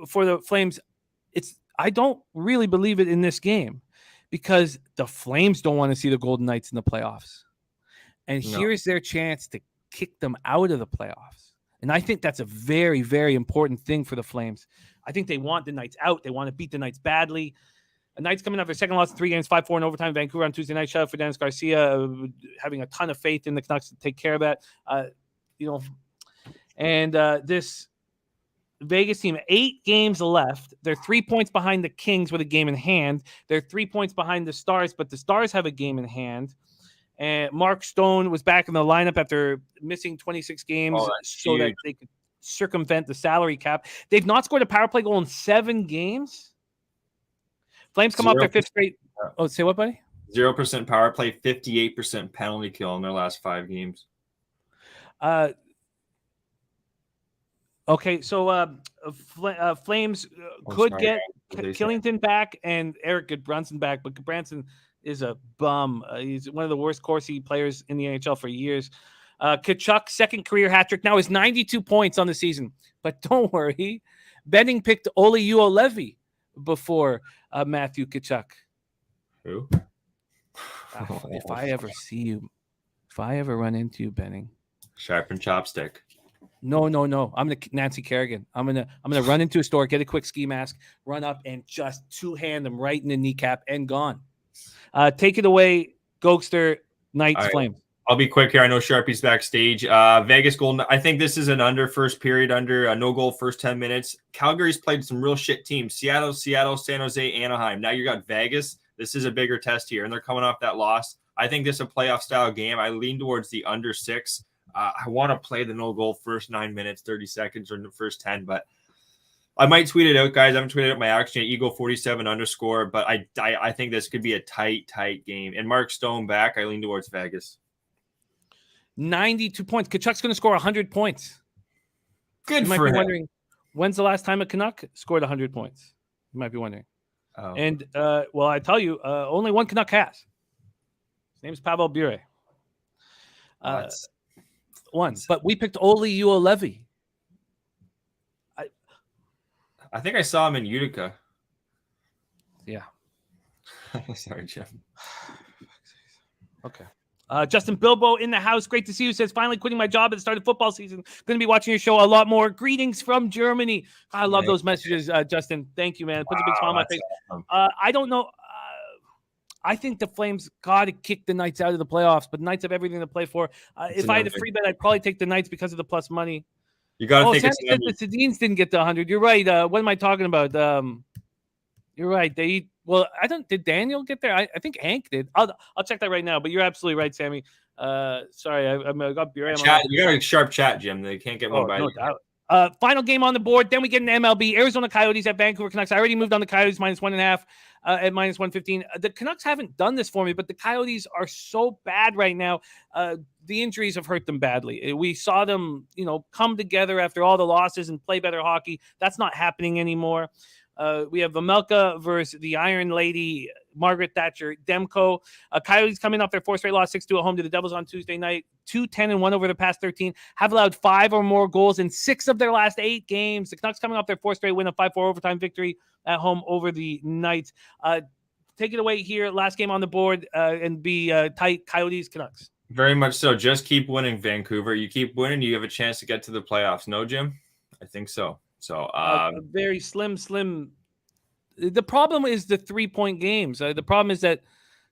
[SPEAKER 1] for the Flames, I don't really believe it in this game because the Flames don't want to see the Golden Knights in the playoffs. And here's their chance to kick them out of the playoffs. And I think that's a very, very important thing for the Flames. I think they want the Knights out. They want to beat the Knights badly. The Knights coming off their second loss in 3 games, 5-4 in overtime. Vancouver on Tuesday night. Shout out for Dennis Garcia, having a ton of faith in the Canucks to take care of that. This Vegas team, 8 games left. They're 3 points behind the Kings with a game in hand. They're 3 points behind the Stars, but the Stars have a game in hand. And Mark Stone was back in the lineup after missing 26 games so that they could circumvent the salary cap. They've not scored a power play goal in 7 games. Flames come off their 5th straight. Oh, say what, buddy?
[SPEAKER 3] 0% power play, 58% penalty kill in their last 5 games.
[SPEAKER 1] Okay, so Flames could get Killington back and Eric Goodbranson back, but Goodbranson is a bum. He's one of the worst Corsi players in the NHL for years. Tkachuk, second career hat trick. Now is 92 points on the season. But don't worry, Benning picked Olli Juolevi before Matthew Tkachuk.
[SPEAKER 3] Who?
[SPEAKER 1] If I ever see you, if I ever run into you, Benning.
[SPEAKER 3] Sharpen chopstick.
[SPEAKER 1] No. I'm gonna Nancy Kerrigan. I'm gonna run into a store, get a quick ski mask, run up and just two-hand him right in the kneecap and gone. Take it away, Gogster, Knights,
[SPEAKER 3] right.
[SPEAKER 1] Flames.
[SPEAKER 3] I'll be quick here. I know Sharpie's backstage. Vegas Golden. I think this is an under first period, under no goal first 10 minutes. Calgary's played some real shit teams. Seattle, San Jose, Anaheim. Now you got Vegas. This is a bigger test here, and they're coming off that loss. I think this is a playoff style game. I lean towards the under 6. I want to play the no goal first 9 minutes, 30 seconds, or in the first 10, but I might tweet it out, guys. I haven't tweeted out my action yet. Eagle47_, but I think this could be a tight game. And Mark Stone back. I lean towards Vegas.
[SPEAKER 1] 92 points. Tkachuk's going to score 100 points.
[SPEAKER 3] Good
[SPEAKER 1] you might
[SPEAKER 3] for
[SPEAKER 1] be
[SPEAKER 3] him.
[SPEAKER 1] Wondering, when's the last time a Canuck scored 100 points? You might be wondering.
[SPEAKER 3] Oh.
[SPEAKER 1] And, well, I tell you, only one Canuck has. His name is Pavel Bure. One. But we picked Olli Juolevi.
[SPEAKER 3] I think I saw him in Utica.
[SPEAKER 1] Yeah.
[SPEAKER 3] Sorry, Jim.
[SPEAKER 1] Okay. Justin Bilbo in the house. Great to see you. Says, finally quitting my job at the start of football season. Going to be watching your show a lot more. Greetings from Germany. I love those messages, Justin. Thank you, man. It puts a big smile on my face. Awesome. I don't know. I think the Flames got to kick the Knights out of the playoffs, but Knights have everything to play for. If I had a free bet, I'd probably take the Knights because of the plus money.
[SPEAKER 3] You got to think
[SPEAKER 1] Sammy said the Sedins didn't get the 100. You're right. What am I talking about? You're right. Did Daniel get there? I think Hank did. I'll check that right now, but you're absolutely right, Sammy. Sorry, I got beer.
[SPEAKER 3] You got a sharp chat, Jim. They can't get one by
[SPEAKER 1] no doubt. Final game on the board. Then we get an MLB. Arizona Coyotes at Vancouver Canucks. I already moved on the Coyotes -1.5 at -115. The Canucks haven't done this for me, but the Coyotes are so bad right now. The injuries have hurt them badly. We saw them, come together after all the losses and play better hockey. That's not happening anymore. We have Vamelka versus the Iron Lady, Margaret Thatcher Demko. Coyotes coming off their fourth straight loss, 6-2 at home to the Devils on Tuesday night. 2-10-1 over the past 13. Have allowed 5 or more goals in 6 of their last 8 games. The Canucks coming off their fourth straight win, a 5-4 overtime victory at home over the Knights. Take it away here. Last game on the board and be tight. Coyotes, Canucks.
[SPEAKER 3] Very much so. Just keep winning, Vancouver. You keep winning, you have a chance to get to the playoffs. No, Jim? I think so. So
[SPEAKER 1] very slim. The problem is the 3-point games. The problem is that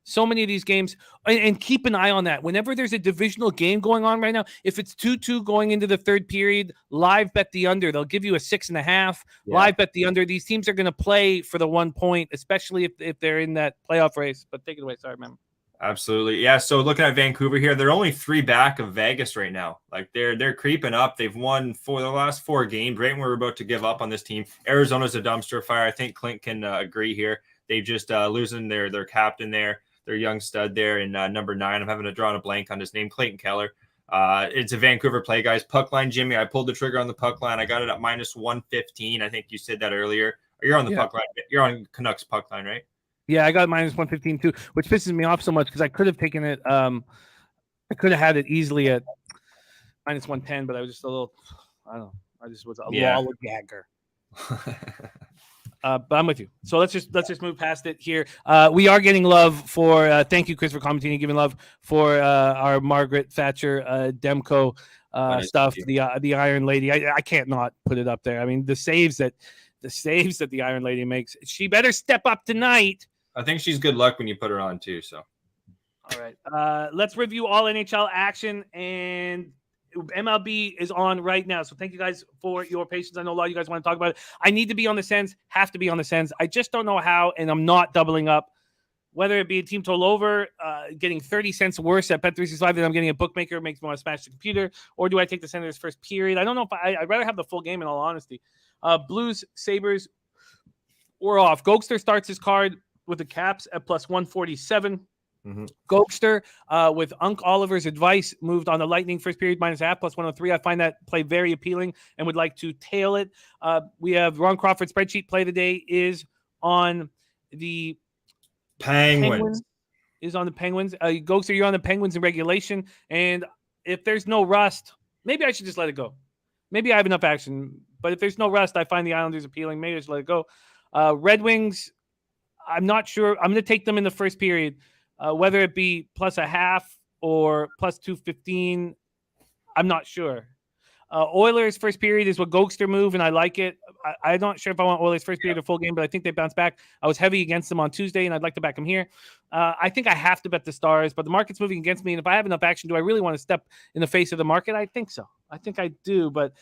[SPEAKER 1] so many of these games, and keep an eye on that. Whenever there's a divisional game going on right now, if it's 2-2 going into the third period, live bet the under. They'll give you a 6.5. Yeah. Live bet the under. These teams are going to play for the 1 point, especially if they're in that playoff race. But take it away. Sorry, man.
[SPEAKER 3] Absolutely. Yeah. So looking at Vancouver here, they're only 3 back of Vegas right now. Like they're creeping up. They've won for the last 4 games. Right when we're about to give up on this team. Arizona's a dumpster fire. I think Clint can agree here. They just losing their captain there, their young stud there in number 9. I'm having to draw a blank on his name, Clayton Keller. It's a Vancouver play, guys. Puck line, Jimmy. I pulled the trigger on the puck line. I got it at -115. I think you said that earlier. You're on the puck line. You're on Canucks puck line, right?
[SPEAKER 1] Yeah, I got -115 too, which pisses me off so much because I could have taken it. I could have had it easily at -110, but I was just a little. I don't know. I just was a lollygagger. But I'm with you. So let's just move past it here. We are getting love for. Thank you, Chris, for commenting and giving love for our Margaret Thatcher Demko stuff. The Iron Lady. I can't not put it up there. I mean, the saves that the Iron Lady makes. She better step up tonight.
[SPEAKER 3] I think she's good luck when you put her on too. So,
[SPEAKER 1] all right, let's review all NHL action, and MLB is on right now. So thank you guys for your patience. I know a lot of you guys want to talk about it. I need to be on the Sens, have to be on the Sens. I just don't know how, and I'm not doubling up. Whether it be a team total over, getting 30 cents worse at Bet365 than I'm getting a bookmaker makes me want to smash the computer, or do I take the Senators first period? I don't know if I'd rather have the full game in all honesty. Blues, Sabres, we're off. Gogster starts his card with the Caps at +147. Mm-hmm. Gogster with Unc Oliver's advice moved on the Lightning first period -1/2 +103. I find that play very appealing and would like to tail it. We have Ron Crawford's spreadsheet play today is on the
[SPEAKER 3] Penguins.
[SPEAKER 1] Is on the Penguins. Gogster, you're on the Penguins in regulation, and if there's no rust, maybe I should just let it go. Maybe I have enough action, but if there's no rust, I find the Islanders appealing. Maybe I just let it go. Red Wings, I'm not sure. I'm going to take them in the first period, whether it be +0.5 or +215. I'm not sure. Oilers first period is what Gogster move, and I like it. I'm not sure if I want Oilers first period or full game, but I think they bounce back. I was heavy against them on Tuesday, and I'd like to back them here. I think I have to bet the Stars, but the market's moving against me, and if I have enough action, do I really want to step in the face of the market? I think so. I think I do, but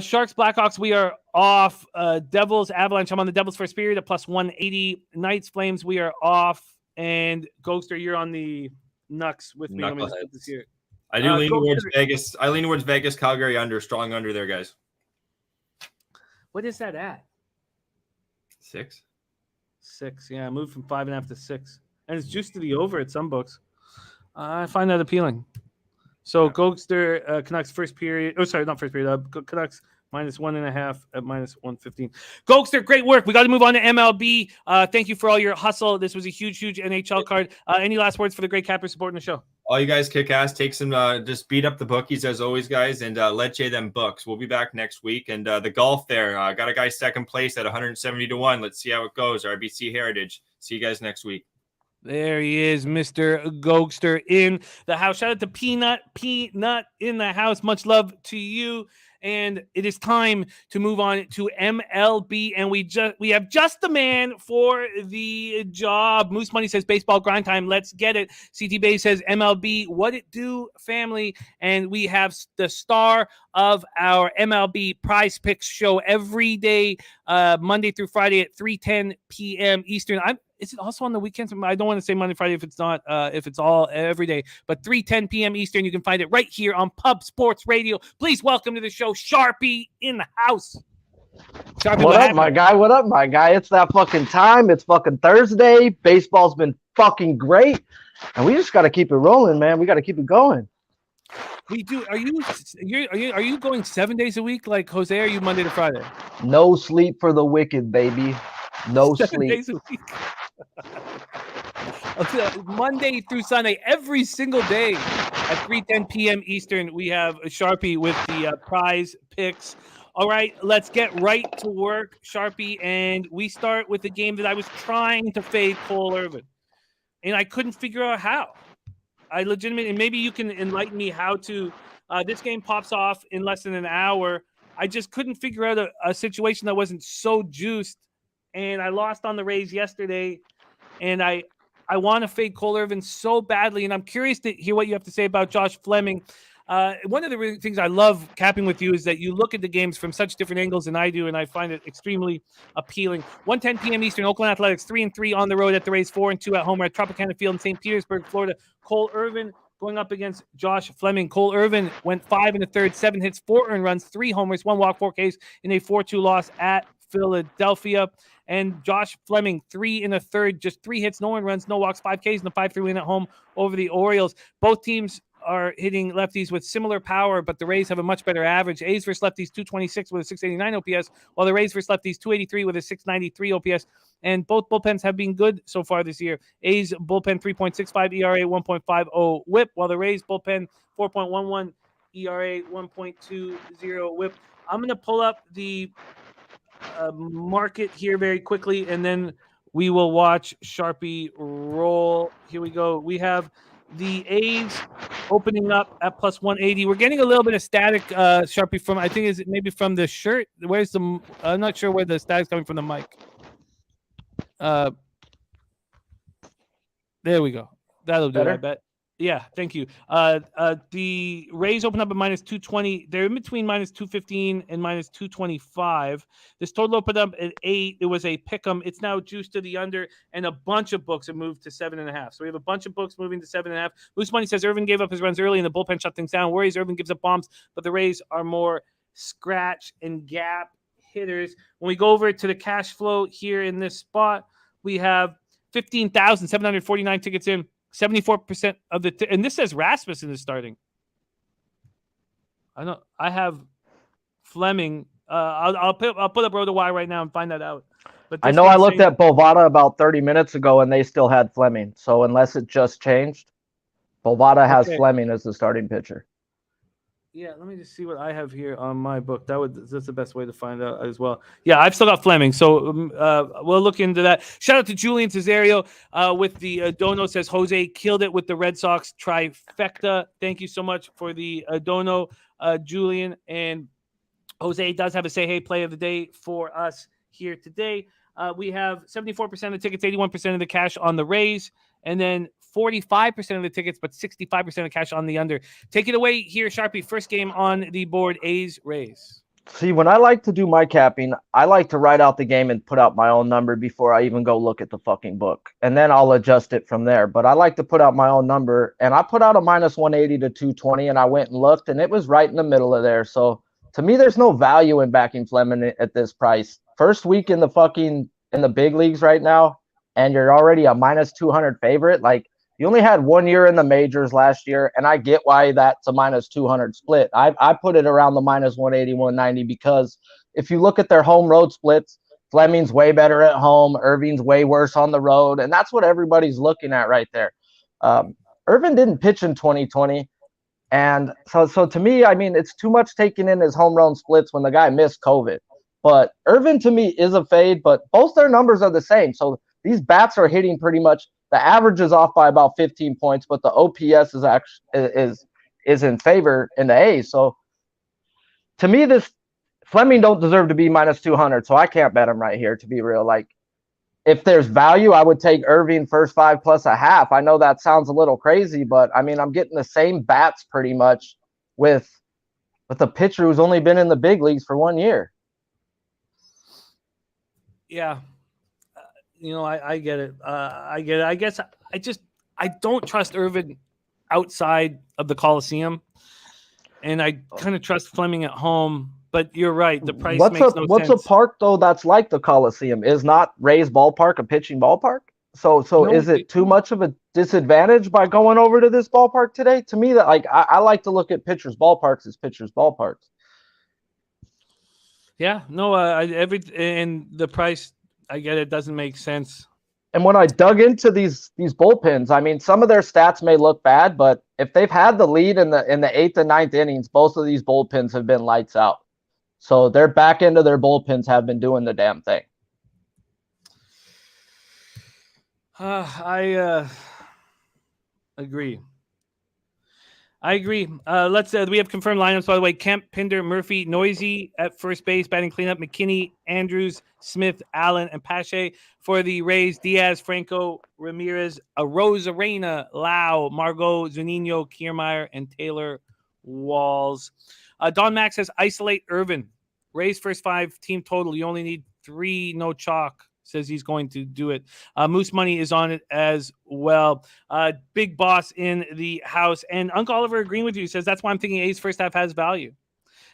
[SPEAKER 1] Sharks, Blackhawks, we are off. Devils, Avalanche, I'm on the Devils first period at +180. Knights, Flames, we are off. And Gogster, you're on the Nucks with me. Let me just put this here.
[SPEAKER 3] I do lean towards Vegas. I lean towards Vegas, Calgary under, strong under there, guys.
[SPEAKER 1] What is that at?
[SPEAKER 3] 6.
[SPEAKER 1] 6, yeah. I moved from 5.5 to 6. And it's juiced to the over at some books. I find that appealing. So Gogster, Canucks first period. Oh, sorry, not first period. Canucks -1.5 at -115. Gogster, great work. We got to move on to MLB. Thank you for all your hustle. This was a huge NHL card. Any last words for the great cappers supporting the show?
[SPEAKER 3] All you guys kick ass. Take some, just beat up the bookies as always, guys, and let Jay them books. We'll be back next week. And the golf there, got a guy second place at 170 to 1. Let's see how it goes. RBC Heritage. See you guys next week.
[SPEAKER 1] There he is, Mr. Gogster in the house. Shout out to Peanut in the house. Much love to you. And it is time to move on to MLB, and we have just the man for the job. Moose Money says baseball grind time. Let's get it. CT Bay says MLB, what it do, family? And we have the star of our MLB Prize Picks show every day, Monday through Friday at 3:10 p.m. Eastern. Is it also on the weekends? I don't want to say Monday, Friday if it's not, if it's all every day, but 3:10 p.m. Eastern. You can find it right here on Pub Sports Radio. Please welcome to the show, Sharpie in the house.
[SPEAKER 4] Sharpie, what up, my guy? What up, my guy? It's that fucking time. It's fucking Thursday. Baseball's been fucking great, and we just got to keep it rolling, man. We got to keep it going.
[SPEAKER 1] We do. Are you going 7 days a week like Jose? Or are you Monday to Friday?
[SPEAKER 4] No sleep for the wicked, baby. No
[SPEAKER 1] 7
[SPEAKER 4] sleep.
[SPEAKER 1] days a week. Monday through Sunday, every single day at 3:10 p.m. Eastern, we have a Sharpie with the prize picks. All right, let's get right to work, Sharpie, and we start with the game that I was trying to fade Cole Irvin, and I couldn't figure out how. I legitimately, and maybe you can enlighten me how to. This game pops off in less than an hour. I just couldn't figure out a situation that wasn't so juiced, and I lost on the Rays yesterday, and I want to fade Cole Irvin so badly, and I'm curious to hear what you have to say about Josh Fleming. One of the things I love capping with you is that you look at the games from such different angles than I do, and I find it extremely appealing. 1:10 p.m. Eastern, Oakland Athletics 3-3 on the road at the Rays, 4-2 at home at Tropicana Field in St. Petersburg, Florida. Cole Irvin going up against Josh Fleming. Cole Irvin went 5 1/3, 7 hits, 4 earned runs, 3 homers, 1 walk, 4 Ks in a 4-2 loss at Philadelphia. And Josh Fleming, 3 1/3, just 3 hits, no earned runs, no walks, 5 Ks, and a 5-3 win at home over the Orioles. Both teams are hitting lefties with similar power, but the Rays have a much better average. A's versus lefties 226 with a 689 OPS, while the Rays versus lefties 283 with a 693 OPS. And both bullpens have been good so far this year. A's bullpen 3.65 ERA, 1.50 WHIP, while the Rays bullpen 4.11 ERA, 1.20 WHIP. I'm going to pull up the market here very quickly, and then we will watch Sharpie roll. Here we go. We have the A's opening up at plus 180. We're getting a little bit of static, Sharpie, from, I think, is it maybe from the shirt? Where's the, I'm not sure where the static's coming from the mic. There we go. That'll do it, I bet. Yeah, thank you. The Rays open up at minus 220. They're in between minus 215 and minus 225. This total opened up at 8. It was a pick'em. It's now juiced to the under, and a bunch of books have moved to 7.5. So we have a bunch of books moving to 7.5. Moose Money says Irvin gave up his runs early, and the bullpen shut things down. Worries Irvin gives up bombs, but the Rays are more scratch and gap hitters. When we go over to the cash flow here in this spot, we have 15,749 tickets in. 74% of the and this says Rasmussen is starting. I have Fleming. I'll put up RotoWire right now and find that out. But
[SPEAKER 4] I know I looked at Bovada about 30 minutes ago and they still had Fleming. So unless it just changed, Bovada has Fleming as the starting pitcher.
[SPEAKER 1] Yeah, let me just see what I have here on my book. That's the best way to find out as well. Yeah, I've still got Fleming, so we'll look into that. Shout out to Julian Cesario with the dono. Says Jose killed it with the Red Sox trifecta. Thank you so much for the dono, Julian. And Jose does have a say hey play of the day for us here today. We have 74% of the tickets, 81% of the cash on the Rays, and then 45% of the tickets, but 65% of cash on the under. Take it away here, Sharpie. First game on the board, A's Rays.
[SPEAKER 4] See, when I like to do my capping, I like to write out the game and put out my own number before I even go look at the fucking book. And then I'll adjust it from there. But I like to put out my own number. And I put out a minus 180 to 220, and I went and looked, and it was right in the middle of there. So to me, there's no value in backing Fleming at this price. First week in the big leagues right now, and you're already a minus 200 favorite. Like, you only had 1 year in the majors last year, and I get why that's a minus 200 split. I put it around the minus 180, 190 because if you look at their home road splits, Fleming's way better at home, Irvin's way worse on the road, and that's what everybody's looking at right there. Irvin didn't pitch in 2020, and so to me, I mean, it's too much taking in his home run splits when the guy missed COVID. But Irvin, to me, is a fade, but both their numbers are the same. So these bats are hitting pretty much The average is off by about 15 points, but the OPS is actually is in favor in the A's. So to me, this Fleming don't deserve to be minus 200, so I can't bet him right here, to be real. Like, if there's value, I would take Irving first 5 plus a half. I know that sounds a little crazy, but I mean, I'm getting the same bats pretty much with a pitcher who's only been in the big leagues for 1 year.
[SPEAKER 1] Yeah. I get it. I get it. I guess I don't trust Irvin outside of the Coliseum, and I kind of trust Fleming at home. But you're right. The price makes no sense.
[SPEAKER 4] What's a park though that's like the Coliseum? Is not Rays ballpark a pitching ballpark? So no, is it too much of a disadvantage by going over to this ballpark today? To me, that I like to look at pitchers' ballparks as pitchers' ballparks.
[SPEAKER 1] Yeah, no, and the price, I get it, doesn't make sense.
[SPEAKER 4] And when I dug into these bullpens, I mean, some of their stats may look bad, but if they've had the lead in the 8th and 9th innings, both of these bullpens have been lights out. So their back end of their bullpens have been doing the damn thing.
[SPEAKER 1] I agree. Let's we have confirmed lineups, by the way. Kemp, Pinder, Murphy, Noisy at first base, batting cleanup, McKinney, Andrews, Smith, Allen, and Pache. For the Rays, Diaz, Franco, Ramirez, Arozarena, Lau, Margot, Zunino, Kiermaier, and Taylor Walls. Don Max says isolate Irvin. Rays first 5 team total. You only need 3, no chalk. Says he's going to do it. Moose Money is on it as well. Big Boss in the house. And Uncle Oliver agreeing with you. Says that's why I'm thinking A's first half has value.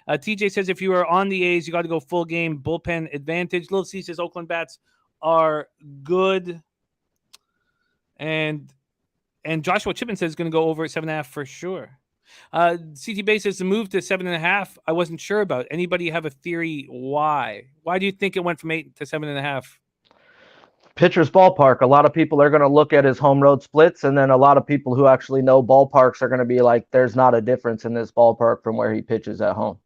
[SPEAKER 1] TJ says if you are on the A's, you got to go full game bullpen advantage. Little C says Oakland bats are good. And Joshua Chipman says going to go over at 7.5 for sure. CT Bay says the move to 7.5. I wasn't sure about. Anybody have a theory why? Why do you think it went from 8 to 7.5?
[SPEAKER 4] Pitcher's ballpark. A lot of people are going to look at his home road splits, and then a lot of people who actually know ballparks are going to be like, there's not a difference in this ballpark from where he pitches at home.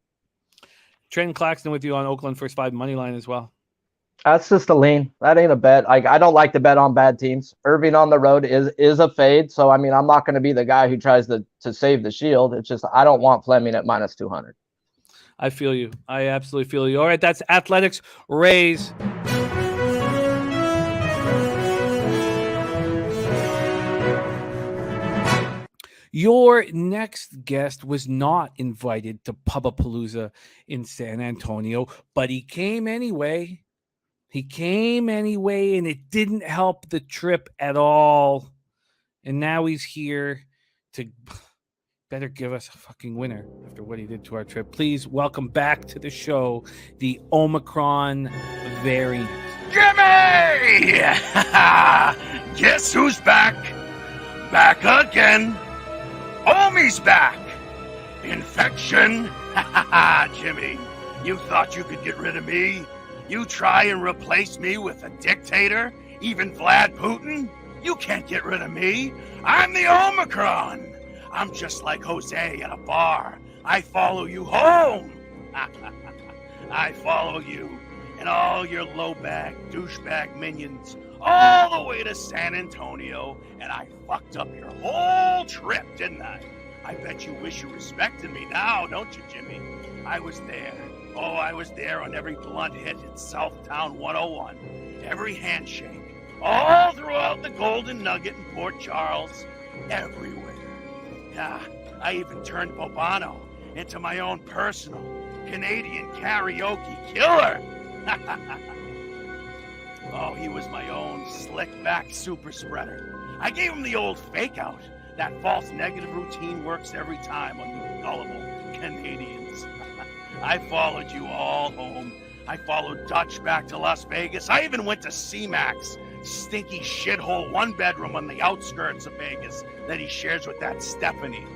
[SPEAKER 1] Trent Claxton with you on Oakland first 5 money line as well.
[SPEAKER 4] That's just a lean. That ain't a bet. I don't like to bet on bad teams. Irving on the road is a fade. So, I mean, I'm not going to be the guy who tries to save the shield. It's just I don't want Fleming at minus 200.
[SPEAKER 1] I feel you. I absolutely feel you. All right, that's Athletics Rays. Your next guest was not invited to Pubapalooza in San Antonio, but he came anyway. And it didn't help the trip at all. And now he's here to better give us a fucking winner after what he did to our trip. Please welcome back to the show the Omicron variant.
[SPEAKER 5] Jimmy! Guess who's back? Back again. Homie's back. Infection. Jimmy, you thought you could get rid of me? You try and replace me with a dictator? Even Vlad Putin? You can't get rid of me. I'm the Omicron. I'm just like Jose at a bar. I follow you home. I follow you and all your low-bag, douchebag minions all the way to San Antonio, and I fucked up your whole trip, didn't I? I bet you wish you respected me now, don't you, Jimmy? I was there. Oh, I was there on every blunt hit in Southtown 101, every handshake, all throughout the Golden Nugget in Port Charles, everywhere. Yeah, I even turned Bobano into my own personal Canadian karaoke killer. Oh, he was my own slick-back super spreader. I gave him the old fake-out. That false negative routine works every time on you gullible Canadians. I followed you all home. I followed Dutch back to Las Vegas. I even went to C-Mac's stinky shithole one-bedroom on the outskirts of Vegas that he shares with that Stephanie.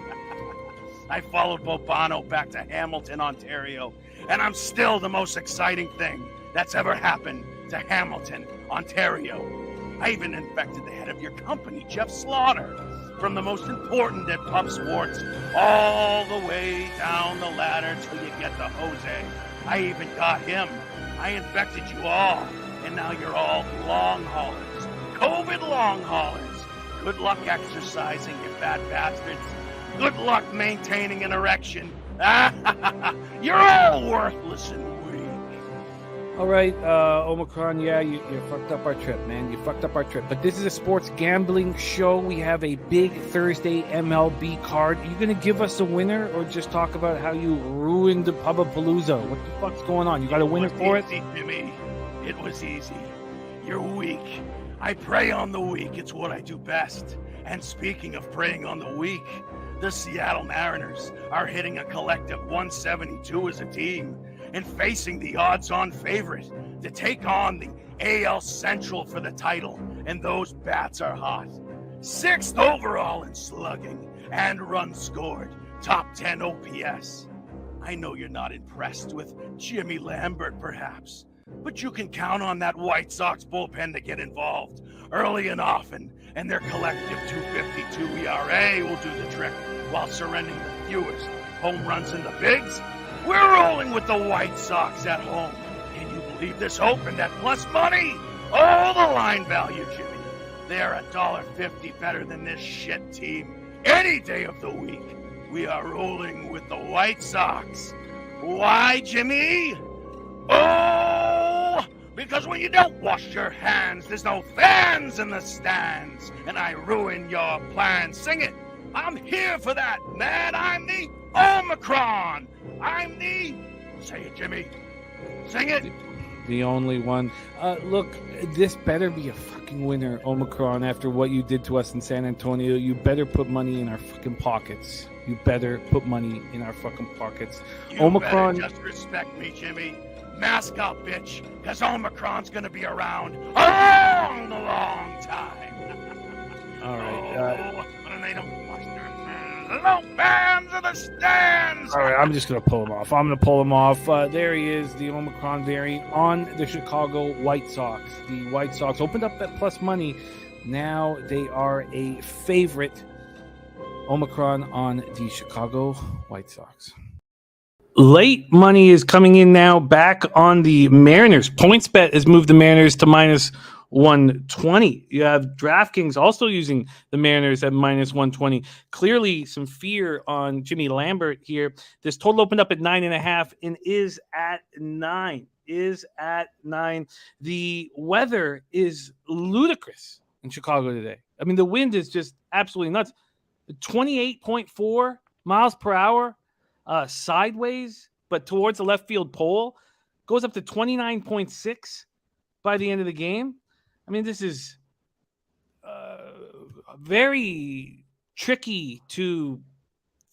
[SPEAKER 5] I followed Bobano back to Hamilton, Ontario, and I'm still the most exciting thing that's ever happened to Hamilton, Ontario. I even infected the head of your company, Jeff Slaughter, from the most important at Pub Sports all the way down the ladder till you get to Jose. I even got him. I infected you all, and now you're all long haulers, COVID long haulers, Good luck exercising, you fat bastards. Good luck maintaining an erection. You're all worthless and weak.
[SPEAKER 1] All right, Omicron, yeah, you fucked up our trip, man. You fucked up our trip. But this is a sports gambling show. We have a big Thursday MLB card. Are you going to give us a winner or just talk about how you ruined the Pubapalooza? What the fuck's going on? You got a winner for it?
[SPEAKER 5] Jimmy. It was easy. You're weak. I prey on the weak. It's what I do best. And speaking of preying on the weak, the Seattle Mariners are hitting a collective 172 as a team and facing the odds-on favorite to take on the AL Central for the title, and those bats are hot. 6th overall in slugging and runs scored, top 10 OPS. I know you're not impressed with Jimmy Lambert, perhaps, but you can count on that White Sox bullpen to get involved early and often, and their collective 2.52 ERA will do the trick while surrendering the fewest home runs in the bigs. We're rolling with the White Sox at home. Can you believe this opened at plus money? Oh, the line value, Jimmy. They're $1.50 better than this shit team any day of the week. We are rolling with the White Sox. Why, Jimmy? Oh, because when you don't wash your hands, there's no fans in the stands, and I ruin your plans. Sing it. I'm here for that, man. I'm the Omicron. I'm the... Say it, Jimmy. Sing it.
[SPEAKER 1] The only one. Look, this better be a fucking winner, Omicron, after what you did to us in San Antonio. You better put money in our fucking pockets. You better put money in our fucking pockets.
[SPEAKER 5] You
[SPEAKER 1] Omicron.
[SPEAKER 5] better just respect me, Jimmy. Mask up, bitch, because Omicron's going to be around a long time.
[SPEAKER 1] All right.
[SPEAKER 5] And they don't wash their hands. There's no fans in the stands.
[SPEAKER 1] All right, I'm just going to pull him off. There he is, the Omicron variant on the Chicago White Sox. The White Sox opened up that plus money. Now they are a favorite. Omicron on the Chicago White Sox. Late money is coming in now back on the Mariners. PointsBet has moved the Mariners to minus 120. You have DraftKings also using the Mariners at minus 120. Clearly some fear on Jimmy Lambert here. This total opened up at 9.5 and is at 9. The weather is ludicrous in Chicago today. I mean, the wind is just absolutely nuts. 28.4 miles per hour. Sideways, but towards the left field pole, goes up to 29.6 by the end of the game. I mean, this is very tricky to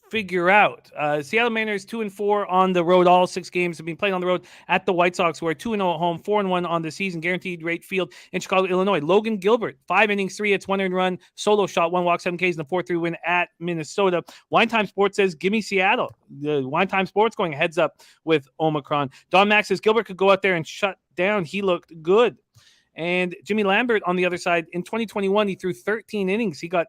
[SPEAKER 1] figure out. Seattle Mariners 2-4 on the road. All 6 games have been played on the road at the White Sox, who are 2-0 at home, 4-1 on the season. Guaranteed rate field in Chicago, Illinois. Logan Gilbert, 5 innings, 3 hits, 1 earned run, solo shot, 1 walk, 7 Ks, and a 4-3 win at Minnesota. Wine Time Sports says, give me Seattle. The Wine Time Sports going heads up with Omicron. Don Max says Gilbert could go out there and shut down. He looked good. And Jimmy Lambert on the other side, in 2021, he threw 13 innings. He got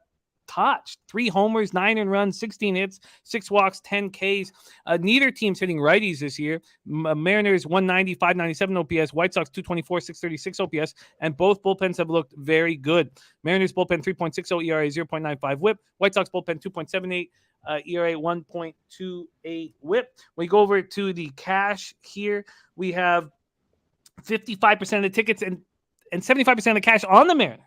[SPEAKER 1] touched, 3 homers, 9 earned runs, 16 hits, 6 walks, 10 Ks. Neither team's hitting righties this year. Mariners 190, 597 OPS, White Sox 224, 636 OPS, and both bullpens have looked very good. Mariners bullpen 3.60 ERA, 0.95 WHIP. White Sox bullpen 2.78 ERA, 1.28 WHIP. We go over to the cash here. We have 55% of the tickets and 75% of the cash on the Mariners.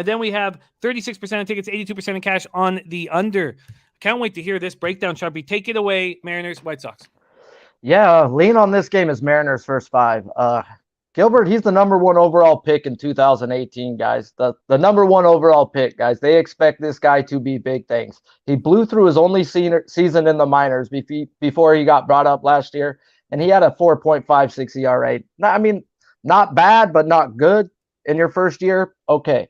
[SPEAKER 1] Then we have 36% of tickets, 82% of cash on the under. Can't wait to hear this breakdown, Sharpie. Take it away, Mariners, White Sox.
[SPEAKER 4] Yeah, lean on this game is Mariners first 5. Gilbert, he's the number 1 overall pick in 2018, guys. The number 1 overall pick, guys. They expect this guy to be big things. He blew through his only season in the minors before he got brought up last year, and he had a 4.56 ERA. Not bad, but not good in your first year. Okay.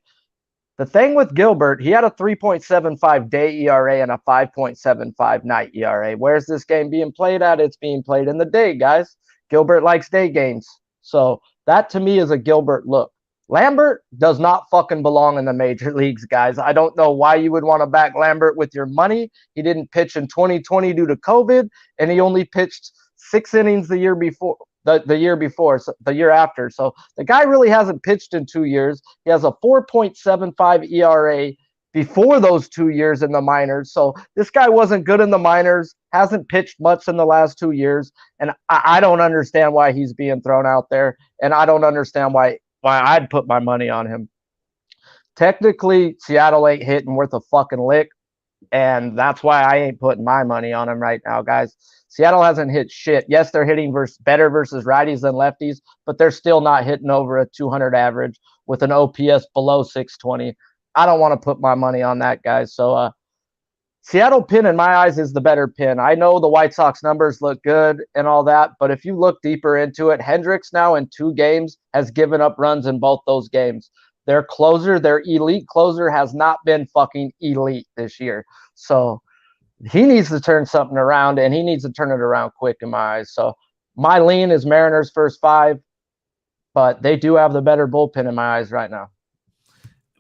[SPEAKER 4] The thing with Gilbert, he had a 3.75 day ERA and a 5.75 night ERA. Where's this game being played at? It's being played in the day, guys. Gilbert likes day games. So that to me is a Gilbert look. Lambert does not fucking belong in the major leagues, guys. I don't know why you would want to back Lambert with your money. He didn't pitch in 2020 due to COVID, and he only pitched 6 innings the year before. The year after. So the guy really hasn't pitched in 2 years. He has a 4.75 ERA before those 2 years in the minors. So this guy wasn't good in the minors, hasn't pitched much in the last 2 years, and I don't understand why he's being thrown out there, and I don't understand why I'd put my money on him. Technically, Seattle ain't hitting worth a fucking lick, and that's why I ain't putting my money on him right now, guys. Seattle hasn't hit shit. Yes, they're hitting better versus righties than lefties, but they're still not hitting over a 200 average with an OPS below 620. I don't want to put my money on that, guys. So Seattle pin, in my eyes, is the better pin. I know the White Sox numbers look good and all that, but if you look deeper into it, Hendricks now in 2 games has given up runs in both those games. Their closer, their elite closer, has not been fucking elite this year. So he needs to turn something around, and he needs to turn it around quick in my eyes. So my lean is Mariners first 5, but they do have the better bullpen in my eyes right now.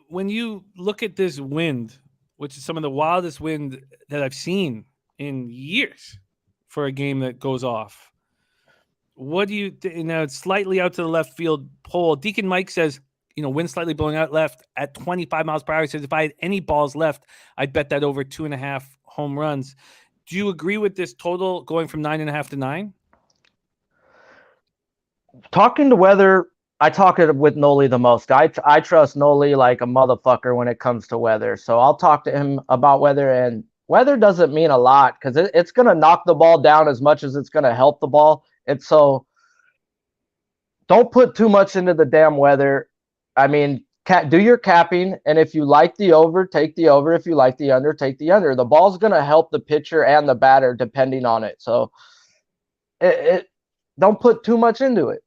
[SPEAKER 1] When you look at this wind, which is some of the wildest wind that I've seen in years for a game that goes off, what do you now it's slightly out to the left field pole. Deacon Mike says, wind slightly blowing out left at 25 miles per hour. He says, if I had any balls left, I'd bet that over 2.5 home runs. Do you agree with this total going from 9.5 to 9?
[SPEAKER 4] Talking to weather, I talk it with Noli the most. I trust Noli like a motherfucker when it comes to weather. So I'll talk to him about weather, and weather doesn't mean a lot because it's going to knock the ball down as much as it's going to help the ball. And so don't put too much into the damn weather. I mean, do your capping, and if you like the over, take the over. If you like the under, take the under. The ball's going to help the pitcher and the batter depending on it. So don't put too much into it.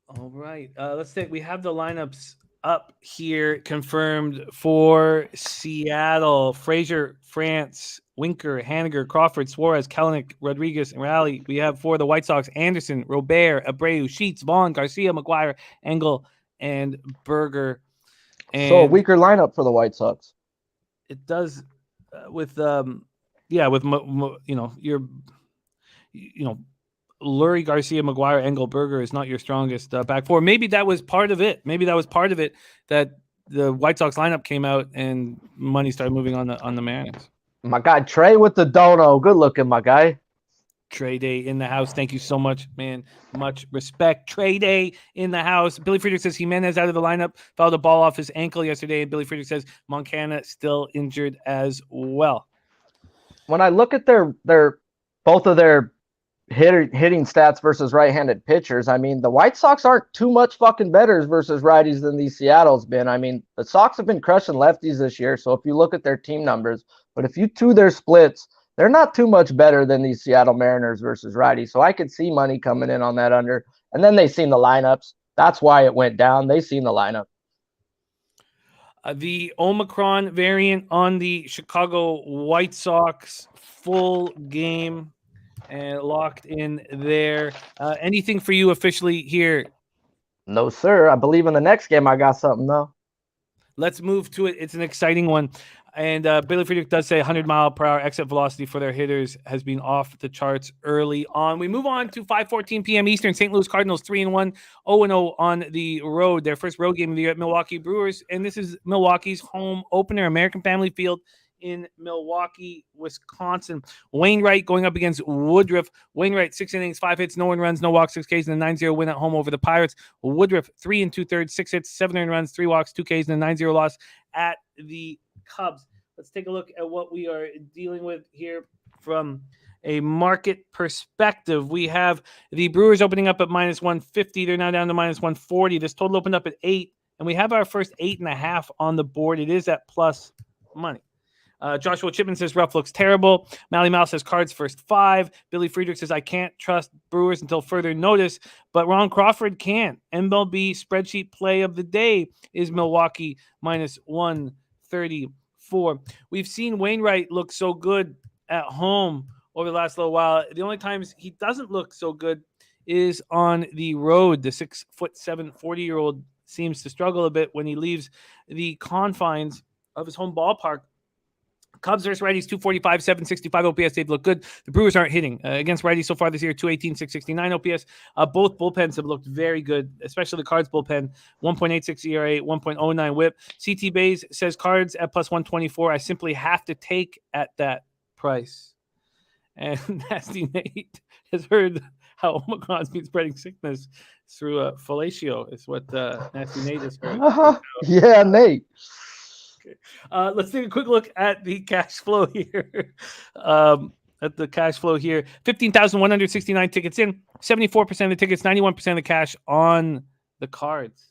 [SPEAKER 1] All right. Let's say we have the lineups up here confirmed for Seattle. Frazier, France, Winker, Haniger, Crawford, Suarez, Kelenic, Rodriguez, and Raleigh. We have for the White Sox, Anderson, Robert, Abreu, Sheets, Vaughn, Garcia, McGuire, Engel, and Berger. And
[SPEAKER 4] so a weaker lineup for the White Sox.
[SPEAKER 1] It does with Lurie, Garcia, McGuire, Engel, Berger is not your strongest back four. Maybe that was part of it. That the White Sox lineup came out and money started moving on the Mariners.
[SPEAKER 4] My guy Trey with the dono. Good looking, my guy.
[SPEAKER 1] Trey Day in the house. Thank you so much, man. Much respect. Trey Day in the house. Billy Friedrich says Jimenez out of the lineup, fouled a ball off his ankle yesterday. And Billy Friedrich says Moncana still injured as well.
[SPEAKER 4] When I look at both of their hitting stats versus right-handed pitchers, I mean, the White Sox aren't too much fucking better versus righties than these Seattle's been. I mean, the Sox have been crushing lefties this year, so if you look at their team numbers, but if you do their splits, they're not too much better than these Seattle Mariners versus righties. So I could see money coming in on that under. And then they seen the lineups. That's why it went down. They seen the lineup.
[SPEAKER 1] The Omicron variant on the Chicago White Sox, full game and locked in there. Anything for you officially here?
[SPEAKER 4] No, sir. I believe in the next game I got something, though.
[SPEAKER 1] Let's move to it. It's an exciting one. And Billy Friedrich does say 100-mile-per-hour exit velocity for their hitters has been off the charts early on. We move on to 5:14 p.m. Eastern. St. Louis Cardinals 3-1, 0-0 on the road. Their first road game of the year at Milwaukee Brewers. And this is Milwaukee's home opener, American Family Field in Milwaukee, Wisconsin. Wainwright going up against Woodruff. Wainwright, 6 innings, 5 hits, no runs, no walks, 6 Ks, and a 9-0 win at home over the Pirates. Woodruff, 3 2/3, 6 hits, 7 earned runs, 3 walks, 2 Ks, and a 9-0 loss at the Cubs. Let's take a look at what we are dealing with here from a market perspective. We have the Brewers opening up at -150. They're now down to -140. This total opened up at 8, and we have our first 8.5 on the board. It is at plus money. Joshua Chipman says Ruff looks terrible. Mally Mal says Cards first 5. Billy Friedrich says I can't trust Brewers until further notice, but Ron Crawford can. MLB spreadsheet play of the day is Milwaukee -134. We've seen Wainwright look so good at home over the last little while. The only times he doesn't look so good is on the road. The 6'7", 40-year-old seems to struggle a bit when he leaves the confines of his home ballpark. Cubs versus righties, 245, 765 OPS. They've looked good. The Brewers aren't hitting against righties so far this year, 218, 669 OPS. Both bullpens have looked very good, especially the Cards bullpen, 1.86 ERA, 1.09 whip. CT Bays says Cards at plus 124. I simply have to take at that price. And Nasty Nate has heard how Omicron's been spreading sickness through fellatio, is what Nasty Nate has heard.
[SPEAKER 4] Yeah, Nate.
[SPEAKER 1] Let's take a quick look at the cash flow here. 15,169 tickets in, 74% of the tickets, 91% of the cash on the Cards.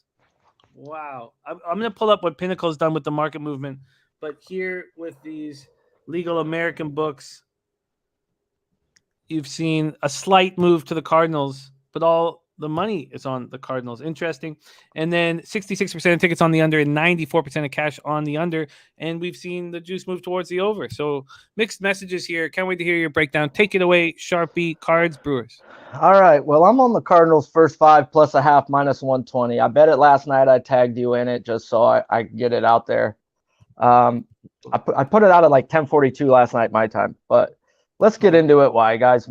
[SPEAKER 1] Wow. I'm going to pull up what Pinnacle's done with the market movement, but here with these legal American books, you've seen a slight move to the Cardinals, but all the money is on the Cardinals. Interesting. And then 66% of tickets on the under and 94% of cash on the under. And we've seen the juice move towards the over. So mixed messages here. Can't wait to hear your breakdown. Take it away, Sharpie. Cards, Brewers.
[SPEAKER 4] All right. Well, I'm on the Cardinals first 5 plus a half minus 120. I bet it last night. I tagged you in it just so I get it out there. I put it out at like 10:42 last night, my time. But let's get into it. Why, guys?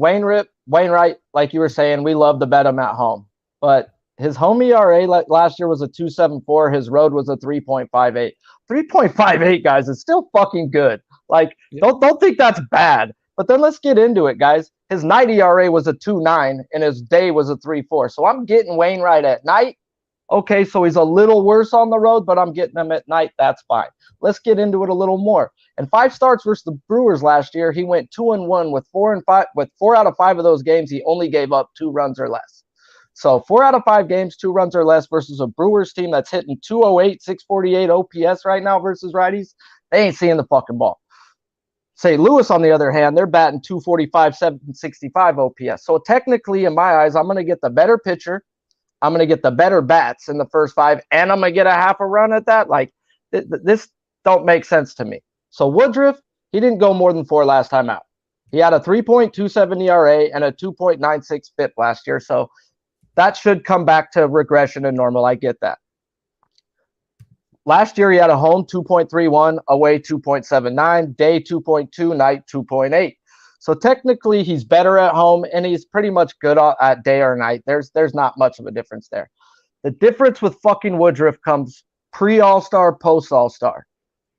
[SPEAKER 4] Wainwright, like you were saying, we love to bet him at home. But his home ERA last year was a 2.74. His road was a 3.58. 3.58, guys, is still fucking good. Like, don't think that's bad. But then let's get into it, guys. His night ERA was a 2.9, and his day was a 3.4. So I'm getting Wainwright at night. Okay, so he's a little worse on the road, but I'm getting him at night. That's fine. Let's get into it a little more. And 5 starts versus the Brewers last year, he went 2-1 with 4 out of 5 of those games. He only gave up 2 runs or less. So 4 out of 5 games, 2 runs or less versus a Brewers team that's hitting 208, 648 OPS right now versus righties. They ain't seeing the fucking ball. St. Louis, on the other hand, they're batting 245, 765 OPS. So technically, in my eyes, I'm going to get the better pitcher. I'm going to get the better bats in the first 5, and I'm going to get a half a run at that. Like, this don't make sense to me. So Woodruff, he didn't go more than 4 last time out. He had a 3.27 ERA and a 2.96 FIP last year. So that should come back to regression and normal. I get that. Last year, he had a home 2.31, away 2.79, day 2.2, night 2.8. So technically, he's better at home, and he's pretty much good at day or night. There's not much of a difference there. The difference with fucking Woodruff comes pre-All-Star, post-All-Star.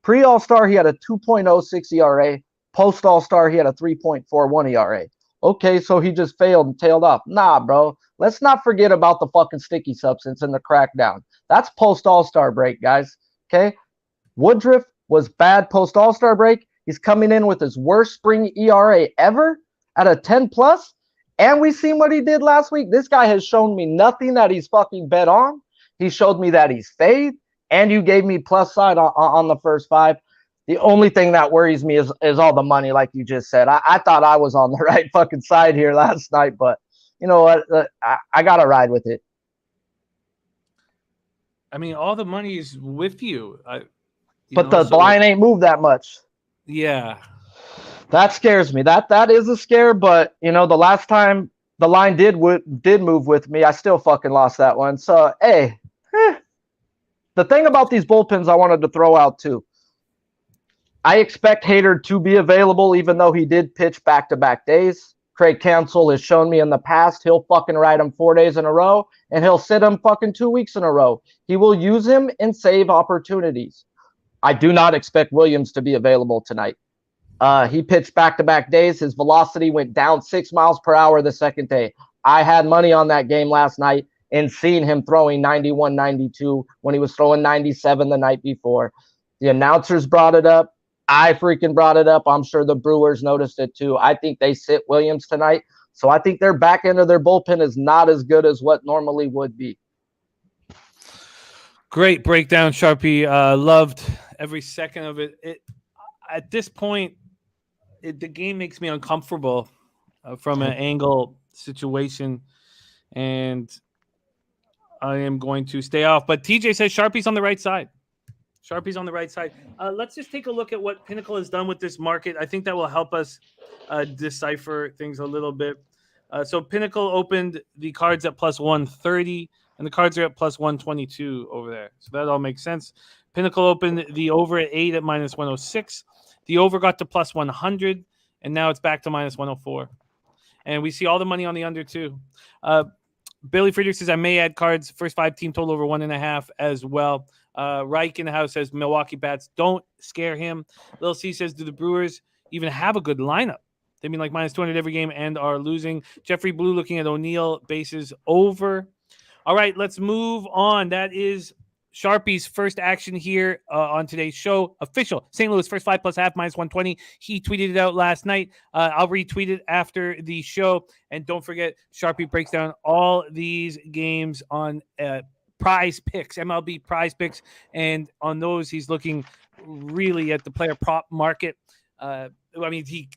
[SPEAKER 4] Pre-All-Star, he had a 2.06 ERA. Post-All-Star, he had a 3.41 ERA. Okay, so he just failed and tailed off. Nah, bro. Let's not forget about the fucking sticky substance and the crackdown. That's post-All-Star break, guys. Okay? Woodruff was bad post-All-Star break. He's coming in with his worst spring ERA ever at a 10+. And we seen what he did last week. This guy has shown me nothing that he's fucking bet on. He showed me that he's fade. And you gave me plus side on the first 5. The only thing that worries me is all the money, like you just said. I thought I was on the right fucking side here last night, but you know what? I got to ride with it.
[SPEAKER 1] I mean, all the money is with you.
[SPEAKER 4] But the line ain't moved that much.
[SPEAKER 1] Yeah.
[SPEAKER 4] That scares me. That is a scare, but you know, the last time the line did move with me, I still fucking lost that one. So, hey, the thing about these bullpens I wanted to throw out too. I expect Hader to be available, even though he did pitch back-to-back days. Craig Counsell has shown me in the past he'll fucking ride him 4 days in a row, and he'll sit him fucking 2 weeks in a row. He will use him and save opportunities. I do not expect Williams to be available tonight. He pitched back-to-back days. His velocity went down 6 miles per hour the second day. I had money on that game last night and seen him throwing 91, 92 when he was throwing 97 the night before. The announcers brought it up. I freaking brought it up. I'm sure the Brewers noticed it too. I think they sit Williams tonight. So I think their back end of their bullpen is not as good as what normally would be.
[SPEAKER 1] Great breakdown, Sharpie. Loved every second of it. At this point, the game makes me uncomfortable from an angle situation, and I am going to stay off. But TJ says Sharpie's on the right side. Sharpie's on the right side. Let's just take a look at what Pinnacle has done with this market. I think that will help us decipher things a little bit. So Pinnacle opened the Cards at plus 130, and the Cards are at plus 122 over there. So that all makes sense. Pinnacle opened the over at 8 at minus 106. The over got to plus 100, and now it's back to minus 104. And we see all the money on the under, too. Billy Friedrich says, I may add Cards first 5 team total over 1.5 as well. Reich in the house says, Milwaukee bats, don't scare him. Lil C says, do the Brewers even have a good lineup? They've been like minus 200 every game and are losing. Jeffrey Blue looking at O'Neill, bases over. All right, let's move on. That is Sharpie's first action here on today's show. Official St. Louis first 5 plus half minus 120. He tweeted it out last night. I'll retweet it after the show. And don't forget, Sharpie breaks down all these games on Prize Picks, MLB Prize Picks. And on those, he's looking really at the player prop market. I mean, he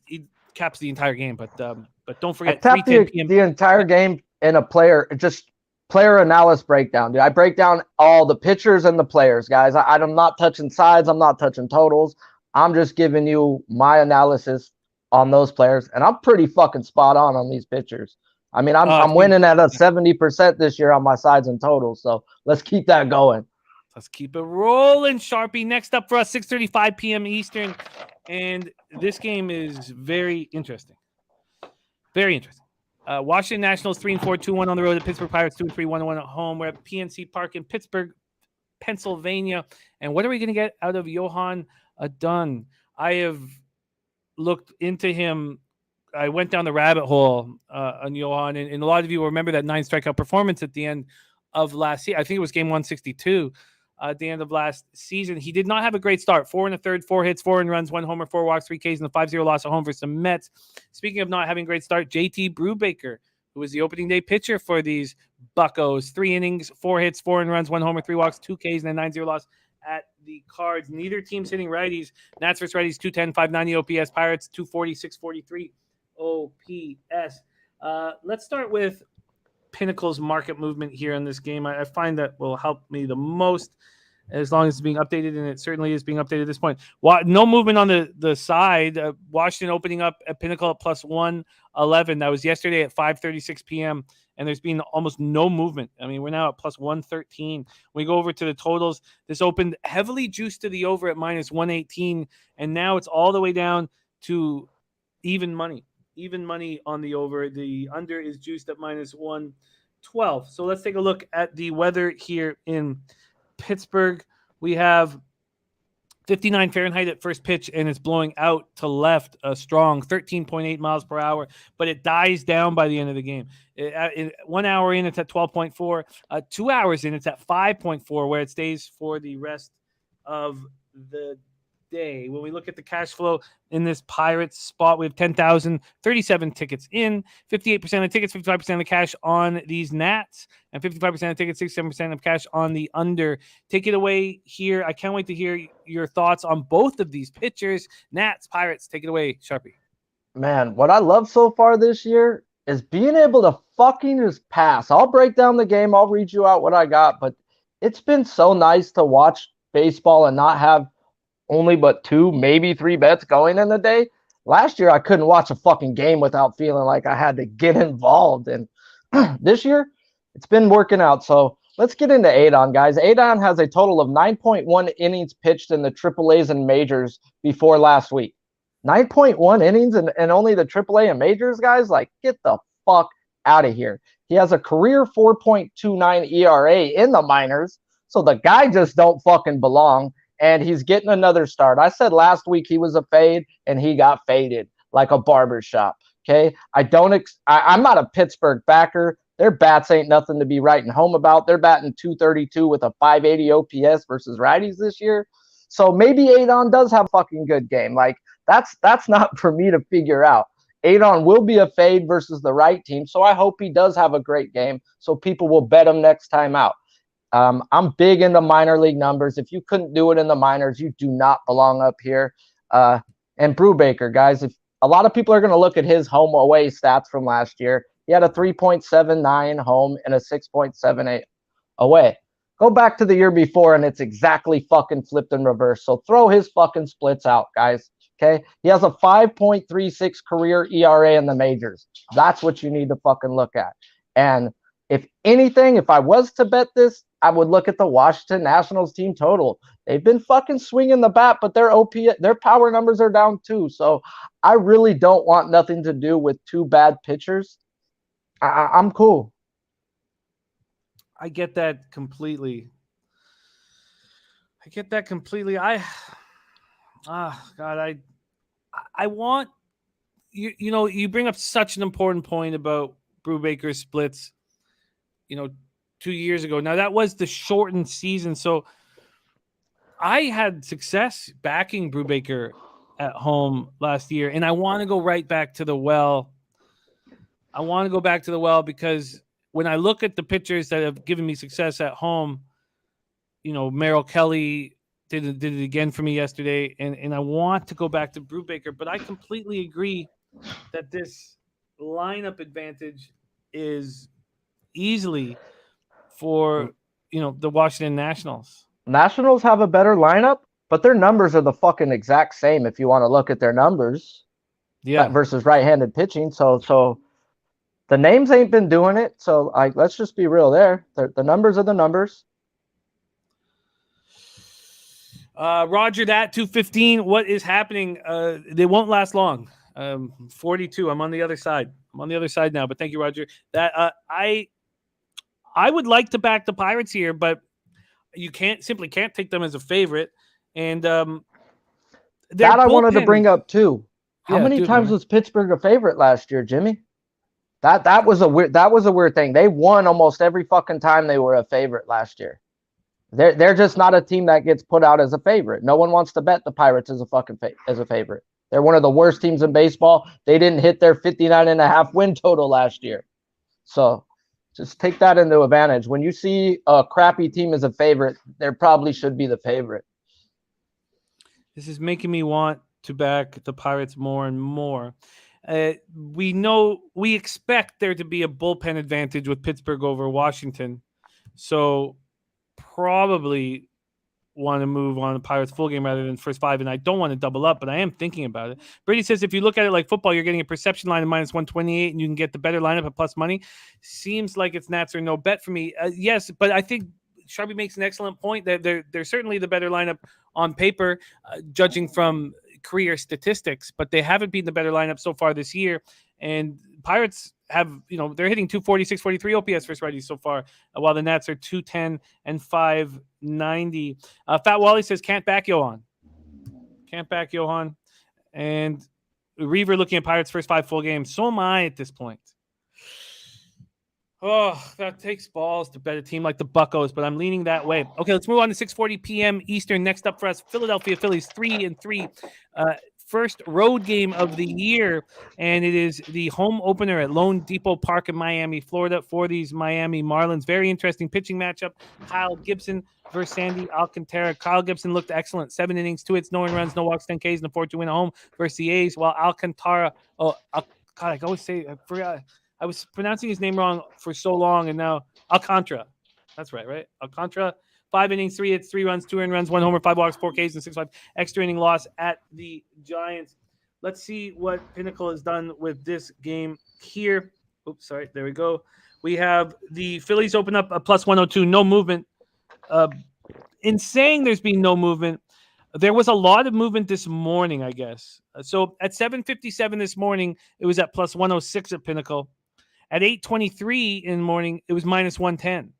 [SPEAKER 1] caps the entire game, but don't forget,
[SPEAKER 4] I tap the entire game in a player analysis breakdown, dude. I break down all the pitchers and the players, guys. I'm not touching sides. I'm not touching totals. I'm just giving you my analysis on those players, and I'm pretty fucking spot on these pitchers. I mean, I'm winning at a 70% this year on my sides and totals, so let's keep that going.
[SPEAKER 1] Let's keep it rolling, Sharpie. Next up for us, 6:35 p.m. Eastern, and this game is very interesting. Very interesting. Washington Nationals 3-4, 2-1 on the road at Pittsburgh Pirates, 2-3, 1-1 at home. We're at PNC Park in Pittsburgh, Pennsylvania. And what are we going to get out of Johan Adun? I have looked into him. I went down the rabbit hole on Johan, and a lot of you will remember that 9 strikeout performance at the end of last season. I think it was game 162 at the end of last season. He did not have a great start. 4 1/3, 4 hits, 4 runs, 1 homer, 4 walks, 3 Ks, and a 5-0 loss at home versus the Mets. Speaking of not having a great start, JT Brubaker, who was the opening day pitcher for these Buccos, 3 innings, 4 hits, 4 runs, 1 homer, 3 walks, 2 Ks, and a 9-0 loss at the Cards. Neither team's hitting righties. Nats versus righties, 210, 590 OPS. Pirates, 240, 643 OPS. Let's start with Pinnacle's market movement here in this game. I find that will help me the most as long as it's being updated, and it certainly is being updated at this point. No movement on the side. Washington opening up at Pinnacle at plus 111. That was yesterday at 5:36 p.m., and there's been almost no movement. I mean, we're now at plus 113. When we go over to the totals, this opened heavily juiced to the over at minus 118, and now it's all the way down to even money. Even money on the over. The under is juiced at minus 112. So let's take a look at the weather here in Pittsburgh. We have 59 Fahrenheit at first pitch, and it's blowing out to left a strong 13.8 miles per hour, but it dies down by the end of the game. 1 hour in, it's at 12.4. 2 hours in, it's at 5.4, where it stays for the rest of the day. When we look at the cash flow in this Pirates spot, we have 10,037 tickets in, 58% of tickets, 55% of the cash on these Nats, and 55% of tickets, 67% of cash on the under. Take it away here. I can't wait to hear your thoughts on both of these pitchers. Nats, Pirates, take it away, Sharpie.
[SPEAKER 4] Man, what I love so far this year is being able to fucking just pass. I'll break down the game. I'll read you out what I got, but it's been so nice to watch baseball and not have only but 2, maybe 3 bets going in the day. Last year, I couldn't watch a fucking game without feeling like I had to get involved. And this year, it's been working out. So let's get into Adon, guys. Adon has a total of 9.1 innings pitched in the AAAs and majors before last week. 9.1 innings and only the AAA and majors, guys? Like, get the fuck out of here. He has a career 4.29 ERA in the minors. So the guy just don't fucking belong. And he's getting another start. I said last week he was a fade, and he got faded like a barbershop. Okay, I'm not a Pittsburgh backer. Their bats ain't nothing to be writing home about. They're batting 232 with a 580 OPS versus righties this year. So maybe Adon does have a fucking good game. Like that's not for me to figure out. Adon will be a fade versus the right team, so I hope he does have a great game. So people will bet him next time out. I'm big into minor league numbers. If you couldn't do it in the minors, you do not belong up here. And Brubaker, guys, if a lot of people are going to look at his home away stats from last year, he had a 3.79 home and a 6.78 away. Go back to the year before, and it's exactly fucking flipped in reverse. So throw his fucking splits out, guys. Okay, he has a 5.36 career ERA in the majors. That's what you need to fucking look at. And If anything, if I was to bet this, I would look at the Washington Nationals team total. They've been fucking swinging the bat, but their their power numbers are down too. So I really don't want nothing to do with two bad pitchers. I'm cool.
[SPEAKER 1] I get that completely. God, I want you. You know, you bring up such an important point about Brubaker's splits. 2 years ago. Now that was the shortened season, so I had success backing Brubaker at home last year, and I want to go right back to the well. I want to go back to the well because when I look at the pitchers that have given me success at home, Merrill Kelly did it again for me yesterday, and I want to go back to Brubaker, but I completely agree that this lineup advantage is easily for the Washington Nationals.
[SPEAKER 4] Nationals have a better lineup, but their numbers are the fucking exact same if you want to look at their numbers.
[SPEAKER 1] Yeah.
[SPEAKER 4] Versus right-handed pitching. So the names ain't been doing it. So let's just be real there. The numbers are the numbers.
[SPEAKER 1] Roger that 215. What is happening? They won't last long. 42. I'm on the other side. I'm on the other side now, but thank you, Roger. That I would like to back the Pirates here, but you can't take them as a favorite. And that
[SPEAKER 4] I wanted to bring up too. How many times
[SPEAKER 1] man.
[SPEAKER 4] was Pittsburgh a favorite last year, Jimmy? That was a weird thing. They won almost every fucking time they were a favorite last year. They're just not a team that gets put out as a favorite. No one wants to bet the Pirates as a favorite. They're one of the worst teams in baseball. They didn't hit their 59.5 win total last year. So just take that into advantage. When you see a crappy team as a favorite, there probably should be the favorite.
[SPEAKER 1] This is making me want to back the Pirates more and more. We expect there to be a bullpen advantage with Pittsburgh over Washington. So probably want to move on the Pirates full game rather than first five, and I don't want to double up, but I am thinking about it. Brady says if you look at it like football, you're getting a perception line of -128, and you can get the better lineup at plus money. Seems like it's Nats or no bet for me. Yes, but I think Sharpie makes an excellent point that they're certainly the better lineup on paper, judging from career statistics, but they haven't been the better lineup so far this year. And Pirates have, they're hitting 240, 643 OPS versus righties so far, while the Nats are 210 and 590. Fat Wally says, can't back Johan. And Reaver looking at Pirates' first 5 full games. So am I at this point. Oh, that takes balls to bet a team like the Buccos, but I'm leaning that way. Okay, let's move on to 6:40 p.m. Eastern. Next up for us, Philadelphia Phillies 3-3. First road game of the year, and it is the home opener at Lone Depot Park in Miami, Florida, for these Miami Marlins. Very interesting pitching matchup. Kyle Gibson versus Sandy Alcantara. Kyle Gibson looked excellent. 7 innings, 2 hits, no earned runs, no walks, 10 Ks, and a 4-2 win at home versus the A's, while Alcantara, I always say, I forgot. I was pronouncing his name wrong for so long, and now Alcantara. That's right? Alcantara, 5 innings, 3 hits, 3 runs, 2 earned runs, 1 homer, 5 walks, 4 Ks, and 6-5 extra inning loss at the Giants. Let's see what Pinnacle has done with this game here. Oops, sorry. There we go. We have the Phillies open up a +102, no movement. In saying there's been no movement, there was a lot of movement this morning, I guess. So at 7:57 this morning, it was at +106 at Pinnacle. At 8:23 in the morning, it was -110.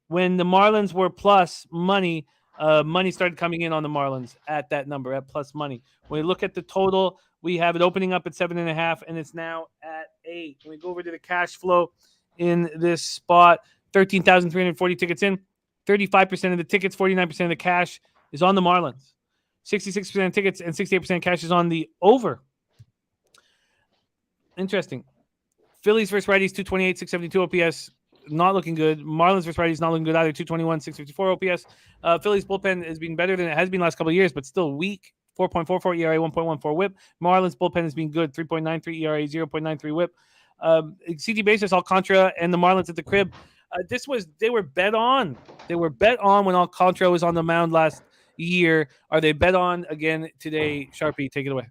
[SPEAKER 1] When the Marlins were plus money, money started coming in on the Marlins at that number, at plus money. When we look at the total, we have it opening up at 7.5, and it's now at 8. When we go over to the cash flow in this spot, 13,340 tickets in, 35% of the tickets, 49% of the cash is on the Marlins. 66% of tickets and 68% cash is on the over. Interesting. Phillies versus righties, 228, 672 OPS, not looking good. Marlins versus righties, not looking good either, 221, 654 OPS. Phillies bullpen has been better than it has been last couple of years, but still weak. 4.44 ERA, 1.14 whip. Marlins bullpen has been good, 3.93 ERA, 0.93 whip. CT basis, Alcantara and the Marlins at the crib. They were bet on. They were bet on when Alcantara was on the mound last year. Are they bet on again today? Sharpie, take it away.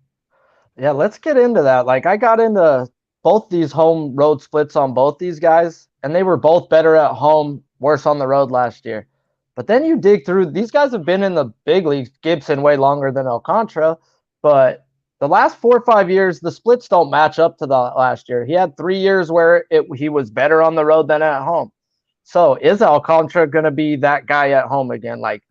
[SPEAKER 4] Yeah, let's get into that. Like, I got into both these home road splits on both these guys, and they were both better at home, worse on the road last year. But then you dig through, these guys have been in the big leagues, Gibson way longer than Alcantara, but the last 4 or 5 years, the splits don't match up to the last year. He had 3 years where he was better on the road than at home. So is Alcantara going to be that guy at home again? Like,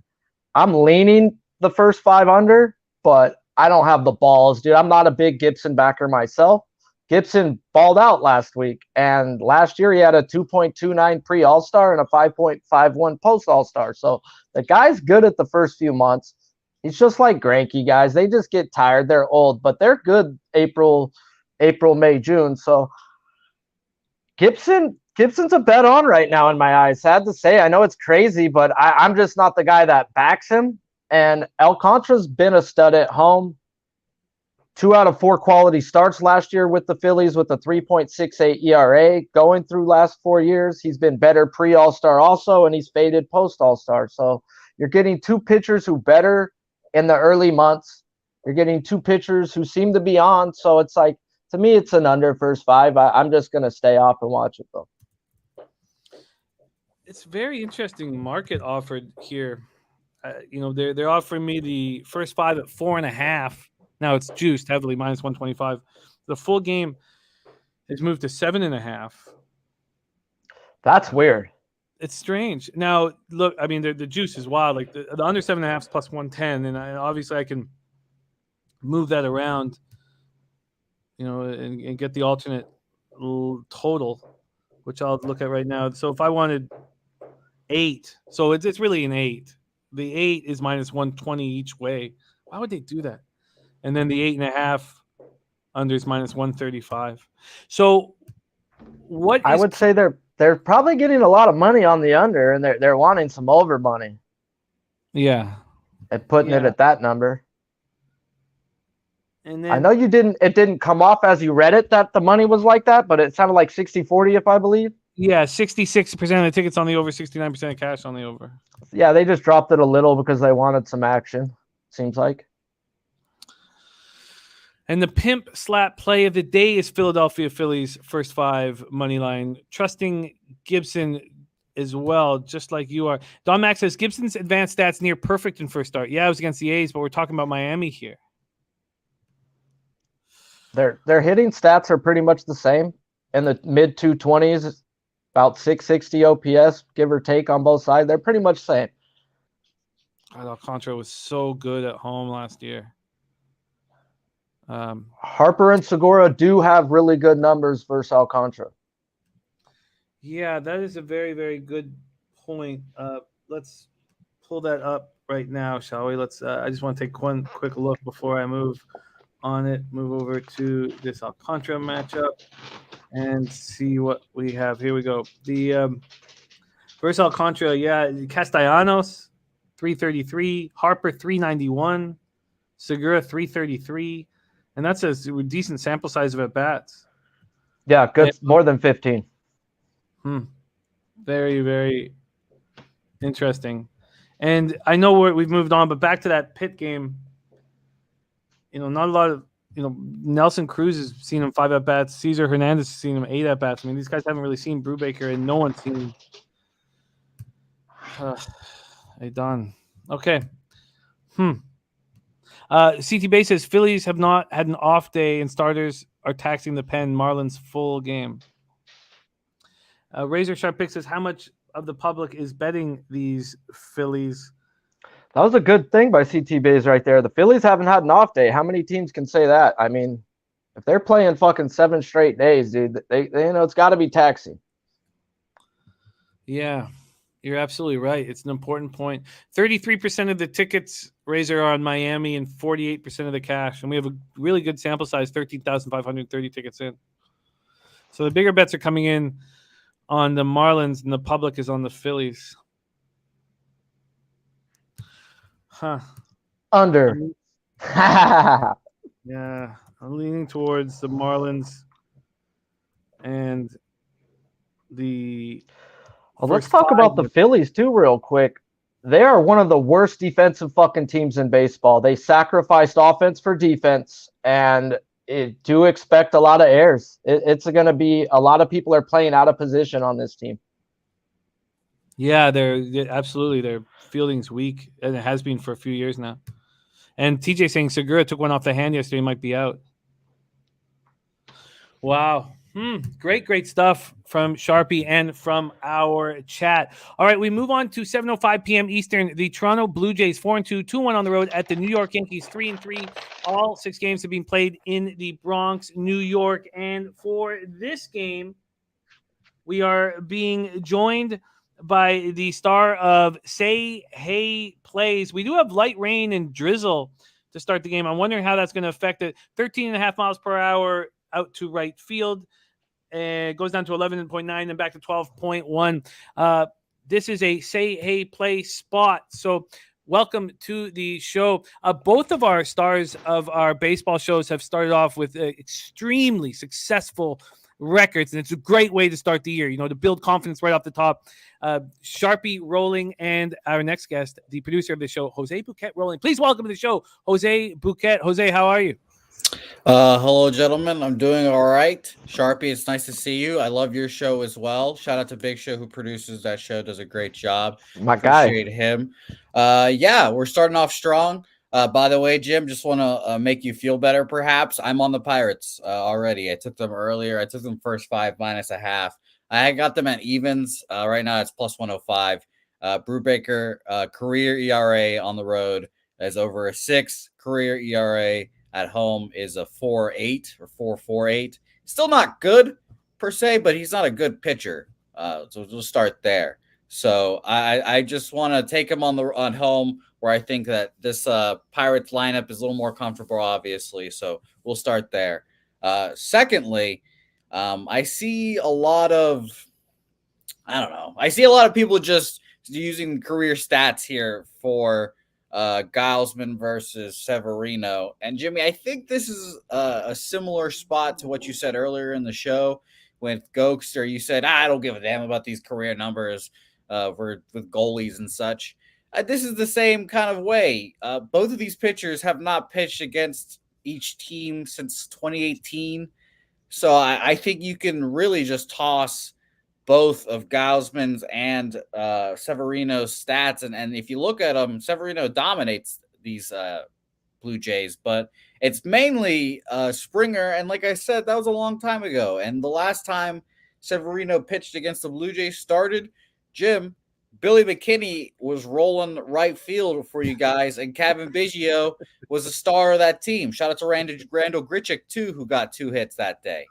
[SPEAKER 4] I'm leaning the first 5 under, but I don't have the balls, dude. I'm not a big Gibson backer myself. Gibson balled out last week, and last year he had a 2.29 pre-All-Star and a 5.51 post-All-Star. So the guy's good at the first few months. He's just like Greinke guys. They just get tired. They're old, but they're good April, May, June. So Gibson's a bet on right now in my eyes. Sad to say. I know it's crazy, but I'm just not the guy that backs him. And Alcantara's been a stud at home. 2 out of 4 quality starts last year with the Phillies with a 3.68 ERA. Going through last 4 years, he's been better pre-All-Star also, and he's faded post-All-Star. So you're getting 2 pitchers who better in the early months. You're getting 2 pitchers who seem to be on. So it's like, to me, it's an under first 5. I'm just going to stay off and watch it, though.
[SPEAKER 1] It's very interesting market offered here. They're offering me the first 5 at 4.5. Now it's juiced heavily, minus 125. The full game has moved to 7.5.
[SPEAKER 4] That's weird.
[SPEAKER 1] It's strange. Now, look, I mean, the juice is wild. Like the under 7.5 is plus 110, and obviously I can move that around, and get the alternate total, which I'll look at right now. So if I wanted 8, so it's really an 8. The 8 is minus 120 each way. Why would they do that? And then the 8.5 under is minus 135. So what
[SPEAKER 4] I would say they're probably getting a lot of money on the under, and they're wanting some over money.
[SPEAKER 1] Yeah.
[SPEAKER 4] And putting it at that number.
[SPEAKER 1] And then
[SPEAKER 4] I know it didn't come off as you read it that the money was like that, but it sounded like 60-40, if I believe.
[SPEAKER 1] Yeah, 66% of the tickets on the over, 69% of cash on the over.
[SPEAKER 4] Yeah, they just dropped it a little because they wanted some action, seems like.
[SPEAKER 1] And the pimp slap play of the day is Philadelphia Phillies first 5 money line, trusting Gibson as well, just like you are. Don Max says Gibson's advanced stats near perfect in first start. Yeah, it was against the A's, but we're talking about Miami here.
[SPEAKER 4] Their hitting stats are pretty much the same in the mid 220s, about 660 OPS, give or take on both sides. They're pretty much the same.
[SPEAKER 1] Alcantara was so good at home last year.
[SPEAKER 4] Harper and Segura do have really good numbers versus Alcantara.
[SPEAKER 1] Yeah, that is a very, very good point. Let's pull that up right now, shall we? I just want to take one quick look before I move on it. Move over to this Alcantara matchup and see what we have. Here we go. The versus Alcantara, Castellanos 333, Harper 391, Segura 333. And that's a decent sample size of at-bats.
[SPEAKER 4] Yeah, good. More than 15.
[SPEAKER 1] Very, very interesting. And I know we've moved on, but back to that Pitt game, not a lot of, Nelson Cruz has seen him 5 at-bats. Cesar Hernandez has seen him 8 at-bats. I mean, these guys haven't really seen Brubaker, and no one's seen him. Hey, Don. Okay. CT Bay says Phillies have not had an off day and starters are taxing the pen. Marlins full game. Razor Sharp Pick says how much of the public is betting these Phillies?
[SPEAKER 4] That was a good thing by CT Bays right there. The Phillies haven't had an off day. How many teams can say that? I mean, if they're playing fucking 7 straight days, dude, they it's got to be taxing.
[SPEAKER 1] Yeah. You're absolutely right. It's an important point. 33% of the tickets, Razor, are on Miami and 48% of the cash. And we have a really good sample size, 13,530 tickets in. So the bigger bets are coming in on the Marlins and the public is on the Phillies.
[SPEAKER 4] Under.
[SPEAKER 1] Yeah. I'm leaning towards the Marlins and the...
[SPEAKER 4] Well, let's talk about the Phillies, too, real quick. They are one of the worst defensive fucking teams in baseball. They sacrificed offense for defense, and do expect a lot of errors. It's going to be a lot of people are playing out of position on this team.
[SPEAKER 1] Yeah, they're absolutely their fielding's weak, and it has been for a few years now. And TJ saying Segura took one off the hand yesterday, might be out. Wow. Great stuff from Sharpie and from our chat. All right, we move on to 7:05 p.m. Eastern. The Toronto Blue Jays 4-2, 2-1 on the road at the New York Yankees 3-3. All 6 games have been played in the Bronx, New York. And for this game, we are being joined by the star of Say Hey Plays. We do have light rain and drizzle to start the game. I'm wondering how that's going to affect it. 13.5 miles per hour out to right field. It goes down to 11.9 and back to 12.1. This is a Say Hey Play spot. So welcome to the show. Both of our stars of our baseball shows have started off with extremely successful records, and it's a great way to start the year, to build confidence right off the top. Sharpie rolling, and our next guest, the producer of the show, Jose Bouquet rolling. Please welcome to the show, Jose Bouquet. Jose, how are you?
[SPEAKER 2] Hello, gentlemen. I'm doing all right. Sharpie, it's nice to see you. I love your show as well. Shout out to Big Show, who produces that show, does a great job.
[SPEAKER 4] My guy.
[SPEAKER 2] Appreciate him. Yeah, we're starting off strong. By the way, Jim, just want to make you feel better, perhaps. I'm on the Pirates already. I took them earlier. I took them first 5 minus a half. I got them at evens. Right now, it's plus 105. Brubaker, career ERA on the road is over a 6. Career ERA at home is a 4.8 or 4.48. Still not good per se, but he's not a good pitcher. So we'll start there. So I just want to take him on home, where I think that this Pirates lineup is a little more comfortable, obviously. So we'll start there. Secondly, I see a lot of people just using career stats here for Gilesman versus Severino. And Jimmy, I think this is a similar spot to what you said earlier in the show with Gogster. You said, I don't give a damn about these career numbers with goalies and such. This is the same kind of way. Both of these pitchers have not pitched against each team since 2018. So I think you can really just toss both of Gilesman's and Severino's stats. And if you look at them, Severino dominates these Blue Jays, but it's mainly Springer. And like I said, that was a long time ago. And the last time Severino pitched against the Blue Jays started, Jim, Billy McKinney was rolling right field for you guys, and Kevin Biggio was the star of that team. Shout out to Randall Grichuk, too, who got 2 hits that day.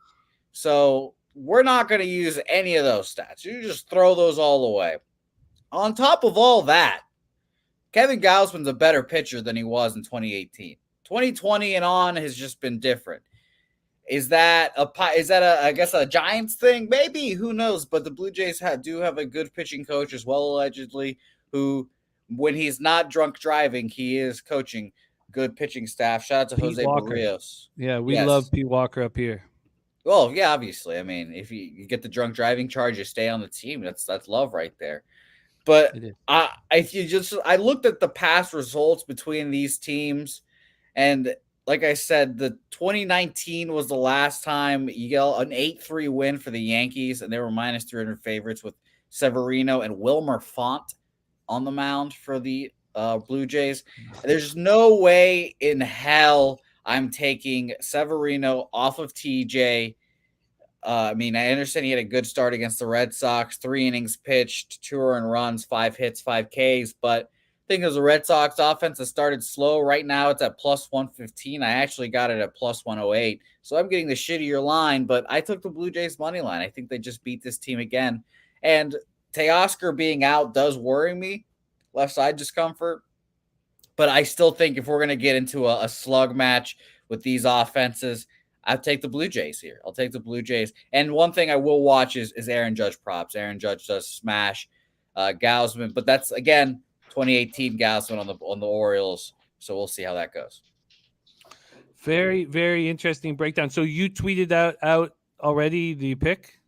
[SPEAKER 2] So we're not going to use any of those stats. You just throw those all away. On top of all that, Kevin Gilesman's a better pitcher than he was in 2018. 2020 and on has just been different. Is that a Giants thing? Maybe, who knows? But the Blue Jays do have a good pitching coach as well, allegedly, who, when he's not drunk driving, he is coaching good pitching staff. Shout out to
[SPEAKER 1] Pete
[SPEAKER 2] Jose
[SPEAKER 1] Walker.
[SPEAKER 2] Barrios.
[SPEAKER 1] Yeah, we love Pete Walker up here.
[SPEAKER 2] Well, yeah, obviously. I mean, if you get the drunk driving charge, you stay on the team. That's love right there. But I looked at the past results between these teams, and like I said, the 2019 was the last time you get an 8-3 win for the Yankees, and they were minus 300 favorites with Severino and Wilmer Font on the mound for the Blue Jays. There's no way in hell I'm taking Severino off of TJ. I understand he had a good start against the Red Sox, 3 innings pitched, 2 earned runs, 5 hits, 5 Ks, but I think it was the Red Sox offense that started slow. Right now it's at plus 115. I actually got it at plus 108. So I'm getting the shittier line, but I took the Blue Jays money line. I think they just beat this team again. And Teoscar being out does worry me, left side discomfort. But I still think if we're going to get into a slug match with these offenses, I'll take the Blue Jays here. I'll take the Blue Jays. And one thing I will watch is Aaron Judge props. Aaron Judge does smash Gilesman, but that's, again, 2018 Gilesman on the Orioles. So we'll see how that goes.
[SPEAKER 1] Very, very interesting breakdown. So you tweeted out already the pick?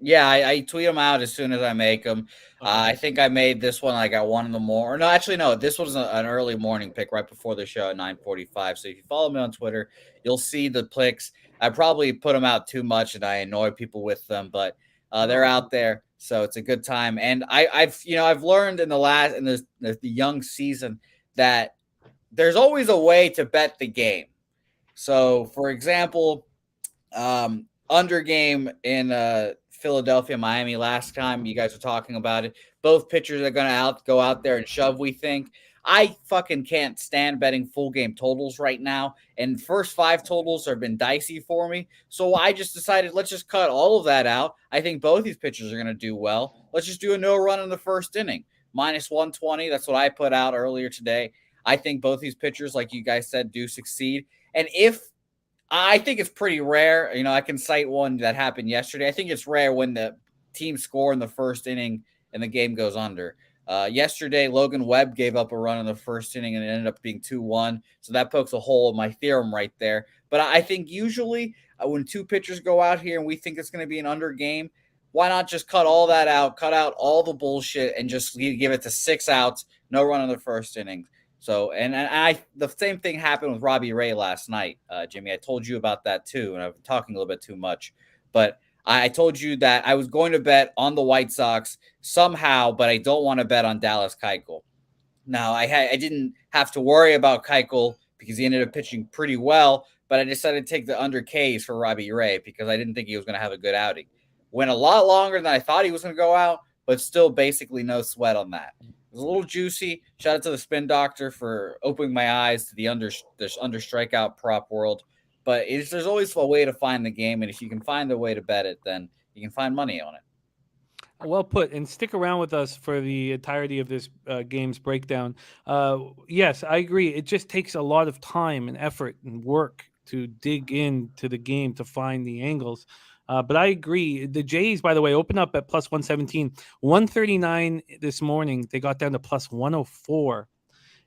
[SPEAKER 2] Yeah, I tweet them out as soon as I make them.
[SPEAKER 1] Okay.
[SPEAKER 2] I think I made this one like at 1 in the morning. No, actually, no. This was an early morning pick right before the show at 9:45. So if you follow me on Twitter, you'll see the picks. I probably put them out too much and I annoy people with them, but they're out there, so it's a good time. And I've learned in the young season that there's always a way to bet the game. So, for example, under game in Philadelphia, Miami last time you guys were talking about it. Both pitchers are going to go out there and shove, we think. I fucking can't stand betting full game totals right now. And first 5 totals have been dicey for me. So I just decided, let's just cut all of that out. I think both these pitchers are going to do well. Let's just do a no run in the first inning. Minus 120. That's what I put out earlier today. I think both these pitchers, like you guys said, do succeed. And I think it's pretty rare. I can cite one that happened yesterday. I think it's rare when the team score in the first inning and the game goes under. Yesterday, Logan Webb gave up a run in the first inning and it ended up being 2-1. So that pokes a hole in my theorem right there. But I think usually when 2 pitchers go out here and we think it's going to be an under game, why not just cut all that out, cut out all the bullshit and just give it to 6 outs, no run in the first inning. So, and the same thing happened with Robbie Ray last night, Jimmy. I told you about that too, and I've been talking a little bit too much. But I told you that I was going to bet on the White Sox somehow, but I don't want to bet on Dallas Keuchel. Now, I didn't have to worry about Keuchel because he ended up pitching pretty well, but I decided to take the under Ks for Robbie Ray because I didn't think he was going to have a good outing. Went a lot longer than I thought he was going to go out, but still basically no sweat on that. It was a little juicy. Shout out to the Spin Doctor for opening my eyes to the under strikeout prop world. But there's always a way to find the game, and if you can find the way to bet it, then you can find money on it.
[SPEAKER 1] Well put, and stick around with us for the entirety of this game's breakdown. Yes, I agree. It just takes a lot of time and effort and work to dig into the game to find the angles. But I agree. The Jays, by the way, opened up at plus 117, 139 this morning. They got down to plus 104.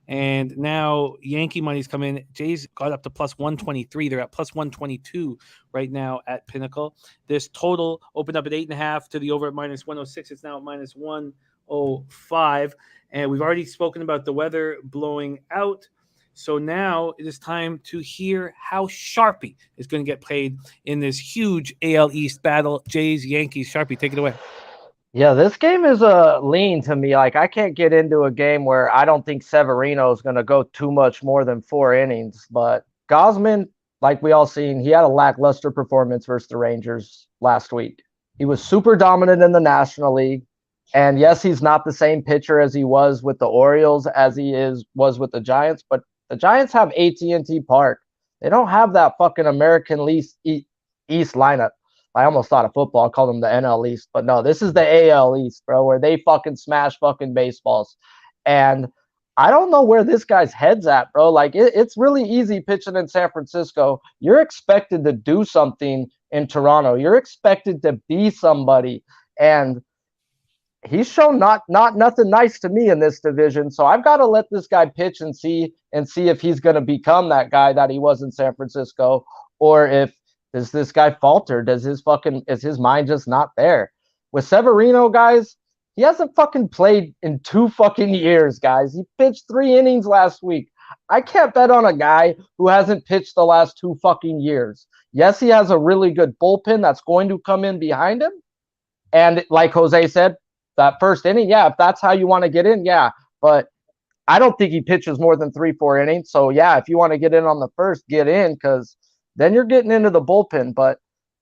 [SPEAKER 1] And now Yankee money's come in. Jays got up to plus 123. They're at plus 122 right now at Pinnacle. This total opened up at 8.5 to the over at minus 106. It's now at minus 105. And we've already spoken about the weather blowing out. So now it is time to hear how Sharpie is going to get played in this huge AL East battle. Jays, Yankees. Sharpie, take it away.
[SPEAKER 4] Yeah, this game is a lean to me. Like, I can't get into a game where I don't think Severino is going to go too much more than 4 innings. But Gausman, like we all seen, he had a lackluster performance versus the Rangers last week. He was super dominant in the National League. And yes, he's not the same pitcher as he was with the Orioles as he was with the Giants, but the Giants have AT&T Park. They don't have that fucking American East lineup. I almost thought of football. I called them the NL East. But no, this is the AL East, bro, where they fucking smash fucking baseballs. And I don't know where this guy's head's at, bro. Like, it's really easy pitching in San Francisco. You're expected to do something in Toronto. You're expected to be somebody. And he's shown not nothing nice to me in this division. So I've got to let this guy pitch and see if he's going to become that guy that he was in San Francisco, or if does this guy falter? Is his mind just not there? With Severino, guys, he hasn't fucking played in 2 fucking years, guys. He pitched 3 innings last week. I can't bet on a guy who hasn't pitched the last 2 fucking years. Yes, he has a really good bullpen that's going to come in behind him. And like Jose said, that first inning, yeah, if that's how you want to get in, yeah. But I don't think he pitches more than 3-4 innings. So, yeah, if you want to get in on the first, get in, because then you're getting into the bullpen. But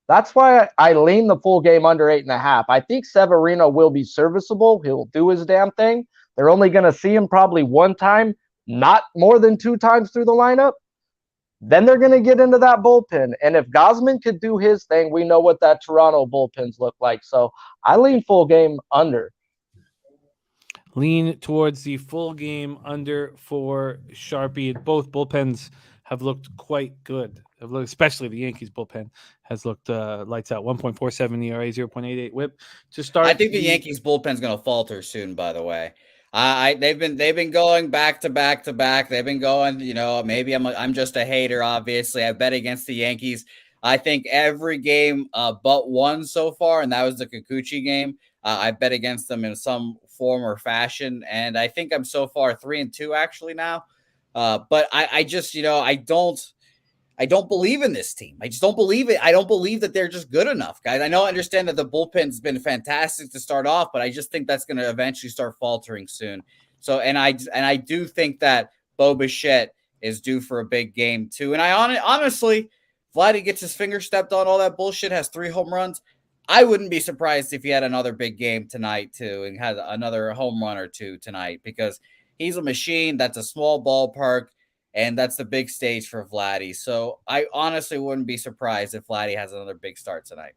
[SPEAKER 4] that's why I lean the full game under 8.5. I think Severino will be serviceable. He'll do his damn thing. They're only going to see him probably 1 time, not more than 2 times through the lineup. Then they're going to get into that bullpen. And if Gausman could do his thing, we know what that Toronto bullpens look like. So I lean full game under.
[SPEAKER 1] Lean towards the full game under for Sharpie. Both bullpens have looked quite good. Especially the Yankees bullpen has looked lights out. 1.47 ERA, 0.88 WHIP to start.
[SPEAKER 2] I think the Yankees bullpen's going to falter soon, by the way. They've been going back to back. They've been going, maybe I'm just a hater, obviously. I bet against the Yankees. I think every game but one so far, and that was the Kikuchi game, I bet against them in some form or fashion, and I think I'm so far 3-2 actually now. But I just, I don't believe in this team. I just don't believe it. I don't believe that they're just good enough, guys. I understand that the bullpen's been fantastic to start off, but I just think that's going to eventually start faltering soon. So, and I do think that Bo Bichette is due for a big game too. And honestly, Vladdy gets his finger stepped on, all that bullshit, has 3 home runs. I wouldn't be surprised if he had another big game tonight too, and had another home run or 2 tonight, because he's a machine. That's a small ballpark, and that's the big stage for Vladdy. So I honestly wouldn't be surprised if Vladdy has another big start tonight.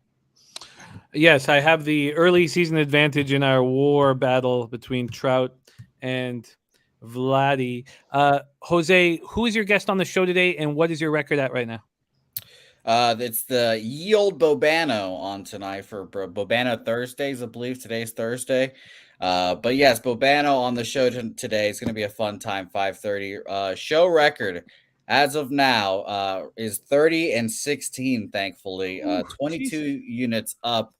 [SPEAKER 1] Yes, I have the early season advantage in our war battle between Trout and Vladdy. Jose, who is your guest on the show today, and what is your record at right now?
[SPEAKER 2] It's the ye old Bobano on tonight for Bobano Thursdays, I believe. Today's Thursday. But yes, Bobano on the show today. Is going to be a fun time, 5:30. Show record as of now is 30-16, thankfully. 22 units up,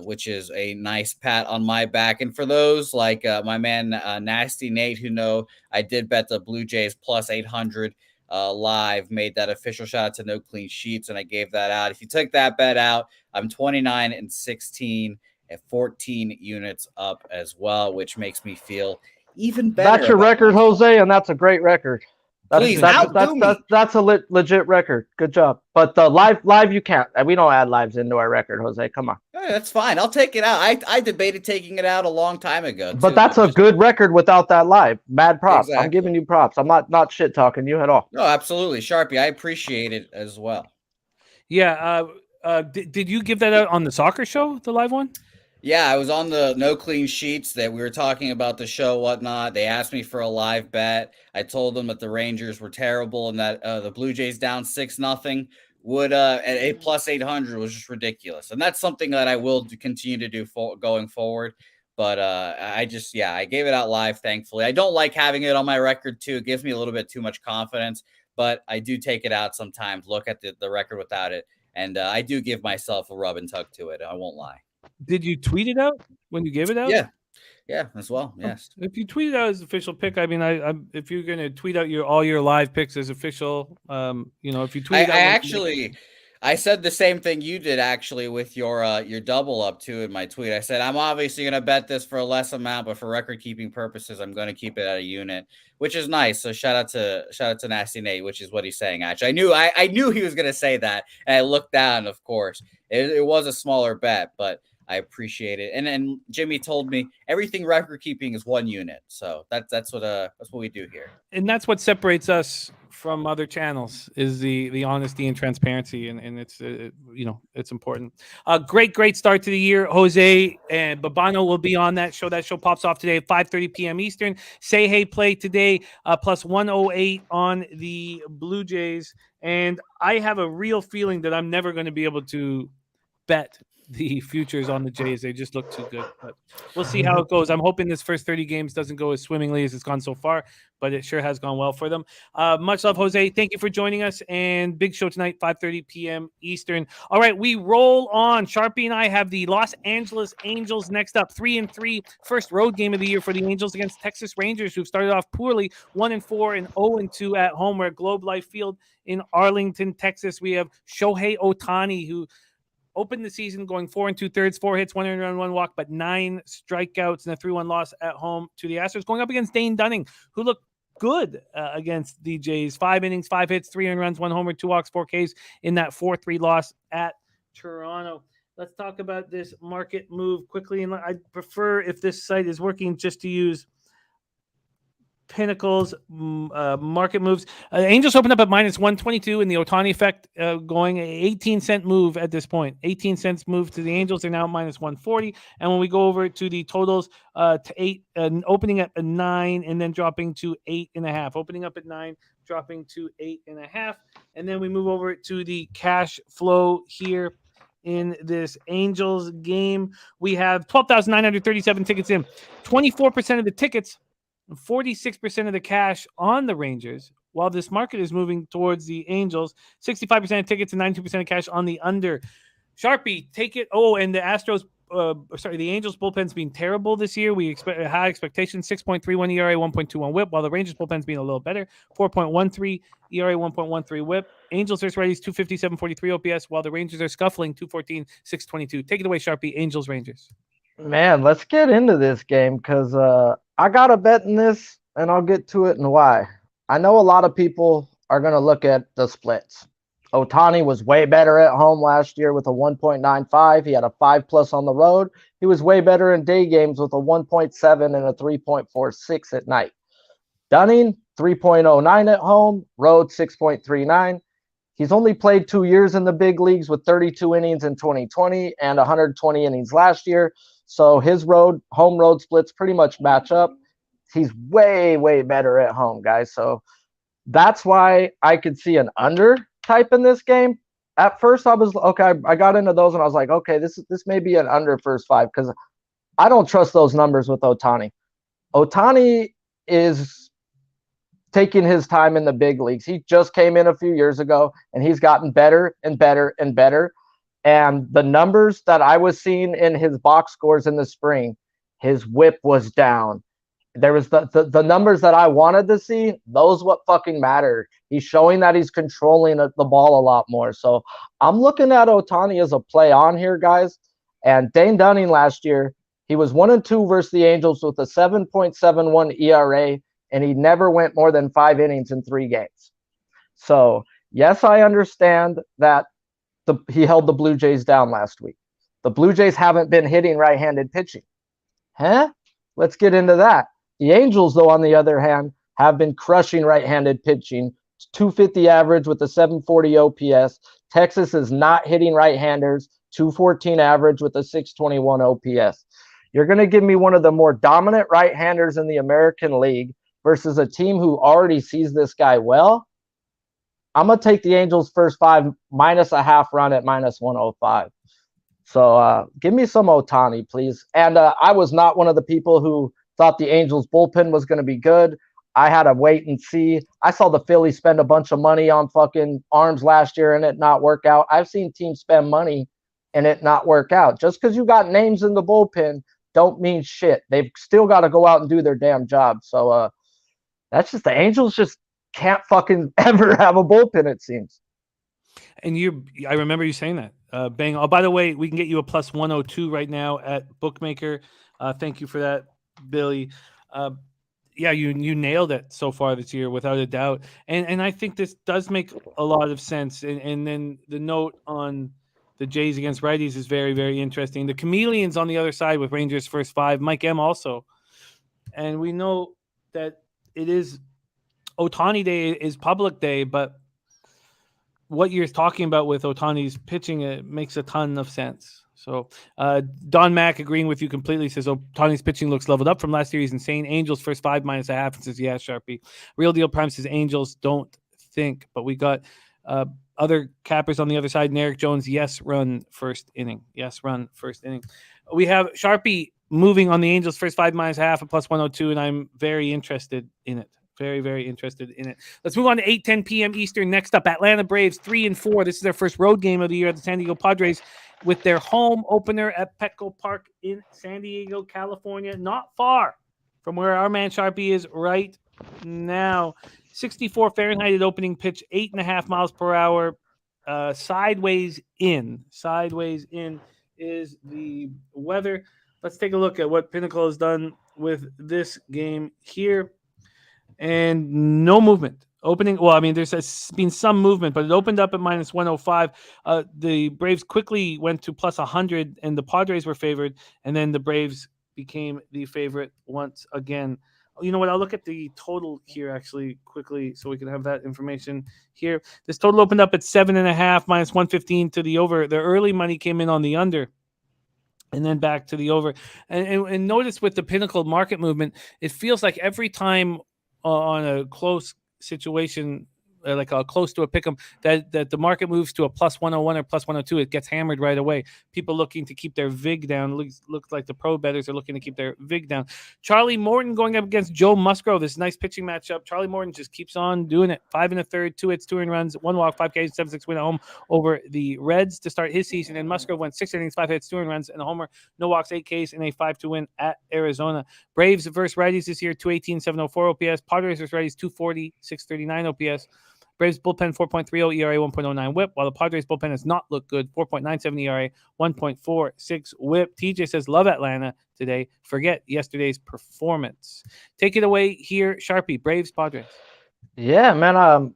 [SPEAKER 2] which is a nice pat on my back. And for those like my man Nasty Nate, who know I did bet the Blue Jays plus 800 live, made that official shout out to No Clean Sheets, and I gave that out. If you took that bet out, I'm 29-16 at 14 units up as well, which makes me feel even better.
[SPEAKER 4] That's your record, Jose, and that's a great record.
[SPEAKER 2] Please,
[SPEAKER 4] that's a legit record. Good job. But the live you can't. We don't add lives into our record, Jose. Come on.
[SPEAKER 2] Yeah, that's fine. I'll take it out. I debated taking it out a long time ago, too.
[SPEAKER 4] But that's a good record without that live. Mad props.
[SPEAKER 2] Exactly.
[SPEAKER 4] I'm giving you props. I'm not shit talking you at all.
[SPEAKER 2] No, absolutely, Sharpie. I appreciate it as well.
[SPEAKER 1] Yeah. Did you give that out on the soccer show, the live one?
[SPEAKER 2] Yeah, I was on the No Clean Sheets that we were talking about the show, whatnot. They asked me for a live bet. I told them that the Rangers were terrible and that the Blue Jays down 6-0 would at a plus 800 was just ridiculous. And that's something that I will continue to do going forward. But I gave it out live, thankfully. I don't like having it on my record too. It gives me a little bit too much confidence, but I do take it out sometimes, look at the record without it. And I do give myself a rub and tug to it. I won't lie.
[SPEAKER 1] Did you tweet it out when you gave it out?
[SPEAKER 2] Yeah, as well. Yes.
[SPEAKER 1] If you tweet it out as official pick, I mean, if you're going to tweet out all your live picks as official, if you tweet it out,
[SPEAKER 2] I said the same thing you did actually with your double up too in my tweet. I said I'm obviously going to bet this for a less amount, but for record keeping purposes, I'm going to keep it at a unit, which is nice. So shout out to Nasty Nate, which is what he's saying. Actually, I knew he was going to say that, and I looked down. Of course, it was a smaller bet, but I appreciate it. And then Jimmy told me everything record keeping is 1 unit. So that's what we do here.
[SPEAKER 1] And that's what separates us from other channels is the honesty and transparency. And it's, it's important. Great start to the year. Jose and Babano will be on that show. That show pops off today at 5:30 p.m. Eastern. Say Hey Play today, plus 108 on the Blue Jays. And I have a real feeling that I'm never going to be able to bet the futures on the Jays. They just look too good, but we'll see how it goes. I'm hoping this first 30 games doesn't go as swimmingly as it's gone so far, but it sure has gone well for them. Much love, Jose. Thank you for joining us, and big show tonight, 5:30 p.m. Eastern. All right, we roll on. Sharpie and I have the Los Angeles Angels next up, 3-3, first road game of the year for the Angels against Texas Rangers, who've started off poorly, 1-4 and 0-2 at home. We're at Globe Life Field in Arlington, Texas. We have Shohei Ohtani, who opened the season going 4 2/3, 4 hits, 1 earned run, 1 walk, but 9 strikeouts and a 3-1 loss at home to the Astros. Going up against Dane Dunning, who looked good against the Jays. 5 innings, 5 hits, 3 earned runs, 1 homer, 2 walks, 4 Ks in that 4-3 loss at Toronto. Let's talk about this market move quickly. And I'd prefer, if this site is working, just to use Pinnacle's market moves. Angels opened up at minus 122 in the Ohtani effect, going 18-cent move at this point. 18 cents move to the Angels. They're now at minus 140. And when we go over to the totals, to 8, opening at a 9 and then dropping to 8.5. Opening up at 9, dropping to 8.5. And then we move over to the cash flow here in this Angels game. We have 12,937 tickets in. 24% of the tickets, 46% of the cash on the Rangers, while this market is moving towards the Angels, 65% of tickets and 92% of cash on the under. Sharpie, take it. Oh, and the the Angels bullpen's been terrible this year. We expect high expectations, 6.31 ERA, 1.21 whip, while the Rangers bullpen's been a little better, 4.13 ERA, 1.13 whip. Angels versus righties, 257, 43 OPS, while the Rangers are scuffling, 214, 622. Take it away, Sharpie. Angels, Rangers.
[SPEAKER 4] Man, let's get into this game because I got a bet in this, and I'll get to it and why. I know a lot of people are going to look at the splits. Ohtani was way better at home last year with a 1.95. He had a 5+ on the road. He was way better in day games with a 1.7 and a 3.46 at night. Dunning, 3.09 at home, road 6.39. He's only played 2 years in the big leagues with 32 innings in 2020 and 120 innings last year. So his home road splits pretty much match up. He's way, way better at home, guys. So that's why I could see an under type in this game. At first, I was okay. I got into those and I was like, okay, this may be an under first 5 because I don't trust those numbers with Ohtani. Ohtani is taking his time in the big leagues. He just came in a few years ago and he's gotten better and better and better. And the numbers that I was seeing in his box scores in the spring, his whip was down. There was the numbers that I wanted to see. Those what fucking matter. He's showing that he's controlling the ball a lot more. So I'm looking at Ohtani as a play on here, guys. And Dane Dunning last year, he was 1-2 versus the Angels with a 7.71 ERA, and he never went more than 5 innings in 3 games. So yes, I understand that he held the Blue Jays down last week. The Blue Jays haven't been hitting right-handed pitching. Huh? Let's get into that. The Angels, though, on the other hand, have been crushing right-handed pitching. 250 average with a 740 OPS. Texas is not hitting right-handers. 214 average with a 621 OPS. You're going to give me one of the more dominant right-handers in the American League versus a team who already sees this guy well. I'm going to take the Angels first 5 minus a half run at minus 105. So give me some Ohtani, please. And I was not one of the people who thought the Angels bullpen was going to be good. I had to wait and see. I saw the Phillies spend a bunch of money on fucking arms last year and it not work out. I've seen teams spend money and it not work out. Just because you got names in the bullpen don't mean shit. They've still got to go out and do their damn job. So that's just the Angels just can't fucking ever have a bullpen, it seems.
[SPEAKER 1] And I remember you saying that. Bang. Oh, by the way, we can get you a plus 102 right now at Bookmaker. Thank you for that, Billy. Yeah, you nailed it so far this year without a doubt. And I think this does make a lot of sense. And then the note on the Jays against righties is very, very interesting. The Chameleons on the other side with Rangers first 5, Mike M also. And we know that it is Ohtani Day is public day, but what you're talking about with Ohtani's pitching, it makes a ton of sense. So Don Mack agreeing with you completely, says Ohtani's pitching looks leveled up from last year. He's insane. Angels first 5 minus a half, and says, yeah, Sharpie. Real Deal Prime says Angels don't think, but we got other cappers on the other side. And Eric Jones, yes, run first inning. Yes, run first inning. We have Sharpie moving on the Angels first 5 minus a half at plus 102, and I'm very interested in it. Very, very interested in it. Let's move on to 8:10 p.m. Eastern. Next up, Atlanta Braves 3-4. This is their first road game of the year at the San Diego Padres with their home opener at Petco Park in San Diego, California. Not far from where our man Sharpie is right now. 64 Fahrenheit at opening pitch, 8.5 miles per hour. Sideways in. Sideways in is the weather. Let's take a look at what Pinnacle has done with this game here. And no movement. Opening, well, I mean, there's been some movement, but it opened up at minus 105. The Braves quickly went to plus 100, and the Padres were favored, and then the Braves became the favorite once again. You know what? I'll look at the total here actually quickly so we can have that information here. This total opened up at 7.5, minus 115 to the over. The early money came in on the under. And then back to the over. And notice with the Pinnacle market movement, it feels like every time on a close situation, like close to a pick 'em, that the market moves to a plus 101 or plus 102, it gets hammered right away. People looking to keep their vig down. Looks like the pro bettors are looking to keep their vig down. Charlie Morton going up against Joe Musgrove. This nice pitching matchup. Charlie Morton just keeps on doing it. 5 1/3, 2 hits, 2 earned runs, 1 walk, 5 Ks, 7-6 win at home over the Reds to start his season. And Musgrove went 6 innings, 5 hits, 2 earned runs, and a homer, no walks, 8 Ks, and a 5-2 win at Arizona. Braves versus righties this year, 218, 704 OPS. Padres versus righties, 240, 639 OPS. Braves bullpen 4.30 ERA, 1.09 whip, while the Padres bullpen has not looked good. 4.97 ERA, 1.46 whip. TJ says, love Atlanta today. Forget yesterday's performance. Take it away here, Sharpie. Braves, Padres.
[SPEAKER 4] Yeah, man.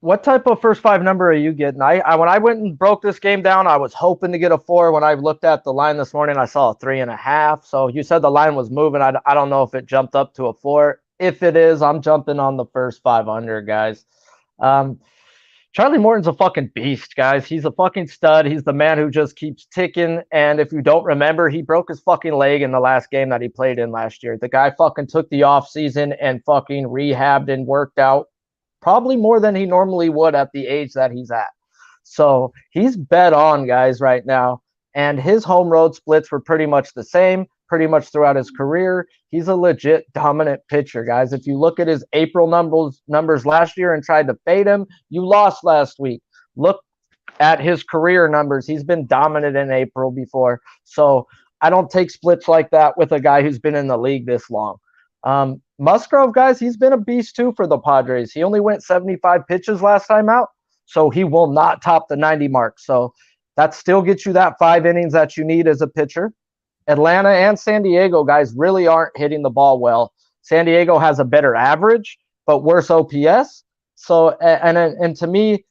[SPEAKER 4] What type of first 5 number are you getting? I when I went and broke this game down, I was hoping to get a 4. When I looked at the line this morning, I saw a 3.5. So you said the line was moving. I don't know if it jumped up to a 4. If it is, I'm jumping on the first 5 under, guys. Charlie Morton's a fucking beast, guys. He's a fucking stud. He's the man who just keeps ticking. And if you don't remember, he broke his fucking leg in the last game that he played in last year. The guy fucking took the off season and fucking rehabbed and worked out probably more than he normally would at the age that he's at. So he's bet on, guys, right now. And his home road splits were pretty much the same, pretty much throughout his career. He's a legit dominant pitcher, guys. If you look at his April numbers last year and tried to fade him, you lost last week. Look at his career numbers. He's been dominant in April before. So I don't take splits like that with a guy who's been in the league this long. Musgrove, guys, he's been a beast too for the Padres. He only went 75 pitches last time out, so he will not top the 90 mark. So that still gets you that 5 innings that you need as a pitcher. Atlanta and San Diego, guys, really aren't hitting the ball well. San Diego has a better average, but worse OPS. So, and to me,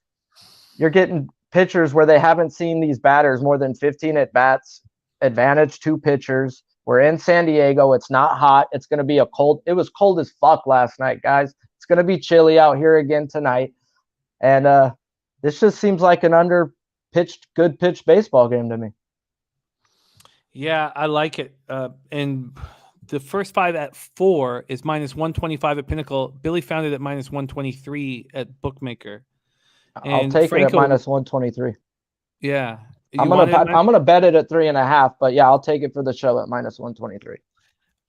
[SPEAKER 4] you're getting pitchers where they haven't seen these batters more than 15 at-bats, advantage 2 pitchers. We're in San Diego. It's not hot. It's going to be it was cold as fuck last night, guys. It's going to be chilly out here again tonight. And this just seems like an under-pitched, good-pitched baseball game to me.
[SPEAKER 1] Yeah, I like it. And the first 5 at 4 is minus 125 at Pinnacle. Billy found it at minus 123 at Bookmaker. And
[SPEAKER 4] I'll take it at minus 123.
[SPEAKER 1] Yeah.
[SPEAKER 4] I'm gonna bet it at 3.5, but yeah, I'll take it for the show at minus 123.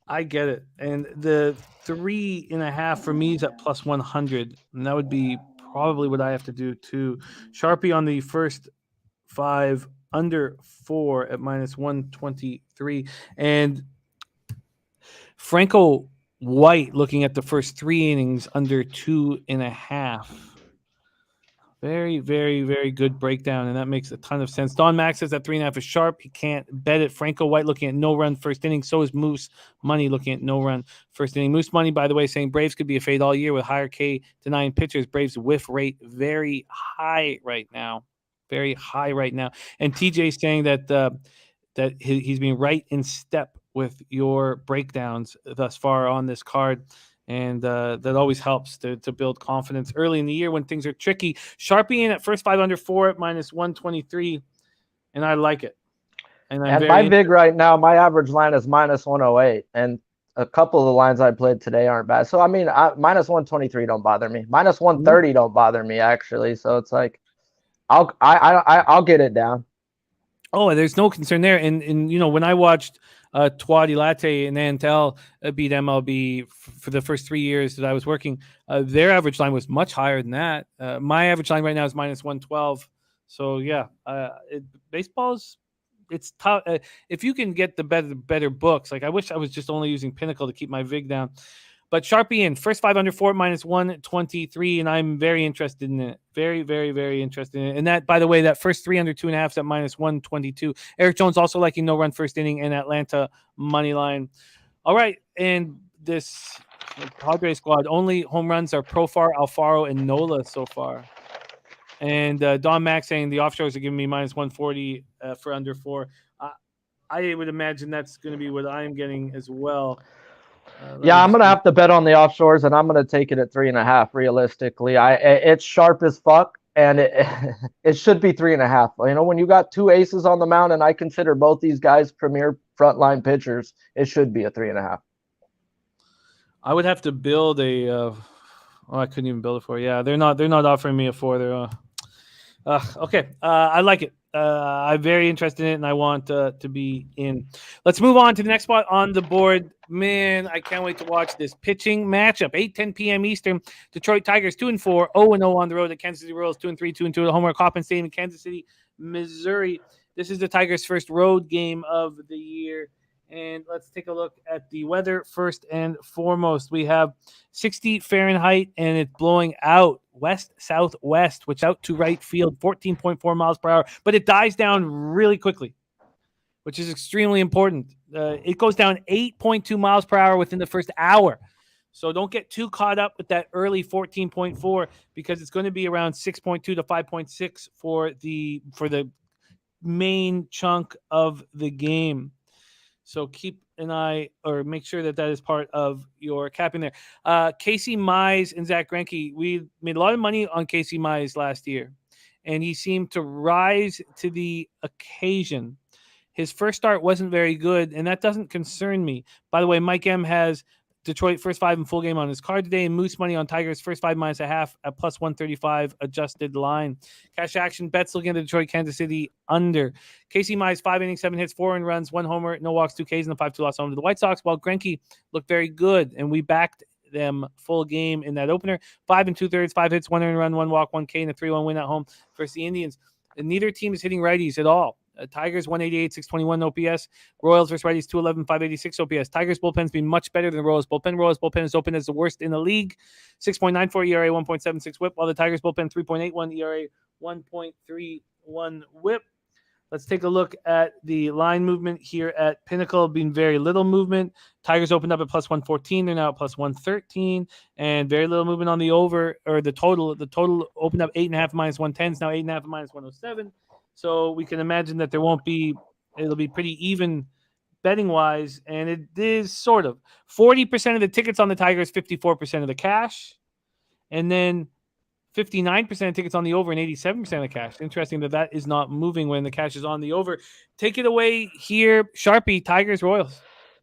[SPEAKER 1] I get it. And the 3.5 for me is at plus 100. And that would be probably what I have to do too. Sharpie on the first 5 under 4 at minus 123. And Franco White looking at the first 3 innings under 2.5. Very, very, very good breakdown, and that makes a ton of sense. Don Max says that 3.5 is sharp. He can't bet it. Franco White looking at no run first inning. So is Moose Money looking at no run first inning. Moose Money, by the way, saying Braves could be a fade all year with higher K to 9 pitchers. Braves whiff rate very high right now. Very high right now. And TJ saying that he's been right in step with your breakdowns thus far on this card. And that always helps to build confidence early in the year when things are tricky. Sharpie in at first 5 under 4 at minus 123, and I like it. And
[SPEAKER 4] my big right now, my average line is minus 108, and a couple of the lines I played today aren't bad. So I mean, minus 123 don't bother me. Minus 130 don't bother me actually. So it's like, I'll get it down.
[SPEAKER 1] Oh, there's no concern there. And you know, when I watched Twadi Latte and Antel beat MLB for the first 3 years that I was working, their average line was much higher than that. My average line right now is minus 112. So yeah, baseball's, it's tough. If you can get the better books, like I wish I was just only using Pinnacle to keep my vig down. But Sharpie in first 5 under 4 minus 123, and I'm very interested in it. Very, very, very interested in it. And that, by the way, that first 3 under 2.5 is at minus 122. Eric Jones also liking no run first inning and Atlanta money line. All right, and this Padres squad, only home runs are Profar, Alfaro, and Nola so far. And Don Max saying the offshores are giving me minus 140 for under 4. I would imagine that's going to be what I'm getting as well.
[SPEAKER 4] Yeah, I'm gonna have to bet on the offshores, and I'm gonna take it at 3.5. Realistically, it's sharp as fuck, and it should be 3.5. You know, when you got 2 aces on the mound, and I consider both these guys premier frontline pitchers, it should be a 3.5.
[SPEAKER 1] I would have to build a Oh, I couldn't even build it for. Yeah, they're not offering me a 4. They're okay. I like it. I'm very interested in it, and I want to be in. Let's move on to the next spot on the board. Man, I can't wait to watch this pitching matchup. 8:10 p.m. Eastern. Detroit Tigers 2-4, 0-0 on the road at Kansas City Royals 2-3, 2-2 at home at Kauffman Stadium in Kansas City, Missouri. This is the Tigers' first road game of the year. And let's take a look at the weather first and foremost. We have 60 Fahrenheit, and it's blowing out west-southwest, which out to right field, 14.4 miles per hour. But it dies down really quickly, which is extremely important. It goes down 8.2 miles per hour within the first hour. So don't get too caught up with that early 14.4 because it's going to be around 6.2 to 5.6 for the main chunk of the game. So keep an eye or make sure that is part of your capping there. Casey Mize and Zach Greinke, we made a lot of money on Casey Mize last year, and he seemed to rise to the occasion. His first start wasn't very good, and that doesn't concern me. By the way, Mike M has Detroit first 5 in full game on his card today, and Moose money on Tigers first 5 minus a half at plus 135 adjusted line. Cash action bets looking at the Detroit Kansas City under. Casey Mize 5 innings, 7 hits, 4 earned runs, 1 homer, no walks, 2 Ks, and a 5-2 loss home to the White Sox. While Greinke looked very good, and we backed them full game in that opener. 5 2/3, 5 hits, 1 earned run, 1 walk, 1 K, and a 3-1 win at home versus the Indians. And neither team is hitting righties at all. Tigers 188, 621 OPS. Royals versus righties 211, 586 OPS. Tigers bullpen's been much better than Royals bullpen. Royals bullpen is open as the worst in the league. 6.94 ERA, 1.76 WHIP, while the Tigers bullpen 3.81 ERA, 1.31 WHIP. Let's take a look at the line movement here at Pinnacle. Been very little movement. Tigers opened up at plus 114. They're now at plus 113, and very little movement on the over or the total. The total opened up 8.5 minus 110. It's now 8.5 minus 107. So we can imagine that it'll be pretty even betting wise. And it is sort of 40% of the tickets on the Tigers, 54% of the cash. And then 59% of tickets on the over and 87% of the cash. Interesting that is not moving when the cash is on the over. Take it away here, Sharpie, Tigers, Royals.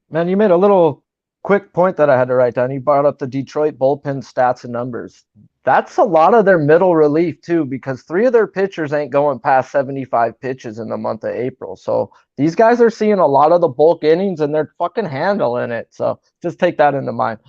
[SPEAKER 4] Man, you made a little quick point that I had to write down. You brought up the Detroit bullpen stats and numbers. That's a lot of their middle relief, too, because 3 of their pitchers ain't going past 75 pitches in the month of April. So these guys are seeing a lot of the bulk innings, and they're fucking handling it. So just take that into mind.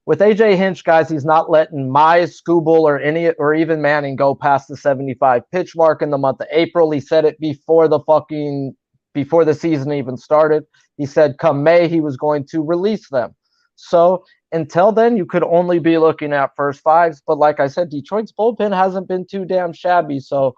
[SPEAKER 4] With AJ Hinch, guys, he's not letting Mize, Skubal, or even Manning go past the 75 pitch mark in the month of April. He said it before the season even started. He said come May he was going to release them. So until then, you could only be looking at first 5s. But like I said, Detroit's bullpen hasn't been too damn shabby. So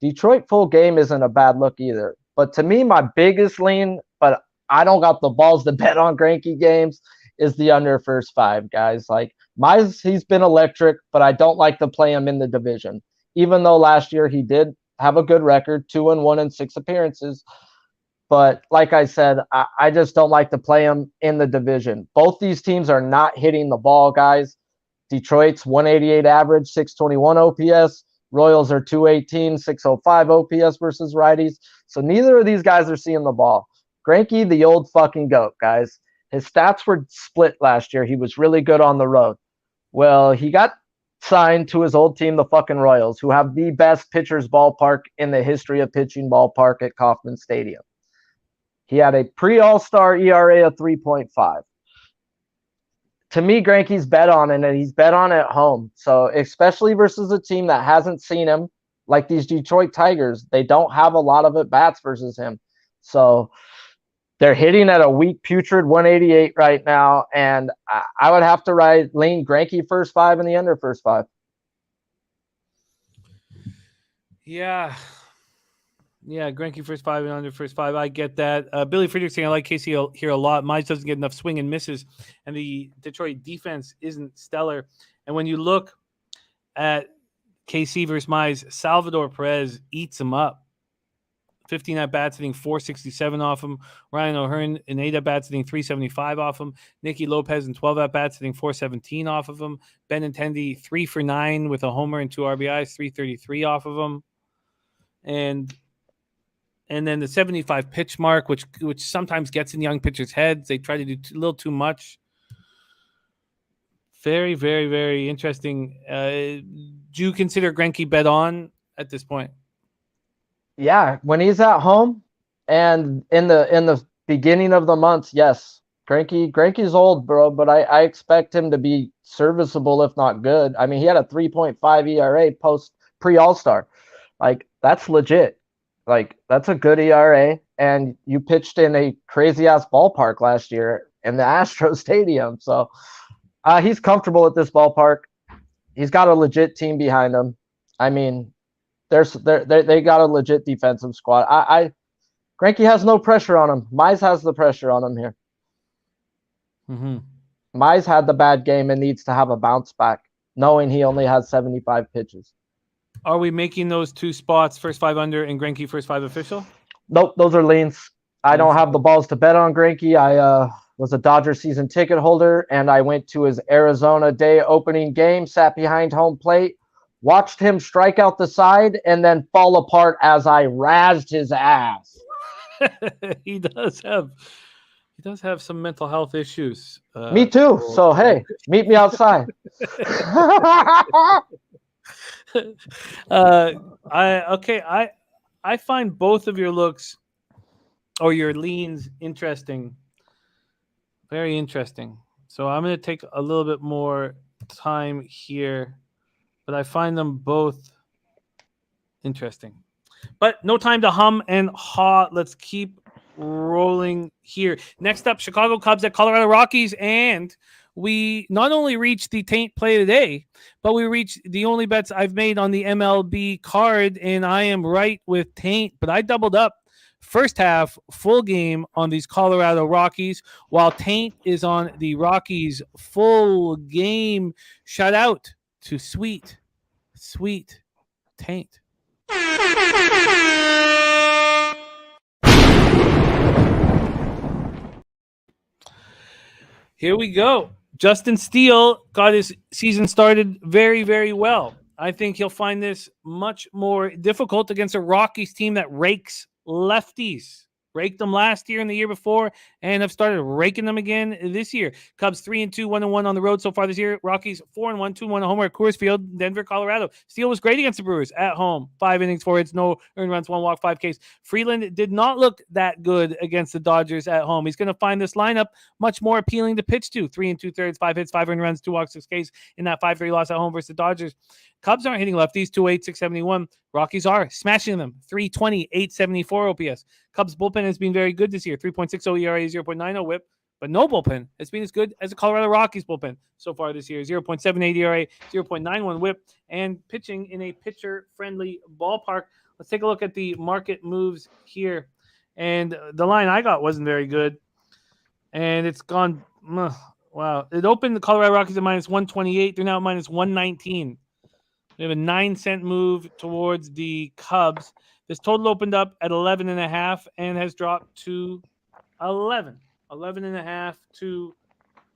[SPEAKER 4] Detroit full game isn't a bad look either. But to me, my biggest lean, but I don't got the balls to bet on Greinke games, is the under first 5, guys. Like Mize, he's been electric, but I don't like to play him in the division. Even though last year he did have a good record, 2-1 in 6 appearances. But like I said, I just don't like to play them in the division. Both these teams are not hitting the ball, guys. Detroit's 188 average, 621 OPS. Royals are 218, 605 OPS versus righties. So neither of these guys are seeing the ball. Greinke, the old fucking GOAT, guys. His stats were split last year. He was really good on the road. Well, he got signed to his old team, the fucking Royals, who have the best pitcher's ballpark in the history of pitching ballpark at Kauffman Stadium. He had a pre-All-Star ERA of 3.5. To me, Greinke's bet on it, and he's bet on it at home. So especially versus a team that hasn't seen him, like these Detroit Tigers, they don't have a lot of at-bats versus him. So they're hitting at a weak, putrid 188 right now, and I would have to lean Greinke first 5 and the under first 5.
[SPEAKER 1] Yeah, Greinke first 5 and under first 5. I get that. Billy Friedrich saying I like Casey here a lot. Mize doesn't get enough swing and misses, and the Detroit defense isn't stellar. And when you look at KC versus Mize, Salvador Perez eats him up. 15 at-bats, hitting 467 off him. Ryan O'Hearn in 8 at-bats, hitting 375 off him. Nicky Lopez in 12 at-bats, hitting 417 off of him. Benintendi 3 for 9 with a homer and 2 RBIs, 333 off of him. And then the 75 pitch mark, which sometimes gets in young pitchers' heads. They try to do a little too much. Very, very, very interesting. Do you consider Greinke bet on at this point?
[SPEAKER 4] Yeah, when he's at home and in the beginning of the month, yes. Greinke's old, bro, but I expect him to be serviceable, if not good. I mean, he had a 3.5 ERA pre-All-Star. Like, that's legit. Like, that's a good ERA, and you pitched in a crazy-ass ballpark last year in the Astro Stadium. So he's comfortable at this ballpark. He's got a legit team behind him. I mean, they got a legit defensive squad. Greinke has no pressure on him. Mize has the pressure on him here.
[SPEAKER 1] Mm-hmm.
[SPEAKER 4] Mize had the bad game and needs to have a bounce back, knowing he only has 75 pitches.
[SPEAKER 1] Are we making those two spots, first 5 under and Greinke first 5 official?
[SPEAKER 4] Nope, those are leans. I don't have the balls to bet on Greinke. I was a Dodger season ticket holder, and I went to his Arizona Day opening game, sat behind home plate, watched him strike out the side, and then fall apart as I razzed his ass.
[SPEAKER 1] He does have some mental health issues.
[SPEAKER 4] Me too. So hey, meet me outside.
[SPEAKER 1] I find both of your looks or your leans interesting. Very interesting. So I'm going to take a little bit more time here, but I find them both interesting. But no time to hum and haw. Let's keep rolling here. Next up, Chicago Cubs at Colorado Rockies, and we not only reached the taint play today, but we reached the only bets I've made on the MLB card, and I am right with taint, but I doubled up first half full game on these Colorado Rockies, while taint is on the Rockies full game. Shout out to sweet taint. Here we go. Justin Steele got his season started very, very well. I think he'll find this much more difficult against a Rockies team that rakes lefties. Raked them last year and the year before, and have started raking them again this year. Cubs 3-2, 1-1 on the road so far this year. Rockies 4-1, 2-1 home at Coors Field, Denver, Colorado. Steele was great against the Brewers at home. 5 innings, 4 hits, no earned runs, 1 walk, 5 Ks. Freeland did not look that good against the Dodgers at home. He's going to find this lineup much more appealing to pitch to. 3 2/3, 5 hits, 5 earned runs, 2 walks, 6 Ks in that 5-3 loss at home versus the Dodgers. Cubs aren't hitting lefties, 2.8, 671. Rockies are smashing them, 320, 874 OPS. Cubs bullpen has been very good this year, 3.60 ERA, 0.90 whip, but no bullpen has been as good as the Colorado Rockies bullpen so far this year, 0.78 ERA, 0.91 whip, and pitching in a pitcher-friendly ballpark. Let's take a look at the market moves here. And the line I got wasn't very good, and it's gone, wow. It opened the Colorado Rockies at minus 128. They're now at minus 119. We have a 9-cent move towards the Cubs. This total opened up at 11.5 and has dropped to 11. 11.5 to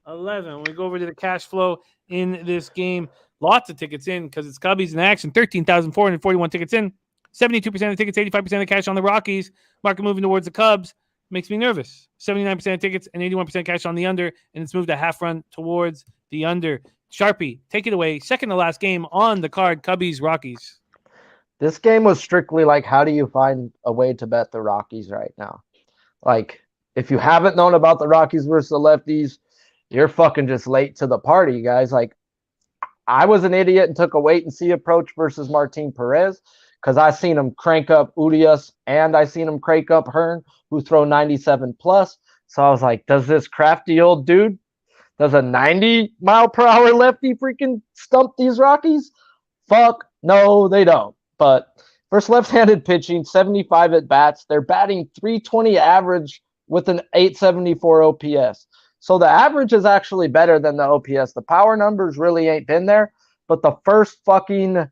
[SPEAKER 1] 11. When we go over to the cash flow in this game, lots of tickets in because it's Cubbies in action. 13,441 tickets in. 72% of the tickets, 85% of the cash on the Rockies. Market moving towards the Cubs makes me nervous. 79% of tickets and 81% cash on the under, and it's moved a half run towards the under. Sharpie, take it away. Second to last game on the card, Cubbies, Rockies.
[SPEAKER 4] This game was strictly like, how do you find a way to bet the Rockies right now? Like, if you haven't known about the Rockies versus the lefties, you're fucking just late to the party, guys. Like, I was an idiot and took a wait-and-see approach versus Martin Perez because I seen him crank up Urias and I seen him crank up Hearn, who throw 97+. So I was like, does this crafty old dude, does a 90-mile-per-hour lefty freaking stump these Rockies? Fuck, no, they don't. But versus left-handed pitching, 75 at-bats. They're batting 320 average with an 874 OPS. So the average is actually better than the OPS. The power numbers really ain't been there. But the first fucking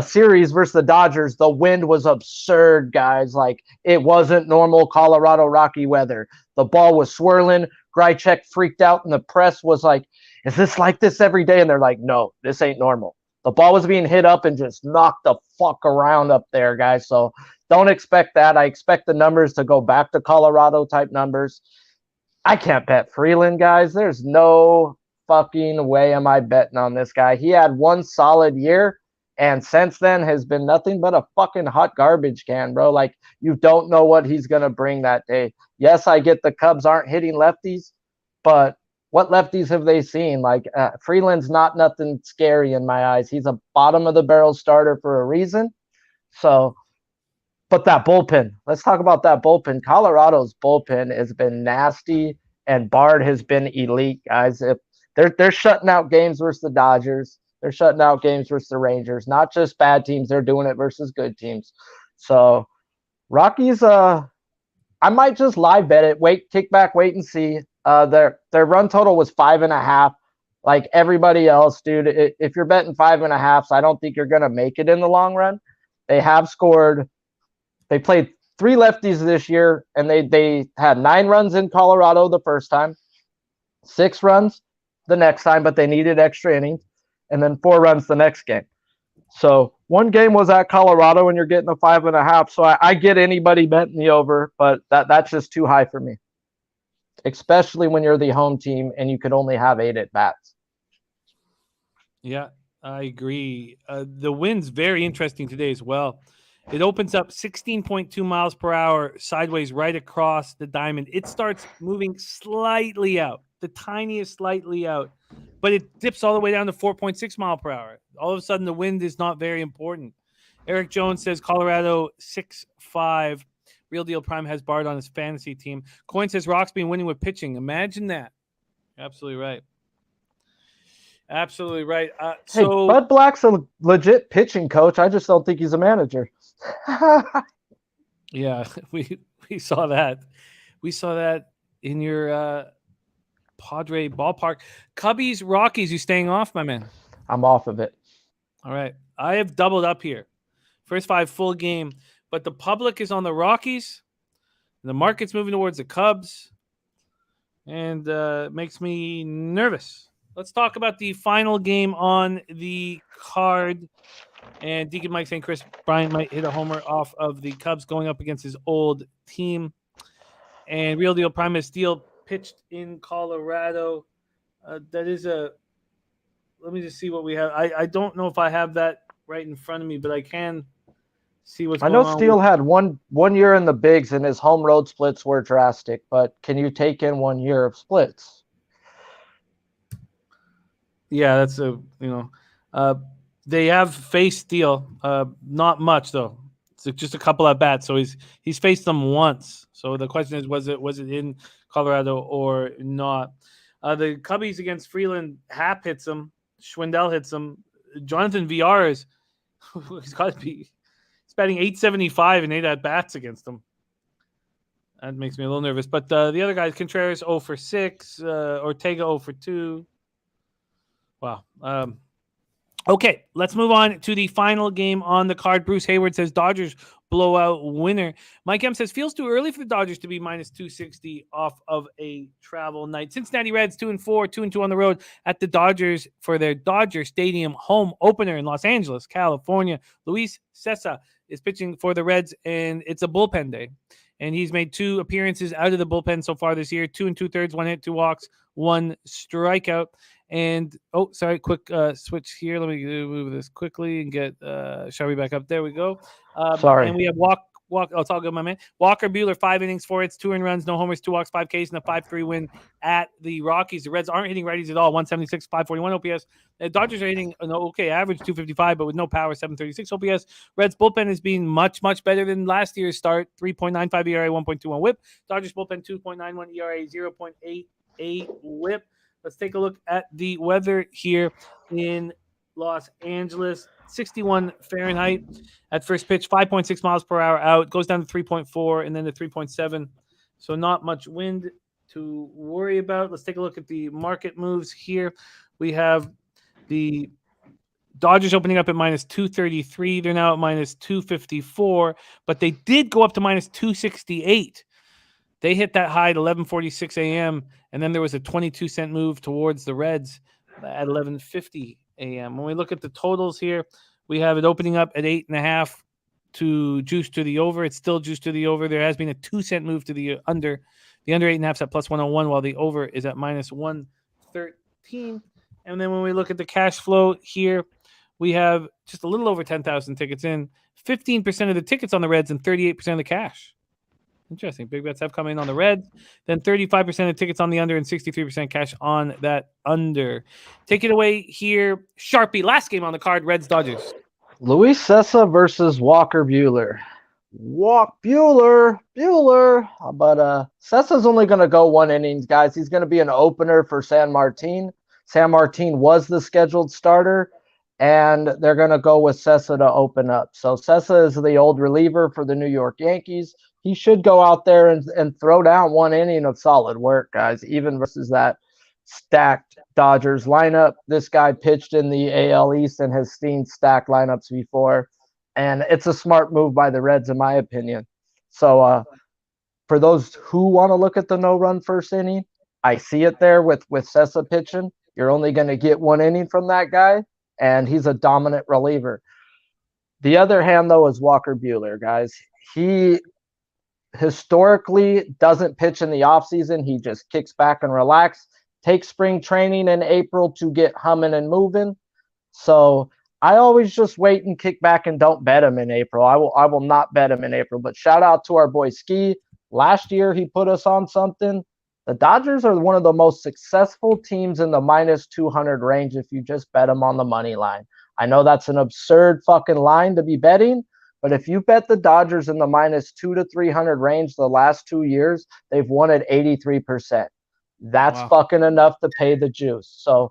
[SPEAKER 4] series versus the Dodgers, the wind was absurd, guys. Like, it wasn't normal Colorado Rocky weather. The ball was swirling. Grychek freaked out, and the press was like, is this like this every day? And they're like, no, this ain't normal. The ball was being hit up and just knocked the fuck around up there, guys. So don't expect that. I expect the numbers to go back to Colorado-type numbers. I can't bet Freeland, guys. There's no fucking way am I betting on this guy. He had one solid year, and since then has been nothing but a fucking hot garbage can, bro. Like, you don't know what he's going to bring that day. Yes, I get the Cubs aren't hitting lefties, but what lefties have they seen? Like, Freeland's not nothing scary in my eyes. He's a bottom of the barrel starter for a reason. So, but that bullpen, let's talk about that bullpen. Colorado's bullpen has been nasty, and Bard has been elite, guys. If they're shutting out games versus the Dodgers, they're shutting out games versus the Rangers. Not just bad teams, they're doing it versus good teams. So, Rockies, I might just live bet it. Kick back, wait and see. Their run total was 5.5. Like everybody else, dude. If you're betting 5.5, I don't think you're gonna make it in the long run. They have scored. They played 3 lefties this year, and they had 9 runs in Colorado the first time, 6 runs the next time, but they needed extra innings, and then 4 runs the next game. So one game was at Colorado, and you're getting a 5.5. So I get anybody betting the over, but that's just too high for me, especially when you're the home team and you could only have 8 at bats.
[SPEAKER 1] Yeah, I agree. The wind's very interesting today as well. It opens up 16.2 miles per hour sideways right across the diamond. It starts moving slightly out, the tiniest slightly out, but it dips all the way down to 4.6 mile per hour. All of a sudden, the wind is not very important. Eric Jones says Colorado 6-5. Real Deal Prime has Bard on his fantasy team. Coin says Roxby winning with pitching. Imagine that. Absolutely right. Absolutely right.
[SPEAKER 4] Hey, Bud Black's a legit pitching coach. I just don't think he's a manager.
[SPEAKER 1] Yeah, we saw that. We saw that in your Padre ballpark. Cubbies, Rockies, you staying off, my man?
[SPEAKER 4] I'm off of it.
[SPEAKER 1] All right. I have doubled up here. First 5 full game, but the public is on the Rockies. The market's moving towards the Cubs, and it makes me nervous. Let's talk about the final game on the card. And Deacon Mike saying Chris Bryant might hit a homer off of the Cubs going up against his old team. And Real Deal Prime Steel pitched in Colorado. That is let me just see what we have. I don't know if I have that right in front of me, but I can see what's going on.
[SPEAKER 4] I know Steele had one year in the bigs, and his home road splits were drastic, but can you take in 1 year of splits?
[SPEAKER 1] Yeah, that's they have faced Steele, not much though. It's just a couple at bats. So he's faced them once. So the question is, was it in Colorado or not? The Cubbies against Freeland, Happ hits him, Schwindel hits him, Jonathan Villar he's got to be. He's batting .875 and 8 at bats against them. That makes me a little nervous. But the other guys, Contreras 0 for 6, Ortega 0 for 2. Wow. Okay, let's move on to the final game on the card. Bruce Hayward says Dodgers blowout winner. Mike M says feels too early for the Dodgers to be minus 260 off of a travel night. Cincinnati Reds 2-4, 2-2 on the road at the Dodgers for their Dodger Stadium home opener in Los Angeles, California. Luis Cessa is pitching for the Reds, and it's a bullpen day. And he's made 2 appearances out of the bullpen so far this year, 2 2/3, 1 hit, 2 walks, 1 strikeout. And, quick switch here. Let me move this quickly and get Sharpie back up. There we go.
[SPEAKER 4] Sorry.
[SPEAKER 1] And we have it's all good, my man. Walker Buehler, 5 innings, 4 hits, 2 earned runs, no homers, 2 walks, 5 Ks, and a 5-3 win at the Rockies. The Reds aren't hitting righties at all. 176, 541 OPS. The Dodgers are hitting an okay average, 255, but with no power, 736 OPS. Reds bullpen is being much, much better than last year's start. 3.95 ERA, 1.21 WHIP. Dodgers bullpen, 2.91 ERA, 0.88 WHIP. Let's take a look at the weather here in Los Angeles. 61 Fahrenheit at first pitch, 5.6 miles per hour out. Goes down to 3.4 and then to 3.7. So not much wind to worry about. Let's take a look at the market moves here. We have the Dodgers opening up at minus 233. They're now at minus 254, but they did go up to minus 268. They hit that high at 11:46 a.m., and then there was a 22-cent move towards the Reds at 11:50 a.m. When we look at the totals here, we have it opening up at 8.5 to juice to the over. It's still juice to the over. There has been a 2-cent move to the under. The under 8.5 is at plus 101, while the over is at minus 113. 14th. And then when we look at the cash flow here, we have just a little over 10,000 tickets in, 15% of the tickets on the Reds and 38% of the cash. Interesting. Big bets have come in on the Reds, then 35% of tickets on the under and 63% cash on that under. Take it away here. Sharpie, last game on the card, Reds Dodgers.
[SPEAKER 4] Luis Cessa versus Walker Buehler. Buehler. But Cessa's only going to go 1 innings, guys. He's going to be an opener for San Martin. San Martin was the scheduled starter, and they're going to go with Cessa to open up. So Cessa is the old reliever for the New York Yankees. He should go out there and throw down 1 inning of solid work, guys, even versus that stacked Dodgers lineup. This guy pitched in the AL East and has seen stacked lineups before, and it's a smart move by the Reds, in my opinion. So for those who want to look at the no-run first inning, I see it there with Cessa pitching. You're only going to get 1 inning from that guy, and he's a dominant reliever. The other hand, though, is Walker Buehler, guys. He historically doesn't pitch in the offseason. He just kicks back and relax, takes spring training in April to get humming and moving. So I always just wait and kick back and don't bet him in April. I will not bet him in April. But shout out to our boy Ski. Last year he put us on something. The Dodgers are one of the most successful teams in the minus 200 range if you just bet them on the money line. I know that's an absurd fucking line to be betting, but if you bet the Dodgers in the minus 200 to 300 range the last 2 years, they've won at 83%. That's fucking enough to pay the juice. So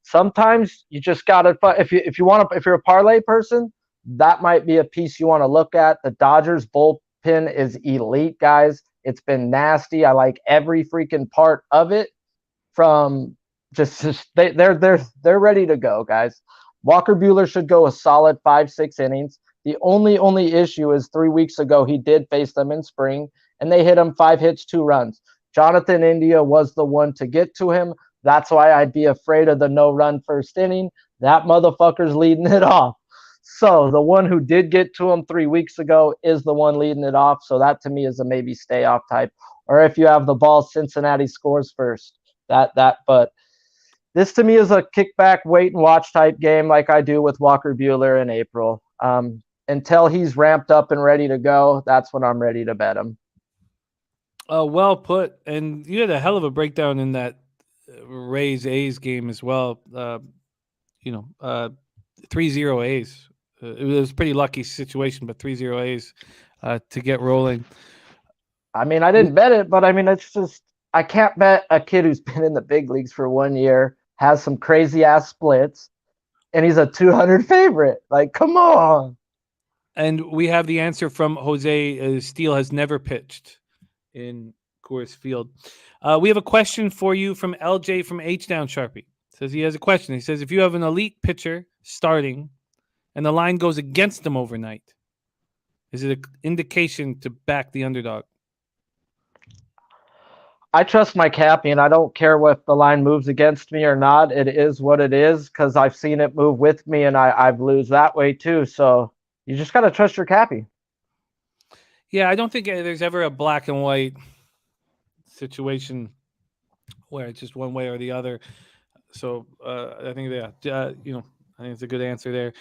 [SPEAKER 4] sometimes you just gotta, if you're a parlay person, that might be a piece you want to look at. The Dodgers bullpen is elite, guys. It's been nasty. I like every freaking part of it. From they're ready to go, guys. Walker Buehler should go a solid 5-6 innings. The only issue is 3 weeks ago he did face them in spring, and they hit him 5 hits, 2 runs. Jonathan India was the one to get to him. That's why I'd be afraid of the no-run first inning. That motherfucker's leading it off. So the one who did get to him 3 weeks ago is the one leading it off. So that to me is a maybe stay off type. Or if you have the ball, Cincinnati scores first. But this to me is a kickback, wait and watch type game like I do with Walker Buehler in April. Until he's ramped up and ready to go, that's when I'm ready to bet him.
[SPEAKER 1] Well put. And you had a hell of a breakdown in that Rays-A's game as well. 3-0 A's. It was a pretty lucky situation, but 3-0 A's to get rolling.
[SPEAKER 4] I mean, I didn't bet it, but I mean, it's just, I can't bet a kid who's been in the big leagues for 1 year, has some crazy ass splits, and he's a 200 favorite. Like, come on.
[SPEAKER 1] And we have the answer from Jose. Steele has never pitched in Coors Field. We have a question for you from LJ from H-Down Sharpie. Says he has a question. He says, if you have an elite pitcher starting and the line goes against him overnight, is it an indication to back the underdog?
[SPEAKER 4] I trust my cappy, and I don't care if the line moves against me or not. It is what it is because I've seen it move with me, and I've lose that way too. So you just got to trust your cappy.
[SPEAKER 1] Yeah, I don't think there's ever a black and white situation where it's just one way or the other. So I think I think it's a good answer there.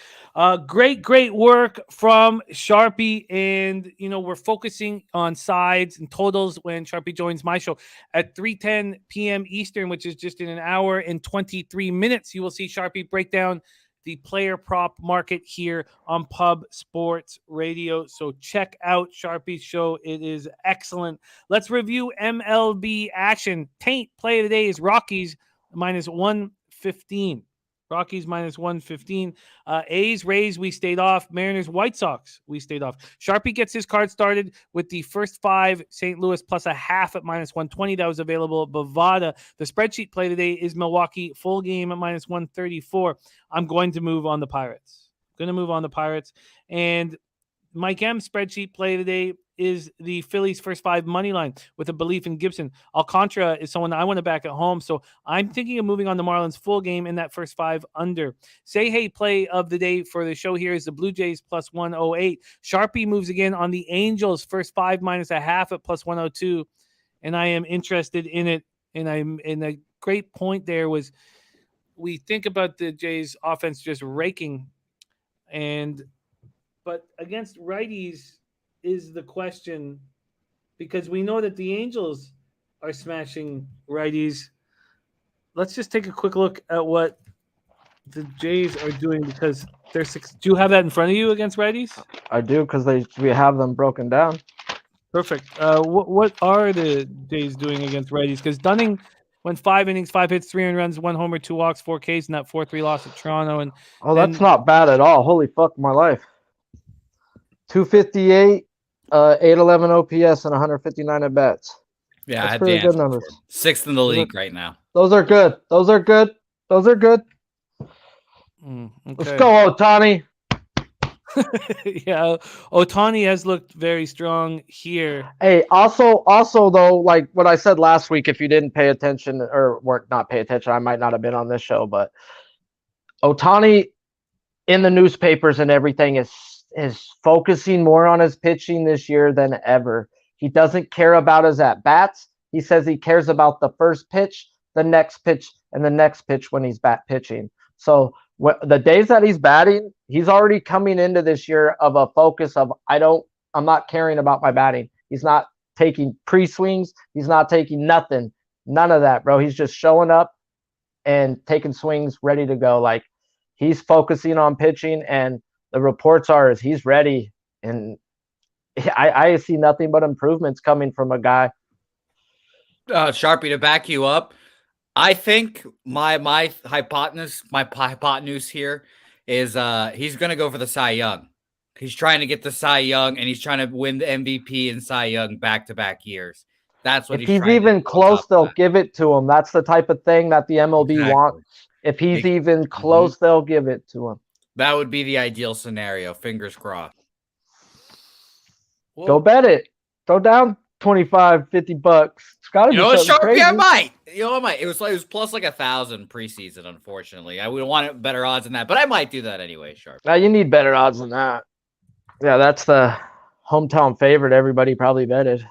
[SPEAKER 1] Great work from Sharpie. And, we're focusing on sides and totals when Sharpie joins my show at 3:10 p.m. Eastern, which is just in an hour and 23 minutes. You will see Sharpie break down the player prop market here on Pub Sports Radio. So check out Sharpie's show. It is excellent. Let's review MLB action. Taint play of the day is Rockies minus 115. Rockies minus 115. A's, Rays, we stayed off. Mariners, White Sox, we stayed off. Sharpie gets his card started with the first 5 St. Louis plus a half at minus 120. That was available at Bovada. The spreadsheet play today is Milwaukee full game at minus 134. I'm going to move on the Pirates. And Mike M spreadsheet play today is the Phillies first 5 money line with a belief in Gibson. Alcantara is someone I want to back at home. So I'm thinking of moving on the Marlins full game in that first 5 under. Say hey play of the day for the show here is the Blue Jays plus 108. Sharpie moves again on the Angels first 5 minus a half at plus 102. And I am interested in it. And a great point there was we think about the Jays offense just raking, but against righties is the question, because we know that the Angels are smashing righties. Let's just take a quick look at what the Jays are doing, because they're six. Do you have that in front of you against righties?
[SPEAKER 4] I do, because we have them broken down.
[SPEAKER 1] Perfect. What are the Jays doing against righties? Because Dunning went 5 innings, 5 hits, 3 earned runs, 1 homer, 2 walks, 4 Ks in that 4-3 loss at Toronto. And
[SPEAKER 4] that's not bad at all. Holy fuck, my life. 258, 811 OPS, and 159 at bats.
[SPEAKER 2] Yeah,
[SPEAKER 4] that's
[SPEAKER 2] I had
[SPEAKER 4] pretty
[SPEAKER 2] the
[SPEAKER 4] good numbers.
[SPEAKER 2] 6th in the league right now.
[SPEAKER 4] Those are good. Those are good. Okay. Let's go, Ohtani.
[SPEAKER 1] Yeah, Ohtani has looked very strong here.
[SPEAKER 4] Hey, also though, like what I said last week, if you didn't pay attention or weren't not pay attention, I might not have been on this show, but Ohtani in the newspapers and everything is focusing more on his pitching this year than ever. He doesn't care about his at-bats. He says he cares about the first pitch, the next pitch, and the next pitch when he's bat pitching. So the days that he's batting, he's already coming into this year of a focus of I'm not caring about my batting. He's not taking pre-swings. He's not taking nothing. None of that, bro. He's just showing up and taking swings, ready to go. Like, he's focusing on pitching, and the reports are he's ready. And I see nothing but improvements coming from a guy.
[SPEAKER 2] Sharpie, to back you up, I think my hypotenuse here is he's going to go for the Cy Young. He's trying to get the Cy Young, and he's trying to win the MVP and Cy Young back-to-back years. That's what
[SPEAKER 4] if he's even close, they'll give it to him. That's the type of thing that the MLB wants. If he's even close, they'll give it to him.
[SPEAKER 2] That would be the ideal scenario. Fingers crossed.
[SPEAKER 4] Go bet it. Throw down $25, $50. It's got to be something crazy.
[SPEAKER 2] I might. I might. It was plus like 1,000 preseason. Unfortunately, I would want better odds than that, but I might do that anyway. Sharp.
[SPEAKER 4] Now you need better odds than that. Yeah, that's the hometown favorite. Everybody probably betted.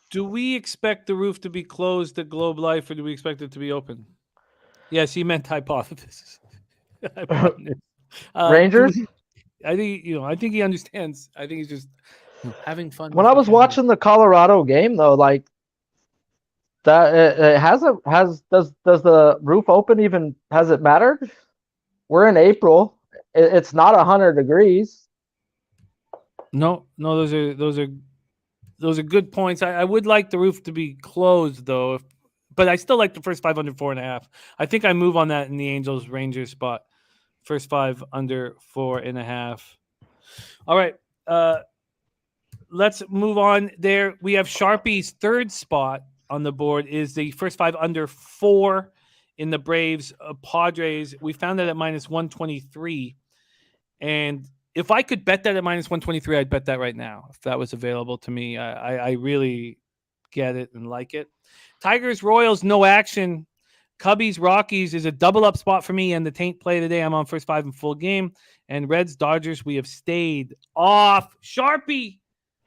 [SPEAKER 1] Do we expect the roof to be closed at Globe Life, or do we expect it to be open? Yes, he meant hypothesis.
[SPEAKER 4] Rangers?
[SPEAKER 1] I think he understands. I think he's just having fun.
[SPEAKER 4] When I was watching the Colorado game, though, like that, does the roof open even? Has it mattered? We're in April. It's not 100 degrees.
[SPEAKER 1] No, those are good points. I would like the roof to be closed though, but I still like the first 5 under 4.5. I think I move on that in the Angels Rangers spot. First 5 under 4.5. All right. Let's move on there. We have Sharpie's third spot on the board is the first 5 under 4 in the Braves Padres. We found that at minus 123. And if I could bet that at minus 123, I'd bet that right now. If that was available to me, I really get it and like it. Tigers, Royals, no action. Cubbies, Rockies is a double up spot for me, and the Taint play today. I'm on first 5 in full game. And Reds, Dodgers, we have stayed off. Sharpie,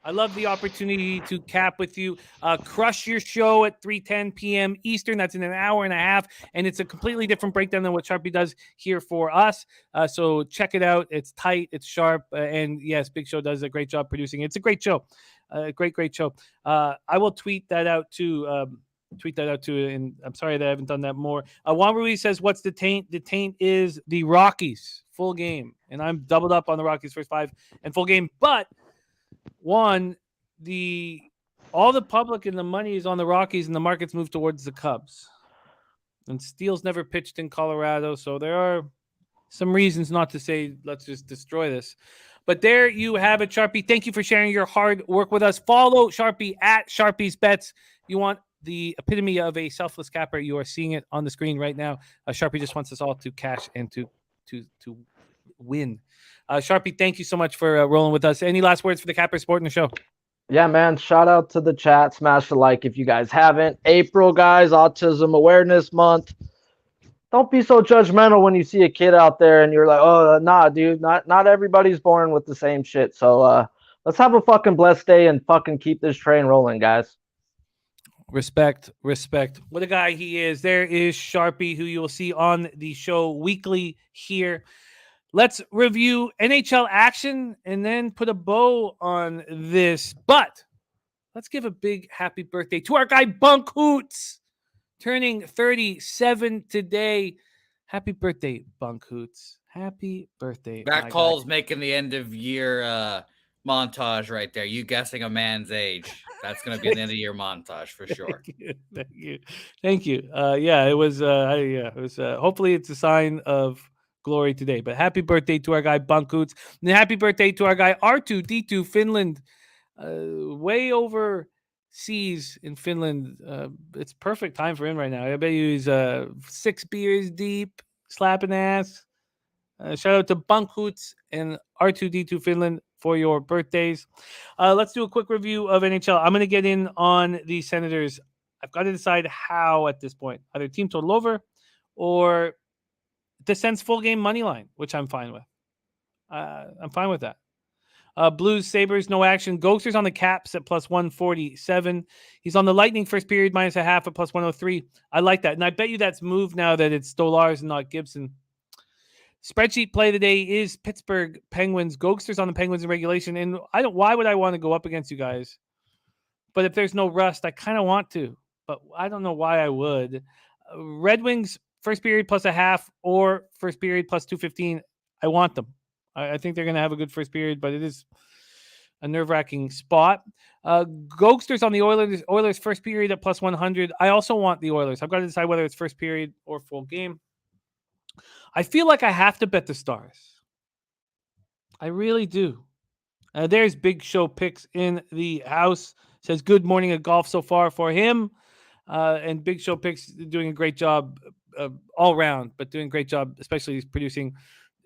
[SPEAKER 1] I love the opportunity to cap with you. Crush your show at 3:10 p.m. Eastern. That's in an hour and a half, and it's a completely different breakdown than what Sharpie does here for us. So check it out. It's tight. It's sharp. And yes, Big Show does a great job producing. It's a great show. Great show. I will tweet that out too. And I'm sorry that I haven't done that more. Juan Ruiz says, what's the taint? The taint is the Rockies full game. And I'm doubled up on the Rockies first 5 and full game. But all the public and the money is on the Rockies, and the markets move towards the Cubs. And Steele's never pitched in Colorado, so there are some reasons not to say, let's just destroy this. But there you have it, Sharpie. Thank you for sharing your hard work with us. Follow Sharpie at Sharpie's Bets. You want the epitome of a selfless capper. You are seeing it on the screen right now. Sharpie just wants us all to cash and to win. Sharpie, thank you so much for rolling with us. Any last words for the capper supporting the show?
[SPEAKER 4] Yeah, man. Shout out to the chat. Smash the like if you guys haven't. April, guys, Autism Awareness Month. Don't be so judgmental when you see a kid out there and you're like, oh, nah, dude, not everybody's born with the same shit. So let's have a fucking blessed day and fucking keep this train rolling, guys.
[SPEAKER 1] Respect. What a guy he is. There is Sharpie, who you will see on the show weekly here. Let's review NHL action and then put a bow on this. But let's give a big happy birthday to our guy Bunk Hoots, turning 37 today. Happy birthday, Bunk Hoots. Happy birthday.
[SPEAKER 2] That call's making the end of year montage right there. You guessing a man's age. That's going to be an end of year montage for sure.
[SPEAKER 1] Thank you. Yeah, it was. Hopefully, it's a sign of glory today. But happy birthday to our guy Bunk Hoots, and happy birthday to our guy R2D2 Finland. Way overseas in Finland. It's perfect time for him right now. I bet he's 6 beers deep, slapping ass. Shout out to Bunk Hoots and R2D2 Finland for your birthdays. Let's do a quick review of NHL. I'm going to get in on the Senators. I've got to decide how at this point. Either team total over or the Sens full game money line, which I'm fine with. I'm fine with that. Blues, Sabres, no action. Gogster's on the Caps at plus 147. He's on the Lightning first period minus a half at plus 103. I like that. And I bet you that's moved now that it's Stolars and not Gibson. Spreadsheet play of the day is Pittsburgh Penguins. Gogster's on the Penguins in regulation. And why would I want to go up against you guys? But if there's no rust, I kind of want to. But I don't know why I would. Red Wings first period plus a half or first period plus 215. I want them. I think they're going to have a good first period, but it is a nerve-wracking spot. Gogster's on the Oilers. Oilers first period at plus 100. I also want the Oilers. I've got to decide whether it's first period or full game. I feel like I have to bet the Stars. I really do. There's Big Show Picks in the house. Says good morning at golf so far for him. And Big Show Picks doing a great job all around, but doing a great job, especially producing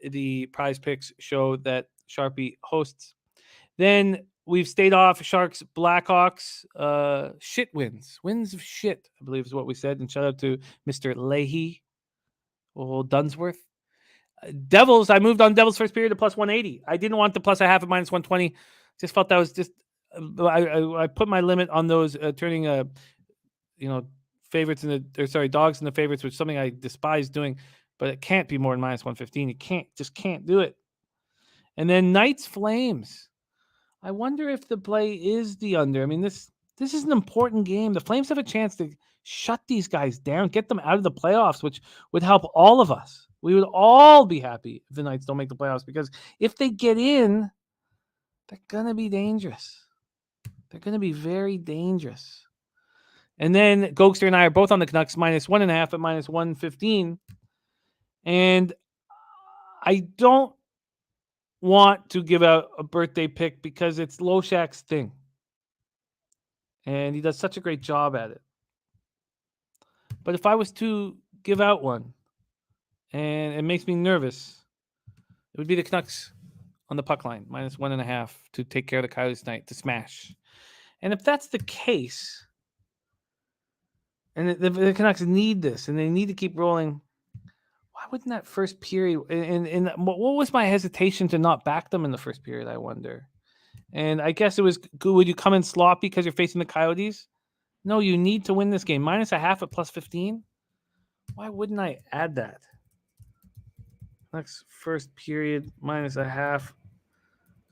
[SPEAKER 1] the Prize Picks show that Sharpie hosts. Then we've stayed off Sharks, Blackhawks, shit wins of shit, I believe is what we said. And shout out to Mr. Leahy, old Dunsworth. Devils, I moved on Devils first period to plus 180. I didn't want the plus a half at minus 120. Just felt that was just, I put my limit on those turning, favorites dogs in the favorites, which is something I despise doing. But it can't be more than minus 115. You can't do it. And then Knights Flames. I wonder if the play is the under. I mean, this is an important game. The Flames have a chance to shut these guys down, get them out of the playoffs, which would help all of us. We would all be happy if the Knights don't make the playoffs, because if they get in, they're going to be dangerous. They're going to be very dangerous. And then Gogster and I are both on the Canucks minus 1.5 at minus 115. And I don't want to give out a birthday pick because it's Loshak's thing. And he does such a great job at it. But if I was to give out one, and it makes me nervous, it would be the Canucks on the puck line, minus 1.5 to take care of the Coyotes tonight, to smash. And if that's the case, and the Canucks need this, and they need to keep rolling, why wouldn't that first period? And what was my hesitation to not back them in the first period, I wonder? And I guess it was, would you come in sloppy because you're facing the Coyotes? No, you need to win this game. Minus a half at plus 15? Why wouldn't I add that? Next first period, minus a half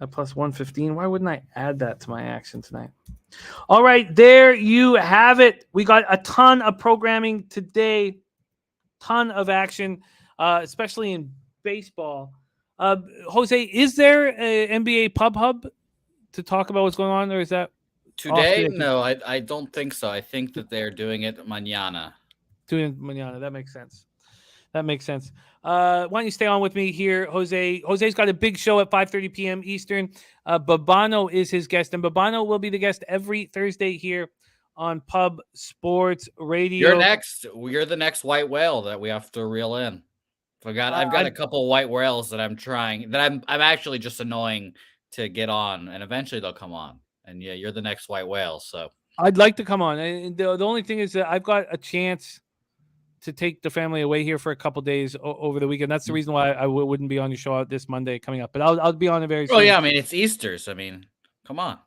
[SPEAKER 1] at plus 115. Why wouldn't I add that to my action tonight? All right, there you have it. We got a ton of programming today. Ton of action, especially in baseball. Jose, is there an NBA Pub Hub to talk about what's going on, or is that
[SPEAKER 2] today? No, I don't think so. I think that they're doing it mañana.
[SPEAKER 1] That makes sense. Why don't you stay on with me here, Jose? Jose's got a big show at 5:30 p.m. Eastern. Babano is his guest, and Babano will be the guest every Thursday here on Pub Sports Radio.
[SPEAKER 2] You're the next white whale that we have to reel in. I've got a couple white whales that I'm trying, that I'm actually just annoying to get on, and eventually they'll come on. And yeah, you're the next white whale. So
[SPEAKER 1] I'd like to come on. And the only thing is that I've got a chance to take the family away here for a couple days over the weekend. That's the reason why I wouldn't be on your show out this Monday coming up. But I'll be on it very soon.
[SPEAKER 2] Oh yeah, I mean it's Easter. So I mean, come on.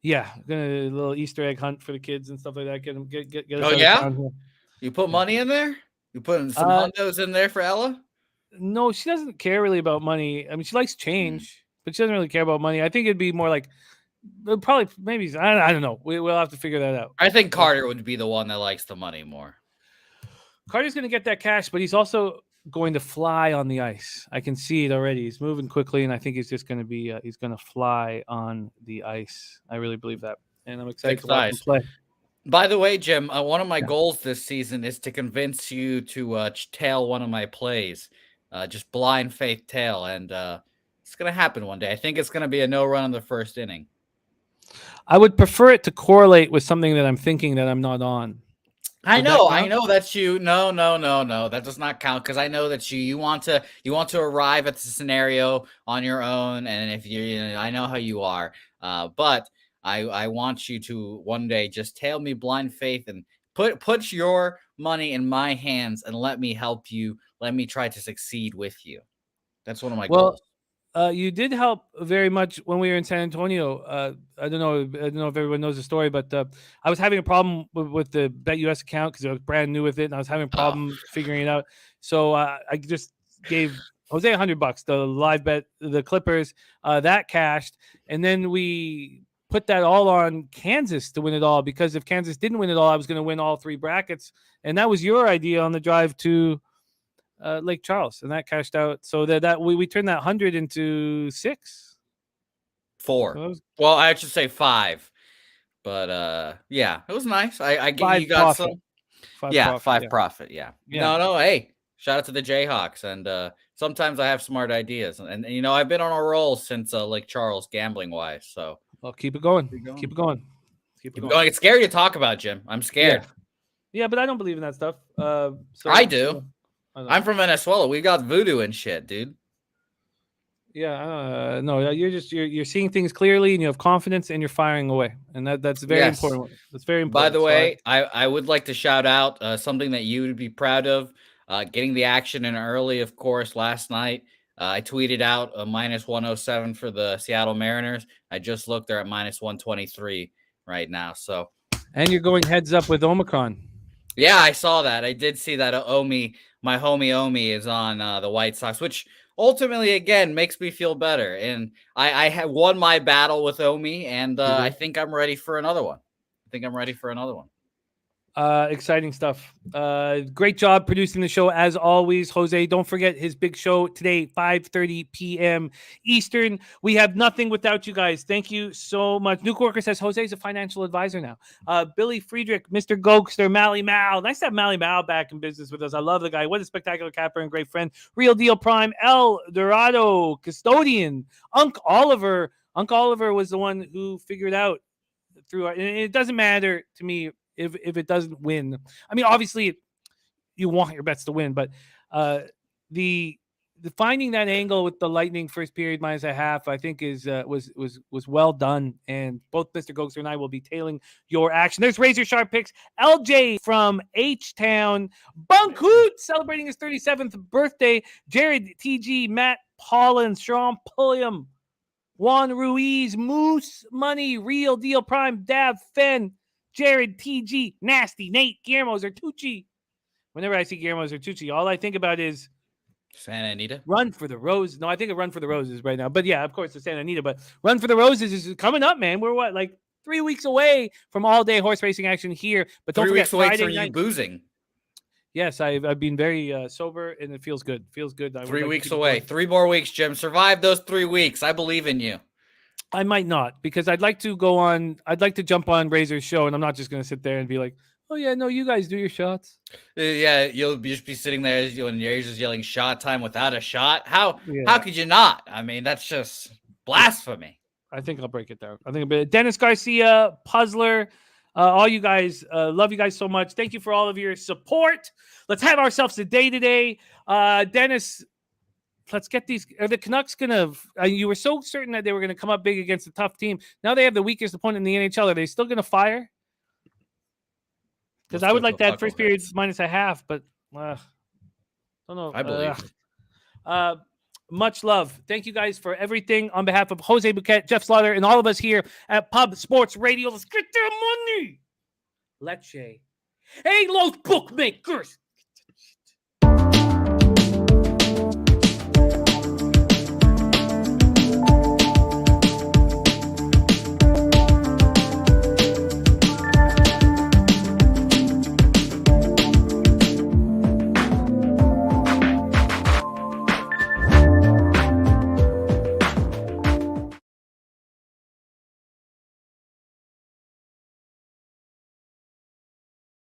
[SPEAKER 1] Yeah, gonna do a little Easter egg hunt for the kids and stuff like that. Get them get us
[SPEAKER 2] Oh,
[SPEAKER 1] out of
[SPEAKER 2] yeah?
[SPEAKER 1] town here.
[SPEAKER 2] You put money in there? You putting some
[SPEAKER 1] Uh,
[SPEAKER 2] hundos in there for Ella?
[SPEAKER 1] No, she doesn't care really about money. I mean, she likes change, but she doesn't really care about money. I think it'd be more like probably maybe I don't know. We'll have to figure that out.
[SPEAKER 2] I think Carter would be the one that likes the money more.
[SPEAKER 1] Carter's going to get that cash, but he's also going to fly on the ice. I can see it already. He's moving quickly, and I think he's just going to be he's going to fly on the ice. I really believe that, and I'm excited to watch him play.
[SPEAKER 2] By the way, Jim, one of my goals this season is to convince you to tail one of my plays, just blind faith tail, and it's going to happen one day. I think it's going to be a no run in the first inning.
[SPEAKER 1] I would prefer it to correlate with something that I'm thinking that I'm not on.
[SPEAKER 2] I know that's you. No. That does not count because I know that you want to arrive at the scenario on your own, and if I know how you are. But I want you to one day just tail me blind faith and put your money in my hands and let me help you. Let me try to succeed with you. That's one of my goals.
[SPEAKER 1] You did help very much when we were in San Antonio. I don't know if everyone knows the story, but I was having a problem with the BetUS account because I was brand new with it, and I was having a problem figuring it out. So I just gave Jose $100, the live bet, the Clippers, that cashed, and then we put that all on Kansas to win it all, because if Kansas didn't win it all, I was going to win all three brackets, and that was your idea on the drive to Lake Charles, and that cashed out. So that we turned that 100 into
[SPEAKER 2] 4.
[SPEAKER 1] So
[SPEAKER 2] well, I should say 5, but yeah, it was nice. I
[SPEAKER 1] you got profit.
[SPEAKER 2] some. 5 profit. Yeah. No. Hey, shout out to the Jayhawks, and sometimes I have smart ideas, and I've been on a roll since Lake Charles gambling wise. So
[SPEAKER 1] keep it going. Keep it going.
[SPEAKER 2] It's scary to talk about, Jim. I'm scared.
[SPEAKER 1] Yeah, but I don't believe in that stuff. So
[SPEAKER 2] I do. I'm from Venezuela. We got voodoo and shit, dude.
[SPEAKER 1] Yeah, no, you're seeing things clearly, and you have confidence, and you're firing away, and that's very important. That's very important.
[SPEAKER 2] By the way, I would like to shout out something that you would be proud of. Getting the action in early, of course, last night. I tweeted out a -107 for the Seattle Mariners. I just looked; they're at -123 right now. So,
[SPEAKER 1] and you're going heads up with Omicron.
[SPEAKER 2] Yeah, I saw that. I did see that my homie Omi is on the White Sox, which ultimately, again, makes me feel better. And I have won my battle with Omi, and I think I'm ready for another one.
[SPEAKER 1] Exciting stuff. Great job producing the show as always, Jose. Don't forget his big show today, 5:30 p.m. Eastern. We have nothing without you guys. Thank you so much. Nuke Worker says Jose's a financial advisor now. Billy Friedrich, Mr. Gogster, Mally Mal. Nice to have Mally Mal back in business with us. I love the guy. What a spectacular capper and great friend. Real Deal Prime, El Dorado, Custodian, Unc Oliver. Unc Oliver was the one who figured out through. And it doesn't matter to me if it doesn't win. I mean, obviously you want your bets to win, but the finding that angle with the Lightning first period -0.5, I think was well done. And both Mr. Gogster and I will be tailing your action. There's Razor Sharp picks. LJ from H-Town, Bunkhoot celebrating his 37th birthday. Jared TG, Matt Paulin, Sean Pulliam, Juan Ruiz, Moose Money, Real Deal Prime, Dav Fenn, Jared, TG, Nasty, Nate, Guillermo Zertucci. Whenever I see Guillermo Zertucci, all I think about is
[SPEAKER 2] Santa Anita.
[SPEAKER 1] Run for the Roses. No, I think of Run for the Roses right now. But yeah, of course, it's Santa Anita. But Run for the Roses is coming up, man. We're like 3 weeks away from all-day horse racing action here. But don't
[SPEAKER 2] 3
[SPEAKER 1] forget,
[SPEAKER 2] weeks away
[SPEAKER 1] Friday
[SPEAKER 2] from
[SPEAKER 1] night.
[SPEAKER 2] you boozing.
[SPEAKER 1] Yes, I've been very sober, and it feels good.
[SPEAKER 2] 3 weeks away. 3 more weeks, Jim. Survive those 3 weeks. I believe in you.
[SPEAKER 1] I might not, because I'd like to jump on Razor's show, and I'm not just going to sit there and be like, oh yeah, no, you guys do your shots.
[SPEAKER 2] Yeah, you'll just be sitting there when Razor's yelling shot time without a shot. How could you not? I mean, that's just blasphemy.
[SPEAKER 1] I think I'll break it down. Dennis Garcia, Puzzler, all you guys, love you guys so much. Thank you for all of your support. Let's have ourselves a day today. Dennis, let's get these. Are the Canucks going to you were so certain that they were going to come up big against a tough team. Now they have the weakest opponent in the NHL. Are they still going to fire? Because I would like that first period -0.5, but don't know.
[SPEAKER 2] I believe.
[SPEAKER 1] Much love. Thank you guys for everything. On behalf of Jose Bouquet, Jeff Slaughter, and all of us here at Pub Sports Radio, let's get their money. Let's say, hey, those bookmakers,